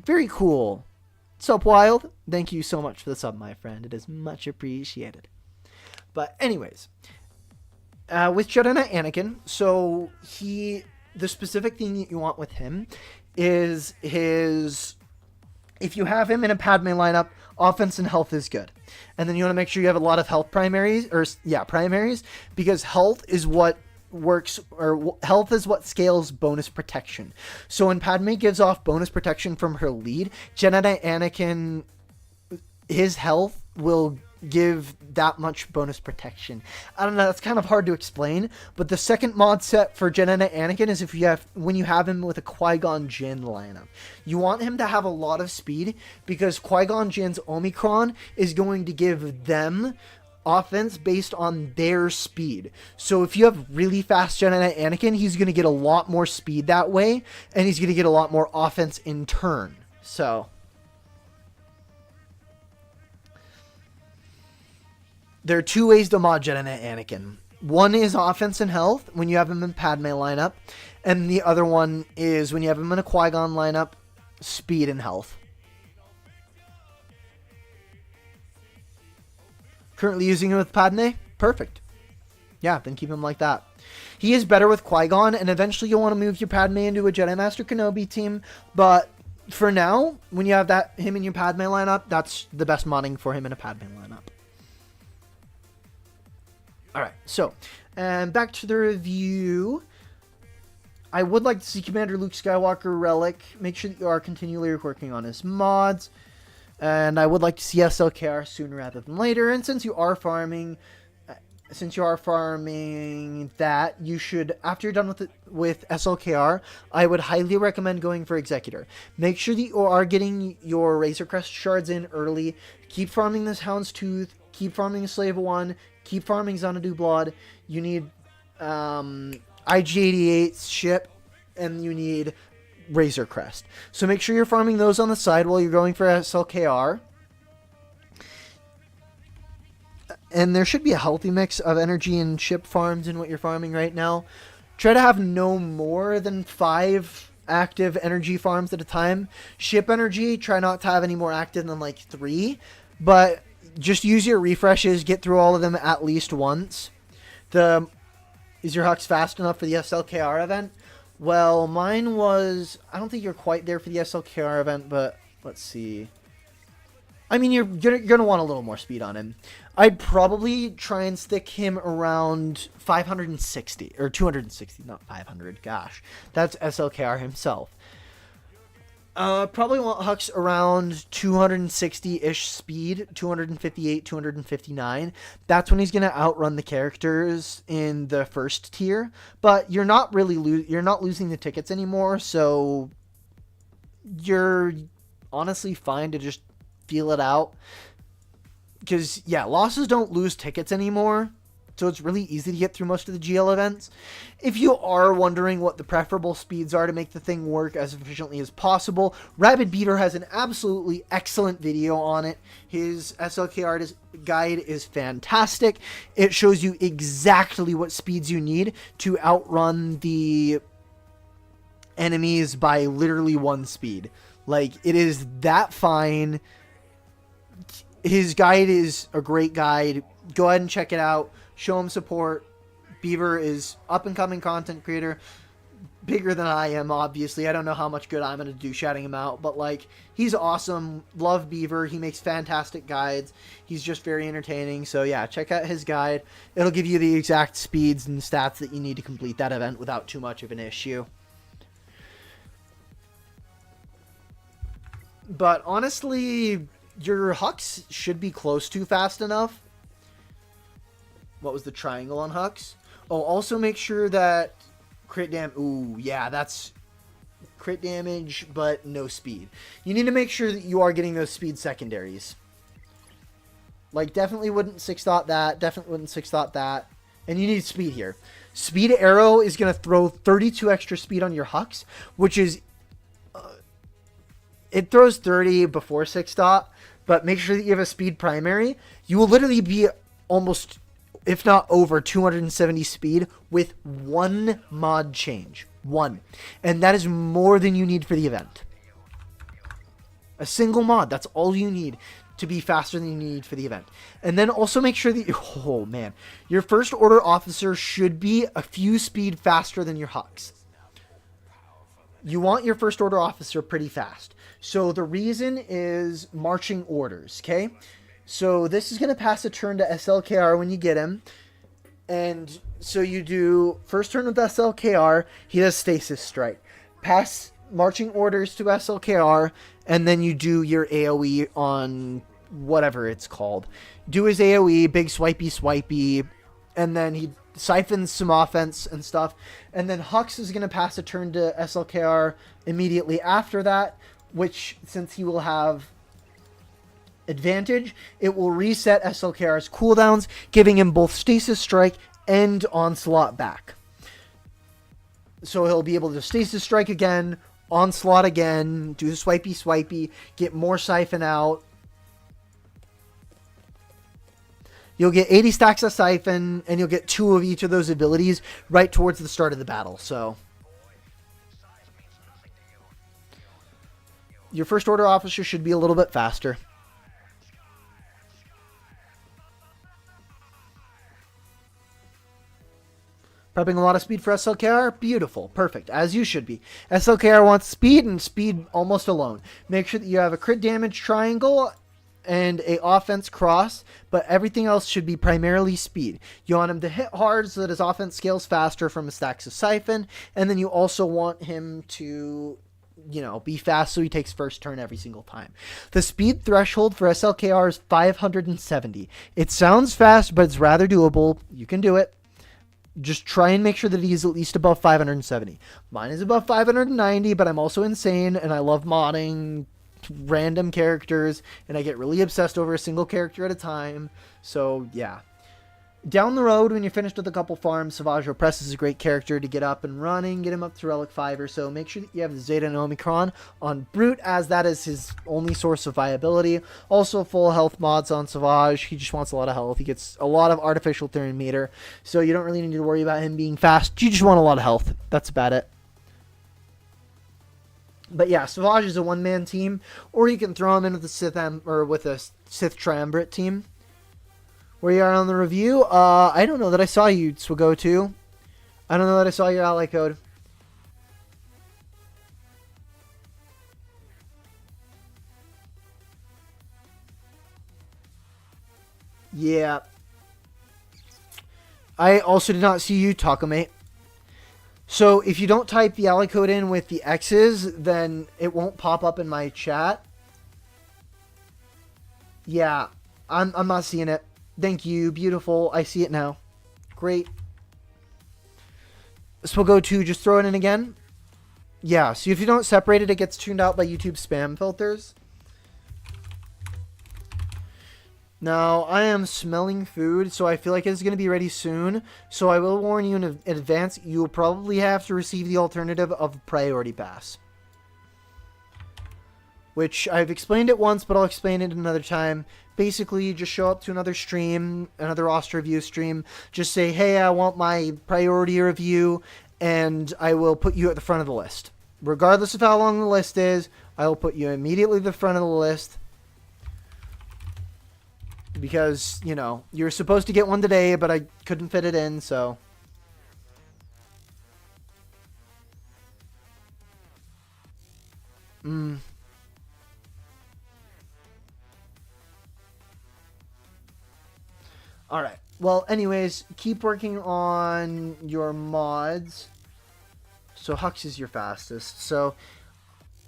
Very cool. Sup, Wild? Thank you so much for the sub, my friend. It is much appreciated. But anyways. With Jedi Knight Anakin, so the specific thing that you want with him is if you have him in a Padme lineup, offense and health is good. And then you want to make sure you have a lot of health primaries, because health is what works, or health is what scales bonus protection. So when Padme gives off bonus protection from her lead, Jedi Knight Anakin, his health will give that much bonus protection. I don't know, that's kind of hard to explain, but the second mod set for Jedi Knight Anakin is when you have him with a Qui-Gon Jinn lineup. You want him to have a lot of speed, because Qui-Gon Jinn's Omicron is going to give them offense based on their speed. So if you have really fast Jedi Knight Anakin, he's going to get a lot more speed that way, and he's going to get a lot more offense in turn. So there are two ways to mod Jedi Knight Anakin. One is offense and health, when you have him in Padme lineup. And the other one is when you have him in a Qui-Gon lineup, speed and health. Currently using him with Padme? Perfect. Yeah, then keep him like that. He is better with Qui-Gon, and eventually you'll want to move your Padme into a Jedi Master Kenobi team. But for now, when you have him in your Padme lineup, that's the best modding for him in a Padme lineup. Alright, so, and back to the review. I would like to see Commander Luke Skywalker Relic. Make sure that you are continually working on his mods. And I would like to see SLKR sooner rather than later. And since you are farming that, you should, after you're done with SLKR, I would highly recommend going for Executor. Make sure that you are getting your Razor Crest shards in early. Keep farming this Houndstooth. Keep farming Slave 1. Keep farming Xanadu Blood. You need IG-88's ship, and you need Razor Crest. So make sure you're farming those on the side while you're going for SLKR. and there should be a healthy mix of energy and ship farms in what you're farming right now. Try to have no more than 5 active energy farms at a time. Ship energy, try not to have any more active than like 3, but just use your refreshes, get through all of them at least once. Is your Hux fast enough for the SLKR event? Well, mine was, I don't think you're quite there for the SLKR event, but let's see. I mean, you're gonna want a little more speed on him. I'd probably try and stick him around 560 or 260, not 500. Gosh, that's SLKR himself. Probably want Hux around 260-ish speed, 258, 259. That's when he's gonna outrun the characters in the first tier. But you're not really you're not losing the tickets anymore, so you're honestly fine to just feel it out. Because yeah, losses don't lose tickets anymore. So it's really easy to get through most of the GL events. If you are wondering what the preferable speeds are to make the thing work as efficiently as possible, Rabid Beaver has an absolutely excellent video on it. His SLK guide is fantastic. It shows you exactly what speeds you need to outrun the enemies by literally 1 speed. Like, it is that fine. His guide is a great guide. Go ahead and check it out. Show him support. Beaver is up-and-coming content creator. Bigger than I am, obviously. I don't know how much good I'm going to do shouting him out. But, like, he's awesome. Love Beaver. He makes fantastic guides. He's just very entertaining. So, yeah, check out his guide. It'll give you the exact speeds and stats that you need to complete that event without too much of an issue. But, honestly, your Hux should be close to fast enough. What was the triangle on Hux? Oh, also make sure that crit damage... Ooh, yeah, that's crit damage, but no speed. You need to make sure that you are getting those speed secondaries. Like, definitely wouldn't 6-dot that. Definitely wouldn't 6-dot that. And you need speed here. Speed Arrow is going to throw 32 extra speed on your Hux, which is... it throws 30 before 6-dot, but make sure that you have a speed primary. You will literally be almost... if not over 270 speed with 1 mod change. 1. And that is more than you need for the event. A single mod. That's all you need to be faster than you need for the event. And then also make sure that... oh, man. Your first order officer should be a few speed faster than your Hux. You want your first order officer pretty fast. So the reason is marching orders, okay? So this is going to pass a turn to SLKR when you get him. And so you do first turn with SLKR, he does Stasis Strike. Pass marching orders to SLKR, and then you do your AoE on whatever it's called. Do his AoE, big swipey, and then he siphons some offense and stuff. And then Hux is going to pass a turn to SLKR immediately after that, which, since he will have advantage, it will reset SLKR's cooldowns, giving him both Stasis Strike and Onslaught back. So he'll be able to Stasis Strike again, Onslaught again, do the swipey, get more Siphon out. You'll get 80 stacks of Siphon, and you'll get 2 of each of those abilities right towards the start of the battle. So your first order officer should be a little bit faster. Prepping a lot of speed for SLKR? Beautiful. Perfect. As you should be. SLKR wants speed, and speed almost alone. Make sure that you have a crit damage triangle and a offense cross, but everything else should be primarily speed. You want him to hit hard so that his offense scales faster from his stacks of Siphon, and then you also want him to, you know, be fast so he takes first turn every single time. The speed threshold for SLKR is 570. It sounds fast, but it's rather doable. You can do it. Just try and make sure that he's at least above 570. Mine is above 590, but I'm also insane, and I love modding random characters, and I get really obsessed over a single character at a time. So, yeah. Down the road, when you're finished with a couple farms, Savage Opress is a great character to get up and running, get him up to Relic 5 or so. Make sure that you have the Zeta and Omicron on Brute, as that is his only source of viability. Also, full health mods on Savage. He just wants a lot of health. He gets a lot of artificial turn meter, so you don't really need to worry about him being fast. You just want a lot of health. That's about it. But yeah, Savage is a one-man team, or you can throw him in with the with a Sith Triumvirate team. Where you are on the review? I don't know that I saw you, SWGOH. I don't know that I saw your ally code. Yeah. I also did not see you, Takamate. So if you don't type the ally code in with the X's, then it won't pop up in my chat. Yeah, I'm not seeing it. Thank you. Beautiful. I see it now. Great. SWGOH, just throw it in again. Yeah, so if you don't separate it, it gets tuned out by YouTube spam filters. Now, I am smelling food, so I feel like it's going to be ready soon. So I will warn you in advance, you will probably have to receive the alternative of Priority Pass. Which I've explained it once, but I'll explain it another time. Basically, you just show up to another stream, another roster review stream. Just say, hey, I want my priority review, and I will put you at the front of the list. Regardless of how long the list is, I will put you immediately at the front of the list. Because, you know, you're supposed to get one today, but I couldn't fit it in, so... Alright, well, anyways, keep working on your mods. So Hux is your fastest. So,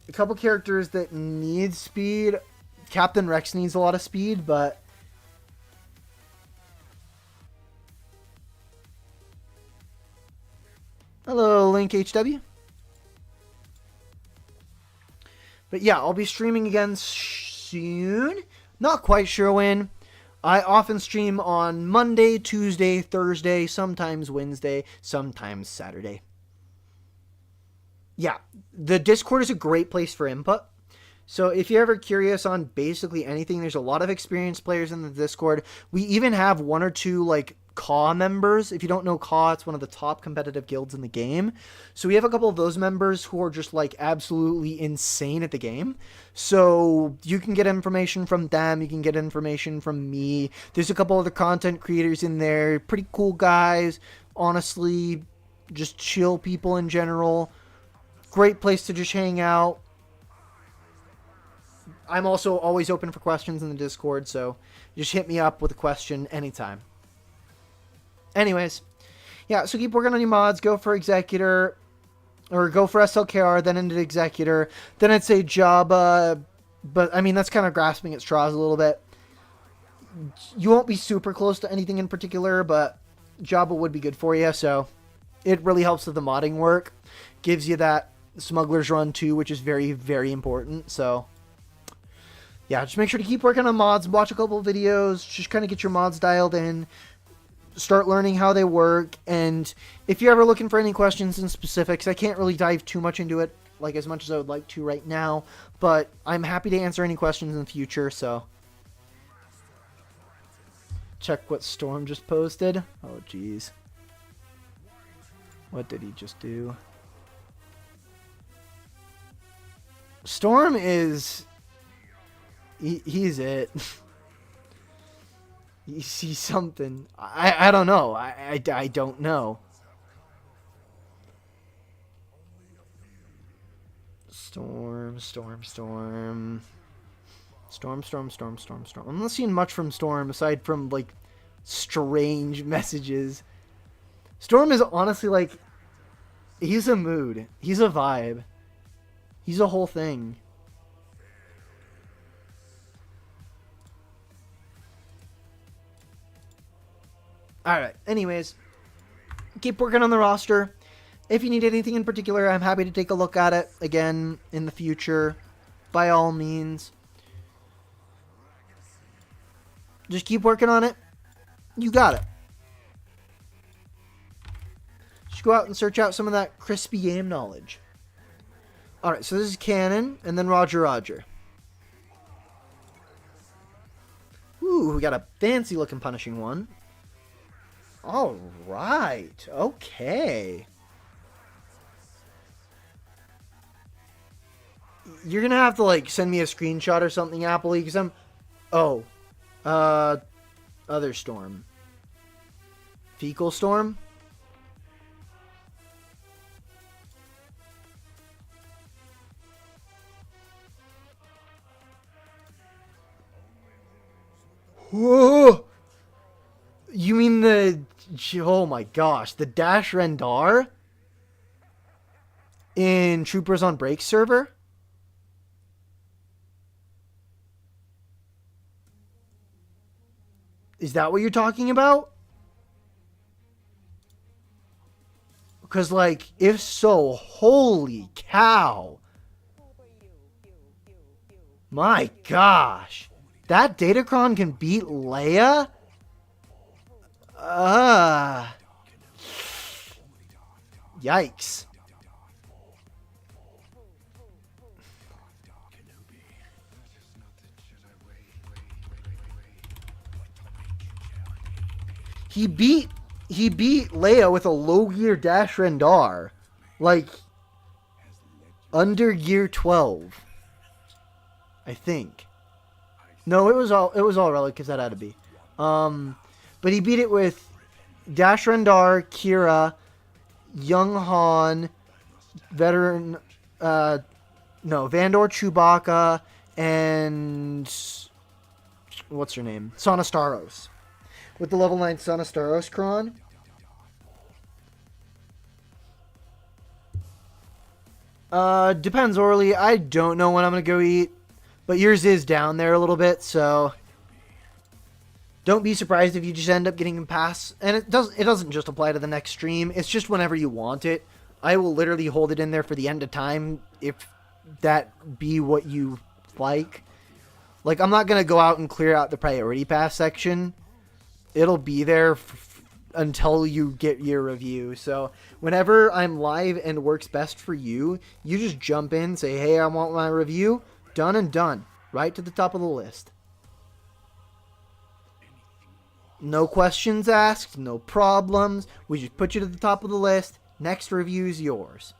a couple characters that need speed. Captain Rex needs a lot of speed, but... Hello, Link HW. But yeah, I'll be streaming again soon. Not quite sure when. I often stream on Monday, Tuesday, Thursday, sometimes Wednesday, sometimes Saturday. Yeah, the Discord is a great place for input. So if you're ever curious on basically anything, there's a lot of experienced players in the Discord. We even have one or two, like, CAW members. If you don't know CAW, it's one of the top competitive guilds in the game. So we have a couple of those members who are just like absolutely insane at the game. So you can get information from them. You can get information from me. There's a couple other content creators in there. Pretty cool guys. Honestly, just chill people in general. Great place to just hang out. I'm also always open for questions in the Discord. So just hit me up with a question anytime. Anyways, yeah, so keep working on your mods. Go for Executor, or go for SLKR, then into Executor. Then I'd say Jabba, but I mean, that's kind of grasping at straws a little bit. You won't be super close to anything in particular, but Jabba would be good for you, so it really helps with the modding work. Gives you that Smuggler's Run too, which is very, very important, so... Yeah, just make sure to keep working on mods, watch a couple of videos, just kind of get your mods dialed in. Start learning how they work, and if you're ever looking for any questions and specifics, I can't really dive too much into it, like as much as I would like to right now, but I'm happy to answer any questions in the future, so. Check what Storm just posted. Oh, jeez. What did he just do? Storm is... He's it. You see something. I don't know. I don't know. Storm. I'm not seeing much from Storm aside from, like, strange messages. Storm is honestly, like, he's a mood. He's a vibe. He's a whole thing. Alright, anyways, keep working on the roster. If you need anything in particular, I'm happy to take a look at it again in the future. By all means. Just keep working on it. You got it. Just go out and search out some of that crispy game knowledge. Alright, so this is Cannon, and then Roger Roger. Ooh, we got a fancy looking punishing one. Alright, okay. You're gonna have to, like, send me a screenshot or something, Appley, because I'm... Oh. Other storm. Fecal storm? Whoa! You mean the... Oh my gosh. The Dash Rendar? In Troopers on Break server? Is that what you're talking about? Because, like, if so, holy cow. My gosh. That Datacron can beat Leia? Yikes. He beat Leia with a low gear Dash Rendar. Like, under gear 12. I think. No, it was all relic because that had to be. But he beat it with Dash Rendar, Kira, Young Han, veteran, Vandor Chewbacca, and what's her name? Sonastaros. With the level 9 Sonastaros Kron. Depends, Orly. I don't know when I'm going to go eat. But yours is down there a little bit, so don't be surprised if you just end up getting a pass. And it doesn't just apply to the next stream. It's just whenever you want it. I will literally hold it in there for the end of time if that be what you like. Like, I'm not going to go out and clear out the priority pass section. It'll be there until you get your review. So whenever I'm live and works best for you, you just jump in, say, hey, I want my review. Done and done. Right to the top of the list. No questions asked. No problems. We just put you to the top of the list. Next review is yours.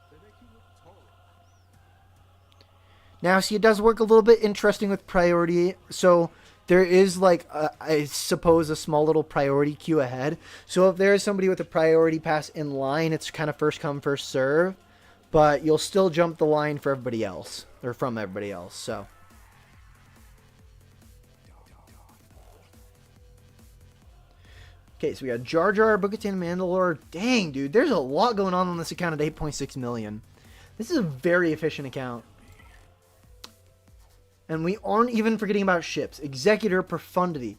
Now, see, it does work a little bit interesting with priority. So there is, like, I suppose, a small little priority queue ahead. So if there is somebody with a priority pass in line, it's kind of first come, first serve. But you'll still jump the line for everybody else. Or from everybody else, so. Okay, so we got Jar Jar, Bo-Katan, Mandalore. Dang, dude, there's a lot going on this account at 8.6 million. This is a very efficient account. And we aren't even forgetting about ships. Executor, Profundity.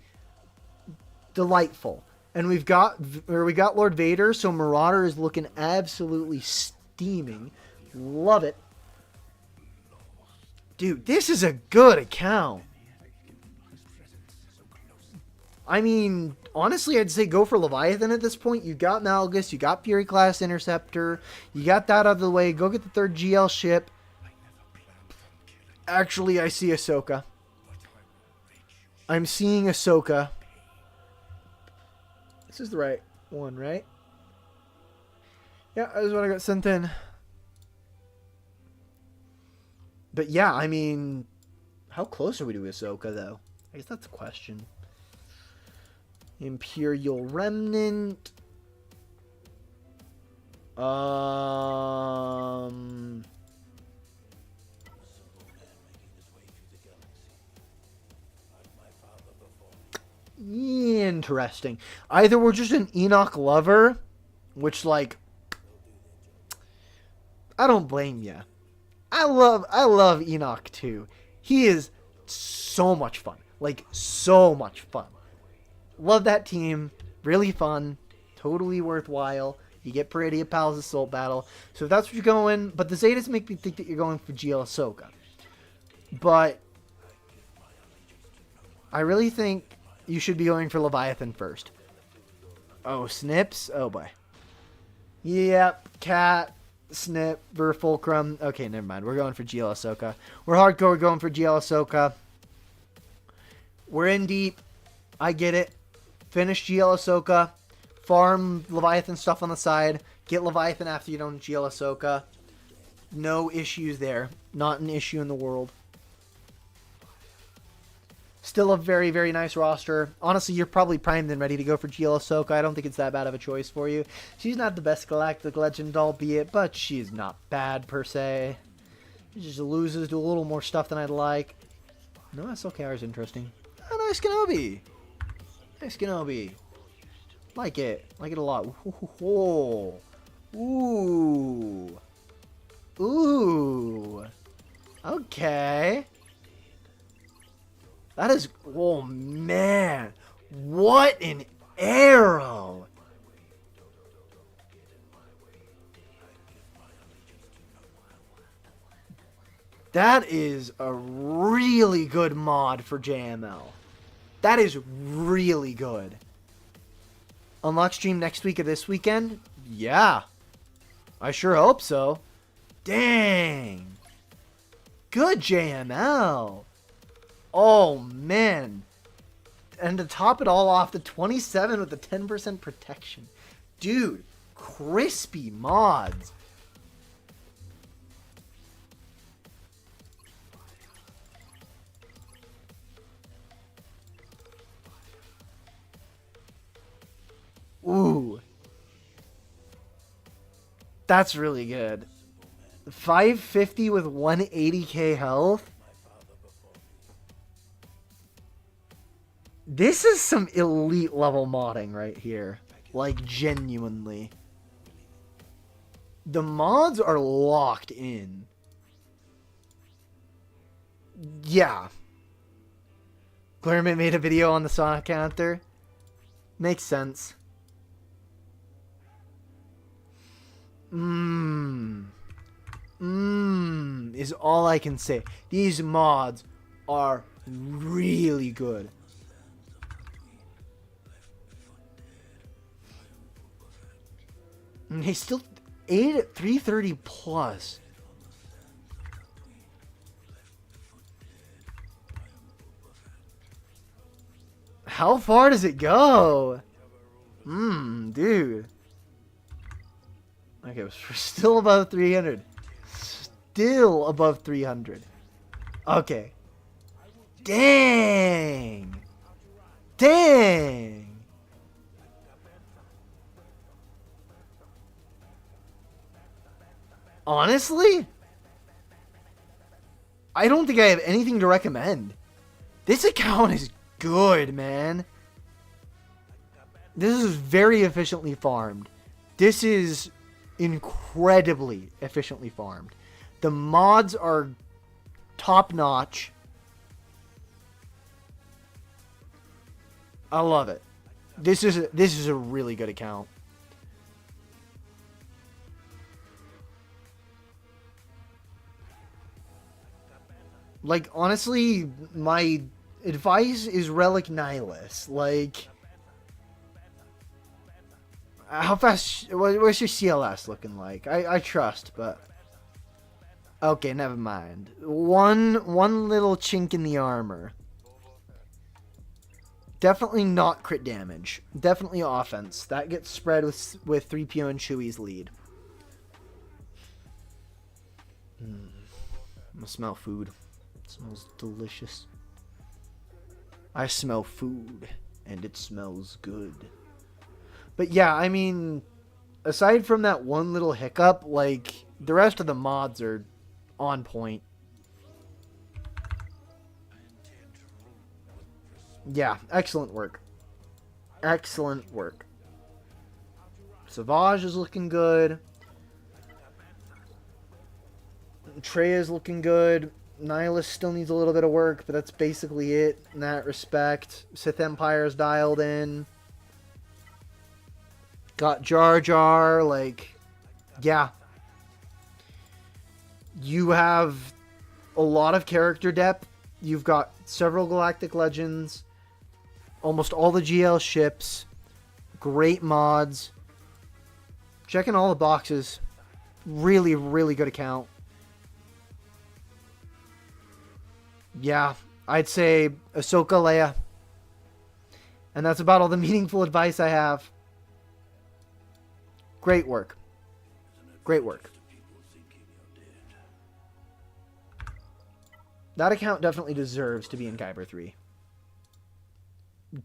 Delightful. And we got Lord Vader, so Marauder is looking absolutely steaming. Love it. Dude, this is a good account. I mean, honestly, I'd say go for Leviathan at this point. You got Malgus, you got Fury Class Interceptor, you got that out of the way. Go get the third GL ship. Actually, I see Ahsoka. I'm seeing Ahsoka. This is the right one, right? Yeah, that is what I got sent in. But yeah, I mean, how close are we to Ahsoka, though? I guess that's a question. Imperial Remnant. Interesting. Either we're just an Enoch lover, which, like, I don't blame you. I love Enoch too. He is so much fun. Like, so much fun. Love that team. Really fun. Totally worthwhile. You get Peridia Pals Assault Battle. So if that's what you're going, but the Zetas make me think that you're going for GL Ahsoka. But I really think you should be going for Leviathan first. Oh, Snips? Oh boy. Yep, Cat, Snip, Verfulcrum. Okay, never mind. We're going for GL Ahsoka. We're hardcore going for GL Ahsoka. We're in deep. I get it. Finish GL Ahsoka. Farm Leviathan stuff on the side. Get Leviathan after you don't GL Ahsoka. No issues there. Not an issue in the world. Still a very, very nice roster. Honestly, you're probably primed and ready to go for GL Ahsoka. I don't think it's that bad of a choice for you. She's not the best Galactic Legend, albeit, but she's not bad per se. She just loses to a little more stuff than I'd like. No, SLKR is interesting. Oh, nice Kenobi. Nice Kenobi. Like it. Like it a lot. Ooh. Ooh. Ooh. Okay. That is... Oh, man. What an arrow. That is a really good mod for JML. That is really good. Unlock stream next week or this weekend? Yeah. I sure hope so. Dang. Good JML. Oh, man. And to top it all off, the 27 with the 10% protection. Dude, crispy mods. Ooh. That's really good. 550 with 180k health. This is some elite level modding right here. Like, genuinely. The mods are locked in. Yeah. Claremont made a video on the Sonic counter. Makes sense. Is all I can say. These mods are really good. And he's still 8 at 330 plus. How far does it go? Dude. Okay, we're still above 300. Still above 300. Okay. Dang. Dang. Honestly, I don't think I have anything to recommend. This account is good, man. This is very efficiently farmed. This is incredibly efficiently farmed. The mods are top notch. I love it. This is a really good account. Like, honestly, my advice is Relic Nihilus. Like, how fast... What's your CLS looking like? I trust, but... Okay, never mind. One little chink in the armor. Definitely not crit damage. Definitely offense. That gets spread with 3PO and Chewie's lead. I'm gonna smell food. It smells delicious. I smell food, and it smells good. But yeah, I mean, aside from that one little hiccup, like, the rest of the mods are on point. Yeah, excellent work. Excellent work. Savage is looking good. Trey is looking good. Nihilus still needs a little bit of work, but that's basically it in that respect. Sith Empire's dialed in. Got Jar Jar, like, yeah. You have a lot of character depth. You've got several Galactic Legends. Almost all the GL ships. Great mods. Checking all the boxes. Really, really good account. Yeah, I'd say Ahsoka Leia. And that's about all the meaningful advice I have. Great work. Great work. That account definitely deserves to be in Kyber 3.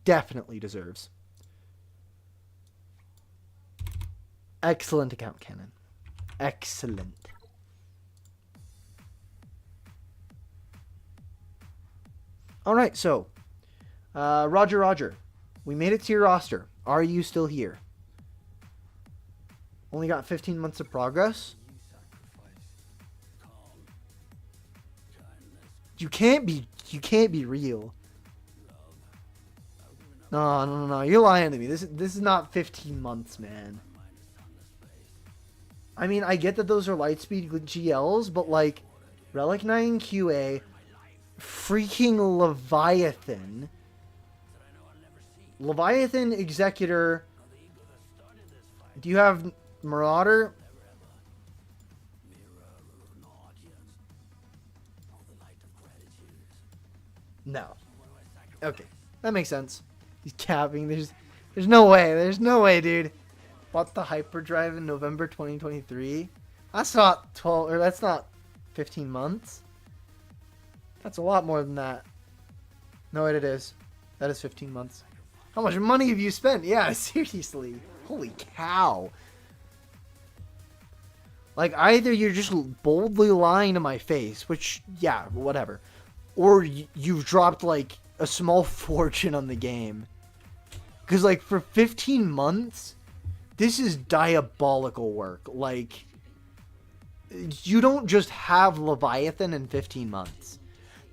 Definitely deserves. Excellent account, Cannon. Excellent. Alright, so. Roger. We made it to your roster. Are you still here? Only got 15 months of progress? You can't be real. No. You're lying to me. This is not 15 months, man. I mean, I get that those are Lightspeed GLs, but like Relic 9 QA, freaking Leviathan Executor. Do you have Marauder? No. Okay, that makes sense. He's capping. There's no way. There's no way, dude. Bought the hyperdrive in November 2023. That's not 12, or that's not 15 months. That's a lot more than that. No, it is. That is 15 months. How much money have you spent? Yeah, seriously. Holy cow. Like, either you're just boldly lying to my face, which, yeah, whatever. Or you've dropped, like, a small fortune on the game. Because, like, for 15 months, this is diabolical work. Like, you don't just have Leviathan in 15 months.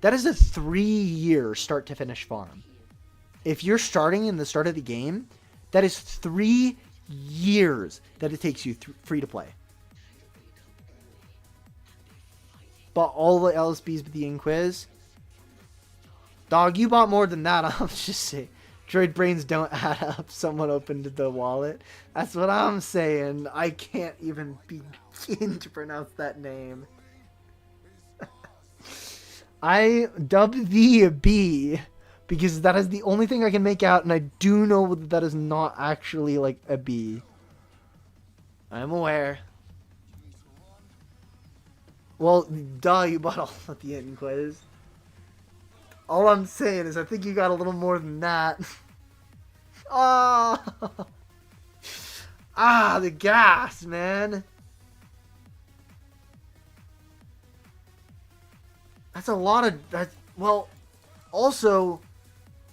That is a 3-year start-to-finish farm. If you're starting in the start of the game, that is 3 years that it takes you free to play. Bought all the LSBs with the Inquiz. Dog, you bought more than that. I'm just saying. Droid brains don't add up. Someone opened the wallet. That's what I'm saying. I can't even begin to pronounce that name. I dubbed thee a B because that is the only thing I can make out, and I do know that that is not actually like a B. I'm aware. Well, duh, you bought all of the Inquiz. All I'm saying is I think you got a little more than that. Oh. The gas, man. That's a lot of... Well, also,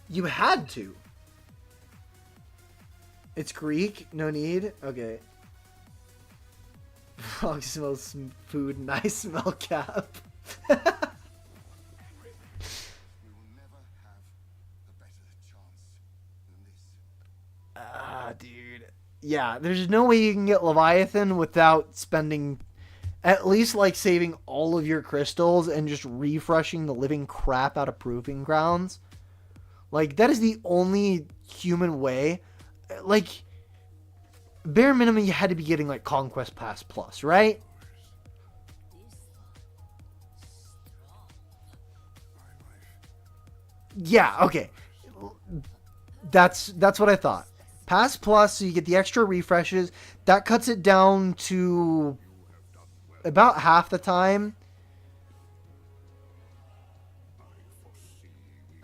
you had to. It's Greek? No need? Okay. Frog smells food and I smell cap. Dude. Yeah, there's no way you can get Leviathan without spending... At least, like, saving all of your crystals and just refreshing the living crap out of Proving Grounds. Like, that is the only human way. Like, bare minimum, you had to be getting, like, Conquest Pass Plus, right? Yeah, okay. That's what I thought. Pass Plus, so you get the extra refreshes. That cuts it down to... about half the time.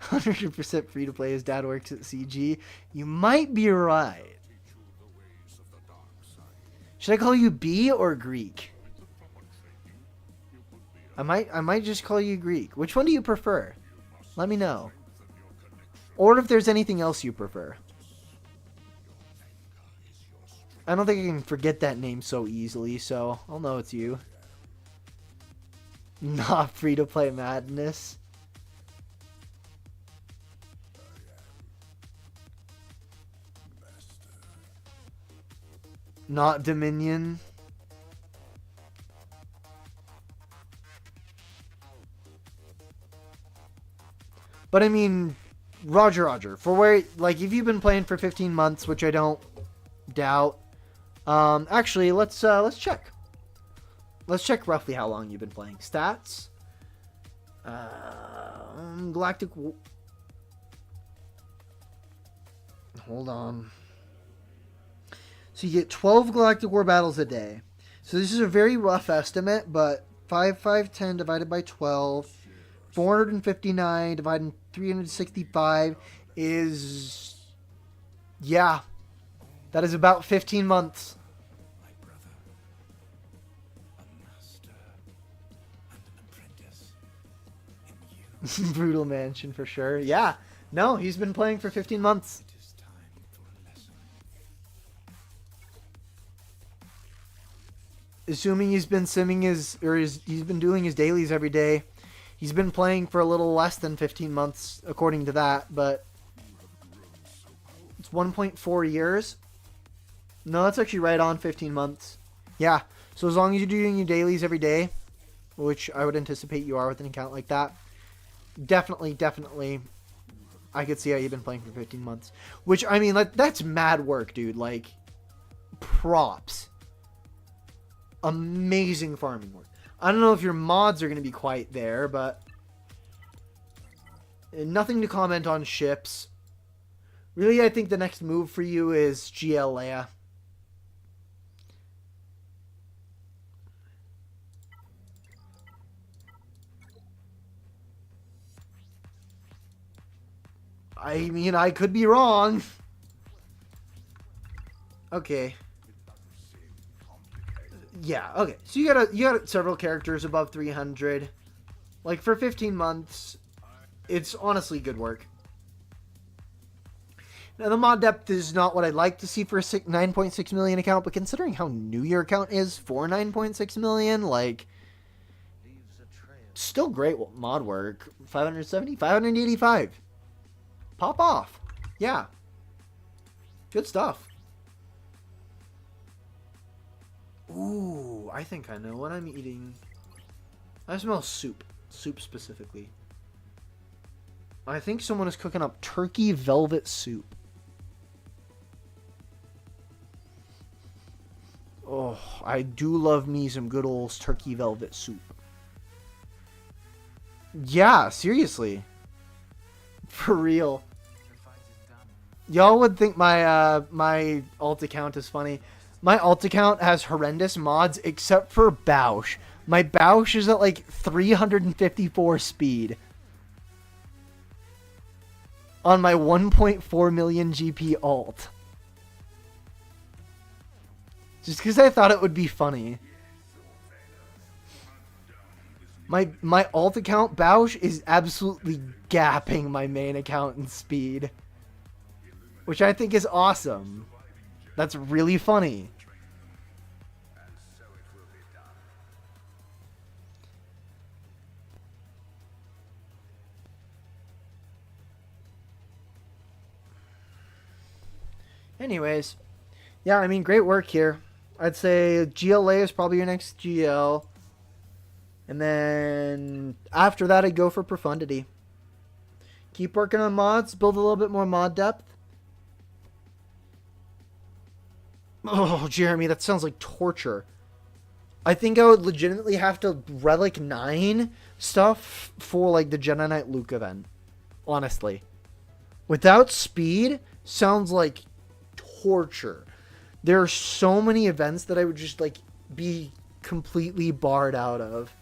100% free to play. His dad works at CG. You might be right. Should I call you B or Greek? I might just call you Greek. Which one do you prefer? Let me know. Or if there's anything else you prefer. I don't think I can forget that name so easily, so I'll know it's you. Not free-to-play madness. Not Dominion. But I mean, Roger. For where, like, if you've been playing for 15 months, which I don't doubt, Actually, let's check. Let's check roughly how long you've been playing. Stats. Galactic. Hold on. So you get 12 Galactic War battles a day. So this is a very rough estimate, but 5,510 divided by 12, 459 divided by 365 is, yeah, that is about 15 months. My brother, a master and an apprentice in you. Brutal Mansion for sure. Yeah. No, he's been playing for 15 months. It is time for a lesson. Assuming he's been he's been doing his dailies every day. He's been playing for a little less than 15 months according to that, but it's 1.4 years. No, that's actually right on 15 months. Yeah. So as long as you're doing your dailies every day, which I would anticipate you are with an account like that, definitely I could see how you've been playing for 15 months. Which, I mean, like, that's mad work, dude. Like, props. Amazing farming work. I don't know if your mods are going to be quite there, but nothing to comment on ships. Really, I think the next move for you is GL Leia. I mean, I could be wrong. Okay. Yeah, okay. So you got several characters above 300. Like, for 15 months, it's honestly good work. Now, the mod depth is not what I'd like to see for a 9.6 million account, but considering how new your account is for 9.6 million, like, still great mod work. 570, 585. Pop off. Yeah. Good stuff. Ooh, I think I know what I'm eating. I smell soup. Soup specifically. I think someone is cooking up turkey velvet soup. Oh, I do love me some good old turkey velvet soup. Yeah, seriously. For real. Y'all would think my my alt account is funny. My alt account has horrendous mods except for Bausch. My Bausch is at like 354 speed. On my 1.4 million GP alt. Just because I thought it would be funny. My alt account, Bausch, is absolutely gapping my main account in speed. Which I think is awesome. That's really funny. Anyways. Yeah, I mean, great work here. I'd say GLA is probably your next GL. And then after that, I'd go for Profundity. Keep working on mods. Build a little bit more mod depth. Oh, Jeremy, that sounds like torture. I think I would legitimately have to Relic 9 stuff for, like, the Jedi Knight Luke event. Honestly. Without speed, sounds like torture. There are so many events that I would just, like, be completely barred out of.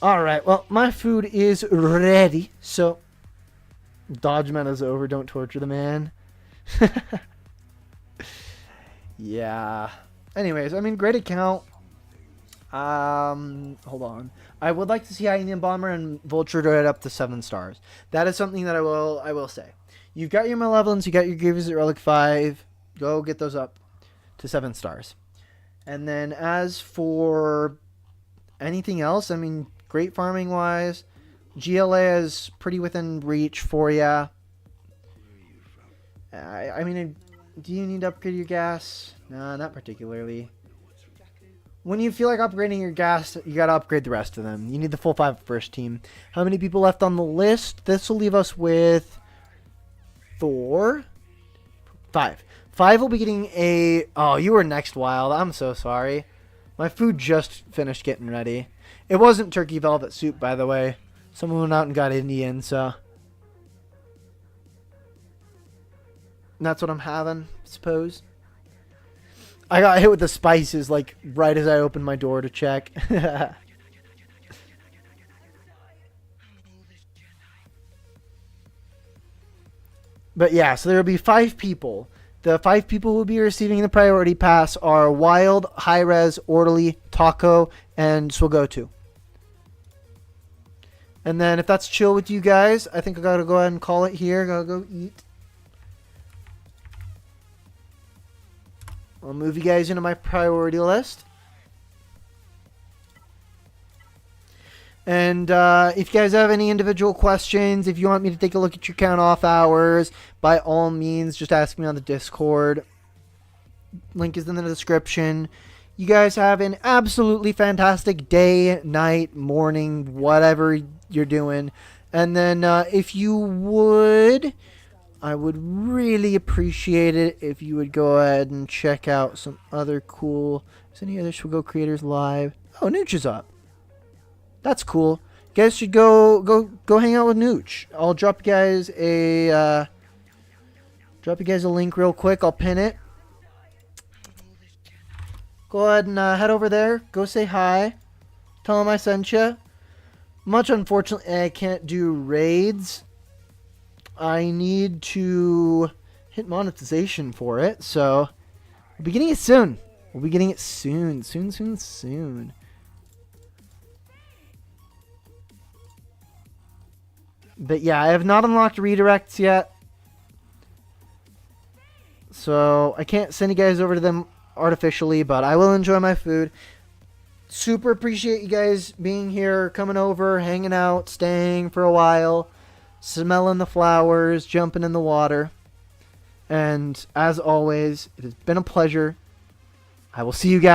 Alright, well, my food is ready, so dodge meta's over, don't torture the man. Yeah. Anyways, I mean, great account. Hold on. I would like to see Hyena Bomber and Vulture right up to 7 stars. That is something that I will say. You've got your Malevolence, you got your Grievous at Relic 5. Go get those up to 7 stars. And then as for anything else? I mean, great farming wise. GLA is pretty within reach for you. I mean, do you need to upgrade your gas? No, not particularly. When you feel like upgrading your gas, you gotta upgrade the rest of them. You need the full 5 first team. How many people left on the list? This will leave us with 4, 5. 5 will be getting a... Oh, you were next, Wild. I'm so sorry. My food just finished getting ready. It wasn't turkey velvet soup, by the way. Someone went out and got Indian, so... And that's what I'm having, I suppose. I got hit with the spices, like, right as I opened my door to check. But yeah, so there will be 5 people. The 5 people who will be receiving the priority pass are Wild, High-Res, Orderly, Taco, and SWGOH. And then if that's chill with you guys, I think I gotta go ahead and call it here. Gotta go eat. I'll move you guys into my priority list. And if you guys have any individual questions, if you want me to take a look at your count off hours, by all means, just ask me on the Discord. Link is in the description. You guys have an absolutely fantastic day, night, morning, whatever you're doing. And then if you would... I would really appreciate it if you would go ahead and check out some other cool... Is any other SWGOH creators live? Oh, Nooch is up. That's cool. You guys should go hang out with Nooch. I'll drop you guys a link real quick. I'll pin it. Go ahead and head over there. Go say hi. Tell him I sent you. Much unfortunately, I can't do raids. I need to hit monetization for it, so we'll be getting it soon. We'll be getting it soon. Soon. But yeah, I have not unlocked redirects yet. So I can't send you guys over to them artificially, but I will enjoy my food. Super appreciate you guys being here, coming over, hanging out, staying for a while. Smelling the flowers, jumping in the water. And as always, it has been a pleasure. I will see you guys.